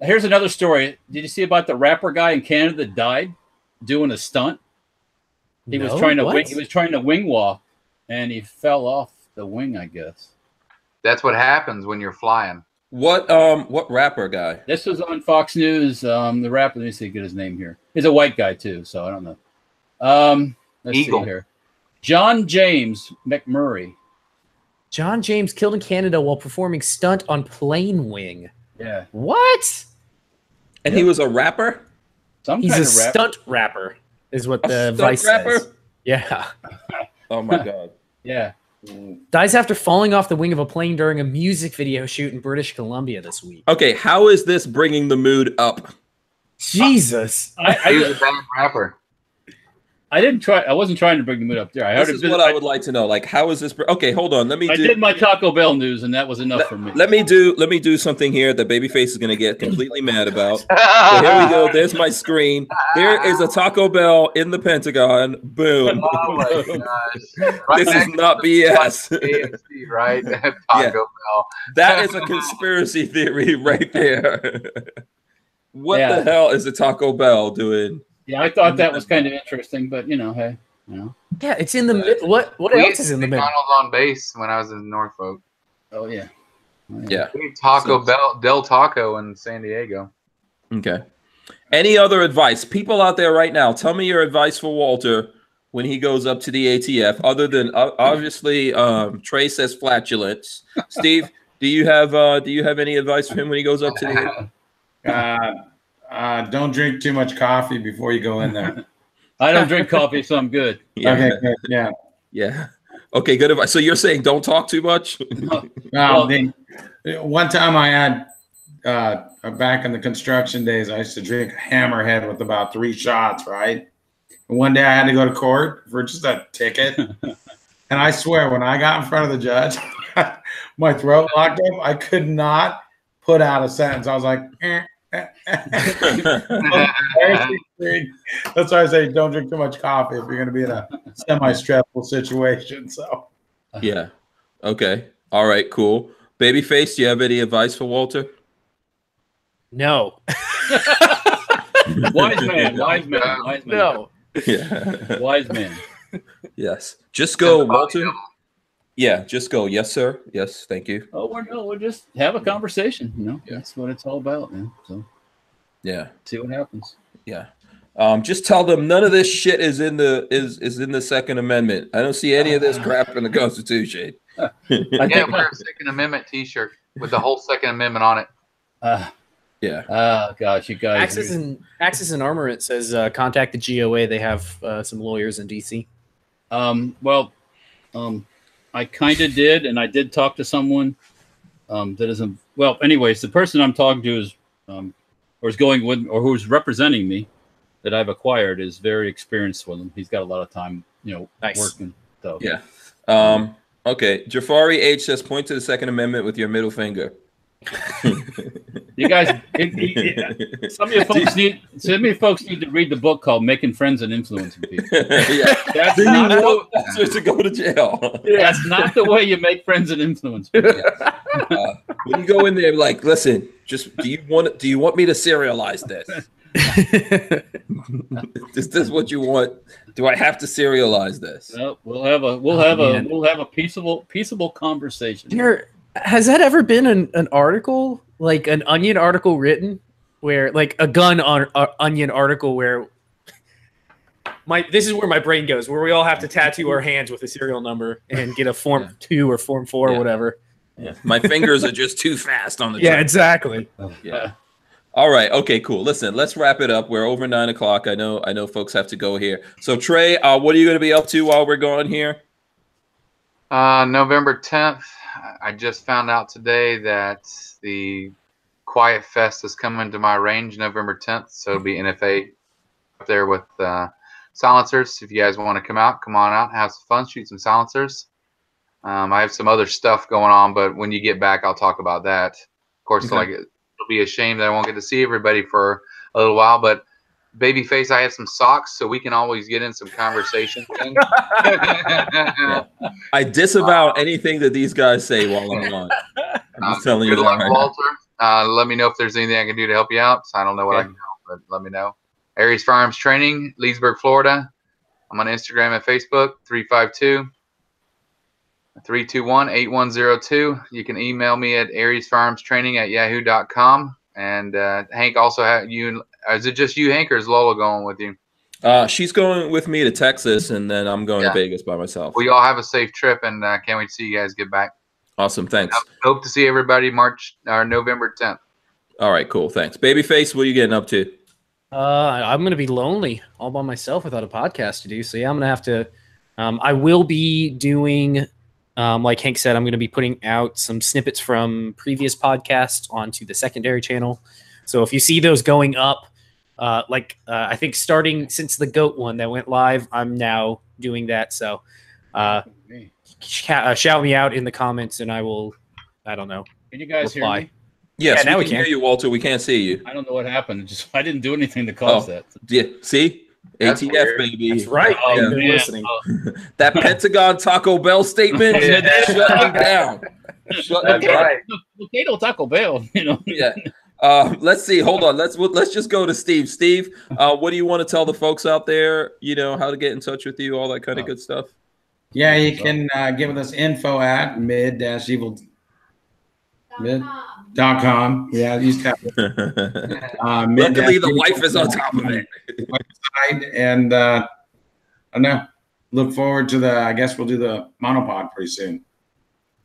Here's another story. Did you see about the rapper guy in Canada that died doing a stunt? He was trying to wing. He was trying to wing walk, and he fell off the wing, I guess. That's what happens when you're flying. What rapper guy? This was on Fox News. The rapper. Let me see. Get his name here. He's a white guy too, so I don't know. Let's Eagle. see here. John James McMurray. John James killed in Canada while performing stunt on plane wing. Yeah. What? And he was a rapper? He's kind a of rapper. stunt rapper, is what the stunt Vice rapper? says. Yeah. Oh my God. Yeah. Dies after falling off the wing of a plane during a music video shoot in British Columbia this week. Okay, how is this bringing the mood up? Jesus. He was a bad rapper. I didn't try. I wasn't trying to bring the mood up there. I heard This is what I would like to know. Like, how is this? Okay, hold on. I did my Taco Bell news, and that was enough for me. Let me do something here that Babyface is going to get completely mad about. So here we go. There's my screen. There is a Taco Bell in the Pentagon. Boom. Oh my gosh. Right This is next not to BS. KFC, right? Taco Yeah. Bell. That is a conspiracy theory right there. What the hell is a Taco Bell doing? Yeah, I thought that was kind of interesting, but hey, Yeah, it's in the mid. What We else ate is in the middle? McDonald's on base when I was in Norfolk. Oh yeah. Yeah. We ate Taco Bell, Del Taco in San Diego. Okay. Any other advice? People out there right now, tell me your advice for Walter when he goes up to the ATF, other than obviously Trey says flatulence. Steve, do you have any advice for him when he goes up to the Don't drink too much coffee before you go in there. I don't drink coffee, so I'm good. Yeah. Okay, good. Yeah. Yeah. Okay, good advice. So you're saying don't talk too much? One time I had back in the construction days, I used to drink a Hammerhead with about 3 shots, right? And one day I had to go to court for just a ticket. And I swear, when I got in front of the judge, my throat locked up. I could not put out a sentence. I was like, That's why I say don't drink too much coffee if you're going to be in a semi-stressful situation. So, yeah. Okay. All right. Cool. Babyface, do you have any advice for Walter? No. Wise man. No. Yeah. Wise man. Yes. Just go, Walter. Yeah. Just go. Yes, sir. Yes. Thank you. Oh, we'll just have a conversation. That's what it's all about, man. So yeah. See what happens. Yeah. Just tell them none of this shit is in the Second Amendment. I don't see any of this crap in the Constitution. I think wear a Second Amendment T-shirt with the whole Second Amendment on it. Yeah. Oh gosh, you guys. Axis and Armory, it says contact the GOA. They have some lawyers in DC. I kind of did, and I did talk to someone that isn't. Well, anyways, the person I'm talking to is, or is going with, or who's representing me, that I've acquired, is very experienced with them. He's got a lot of time, Nice. working. So Yeah. Okay. Jafari H says, point to the Second Amendment with your middle finger. You guys, some of you folks need to read the book called "Making Friends and Influencing People." Yeah. That's Do you not want officers to go to jail? that's not the way you make friends and influence people. When you go in there, like, listen, just do you want me to serialize this? Is this what you want? Do I have to serialize this? No, we'll have a peaceable conversation. Has that ever been an article, like an Onion article written, where like a gun on Onion article where this is where my brain goes, where we all have to tattoo our hands with a serial number and get a Form 2 or Form 4 or whatever. Yeah. My fingers are just too fast on the Yeah, exactly. Yeah. All right. Okay, cool. Listen, let's wrap it up. We're over 9 o'clock. I know folks have to go here. So Trey, what are you going to be up to while we're going here? November 10th. I just found out today that the Quiet Fest is coming to my range November 10th. So it'll be NFA up there with silencers. If you guys want to come on out, have some fun, shoot some silencers. I have some other stuff going on, but when you get back, I'll talk about that. Of course, Okay. it'll be a shame that I won't get to see everybody for a little while, but Babyface, I have some socks, so we can always get in some conversation. Yeah. I disavow anything that these guys say while I'm on. I'm just telling you Good that luck, right Walter. Let me know if there's anything I can do to help you out. So I don't know what I can help, but let me know. Aries Firearms Training, Leesburg, Florida. I'm on Instagram and Facebook, 352-321-8102. You can email me at ariesfirearmstraining@yahoo.com. And Hank also had you. Is it just you, Hank, or is Lola going with you? She's going with me to Texas, and then I'm going to Vegas by myself. Well, y'all have a safe trip, and can't wait to see you guys get back. Awesome. Thanks. Hope to see everybody November 10th. All right, cool. Thanks. Babyface, what are you getting up to? I'm going to be lonely all by myself without a podcast to do. So, yeah, I'm going to have to I will be doing, like Hank said, I'm going to be putting out some snippets from previous podcasts onto the secondary channel. So if you see those going up, I think starting since the GOAT one that went live, I'm now doing that. So shout me out in the comments and I don't know. Can you guys reply. hear me? Yes, now we can hear you, Walter. We can't see you. I don't know what happened. I didn't do anything to cause that. Yeah, see? That's ATF, weird. baby. That's right. Oh, I've been man. listening. That Pentagon Taco Bell statement, shut me down. Shut me down. Potato Taco Bell, you know. Yeah. Let's see. Hold on. Let's just go to Steve. Steve, what do you want to tell the folks out there? You know, how to get in touch with you, all that kind of good stuff. Yeah, you can give us info at mid-evil.com. Yeah, you just have Luckily, the wife is on top of it. website, and I don't know. Look forward to I guess we'll do the monopod pretty soon.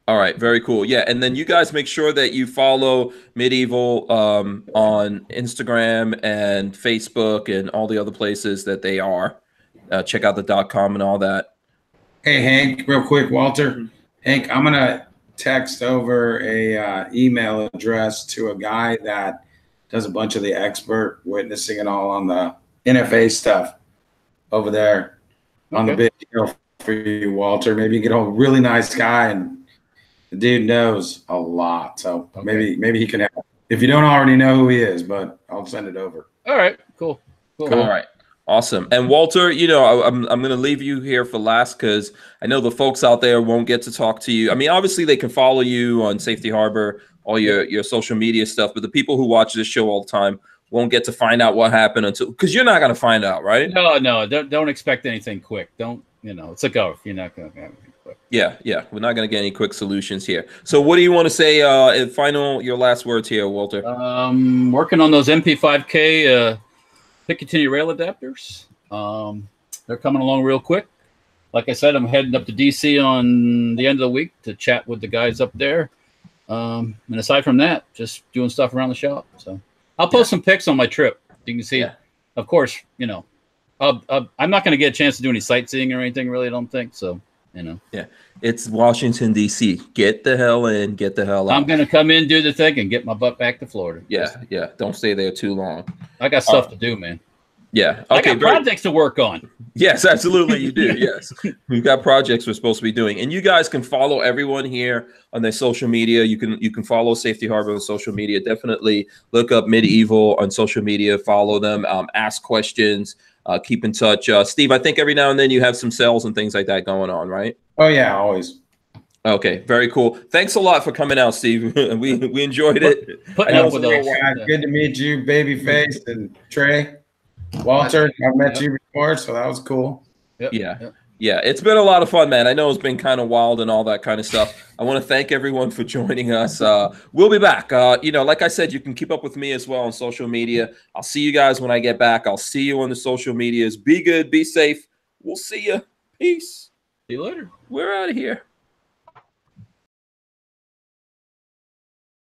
All right, very cool. Yeah, and then you guys make sure that you follow Medieval on Instagram and Facebook and all the other places that they are. Check out the .com and all that. Hey, Hank, real quick, Walter. Hank, I'm going to text over a email address to a guy that does a bunch of the expert witnessing and all on the NFA stuff over there on the big deal for you, Walter. Maybe you get a really nice guy, and the dude knows a lot. So maybe he can help. If you don't already know who he is, but I'll send it over. All right, cool. All right. Awesome. And Walter, you know, I'm going to leave you here for last because I know the folks out there won't get to talk to you. I mean, obviously they can follow you on Safety Harbor, all your social media stuff, but the people who watch this show all the time won't get to find out what happened until, because you're not going to find out, right? No, don't expect anything quick. Don't, it's a go. You're not going to have anything quick. Yeah. We're not going to get any quick solutions here. So what do you want to say, your last words here, Walter? Working on those MP5K, Picatinny rail adapters. They're coming along real quick. Like I said, I'm heading up to DC on the end of the week to chat with the guys up there. And aside from that, just doing stuff around the shop. So I'll post some pics on my trip. You can see, of course, I'm not going to get a chance to do any sightseeing or anything, really, I don't think. So, Yeah, it's Washington, D.C. Get the hell in, get the hell out. I'm going to come in, do the thing, and get my butt back to Florida. Yeah. Don't stay there too long. I got stuff to do, man. Yeah. I Okay. got projects to work on. Yes, absolutely. You do. Yes. We've got projects we're supposed to be doing. And you guys can follow everyone here on their social media. You can follow Safety Harbor on social media. Definitely look up Medieval on social media. Follow them. Ask questions. Keep in touch. Steve, I think every now and then you have some sales and things like that going on, right? Oh yeah, always. Okay, very cool. Thanks a lot for coming out, Steve. we enjoyed it. Putting up with us. Good to meet you, Babyface and Trey. Walter, I've met you before, so that was cool. Yeah, it's been a lot of fun, man. I know it's been kind of wild and all that kind of stuff. I want to thank everyone for joining us. We'll be back. Like I said, you can keep up with me as well on social media. I'll see you guys when I get back. I'll see you on the social medias. Be good, be safe. We'll see you. Peace. See you later. We're out of here.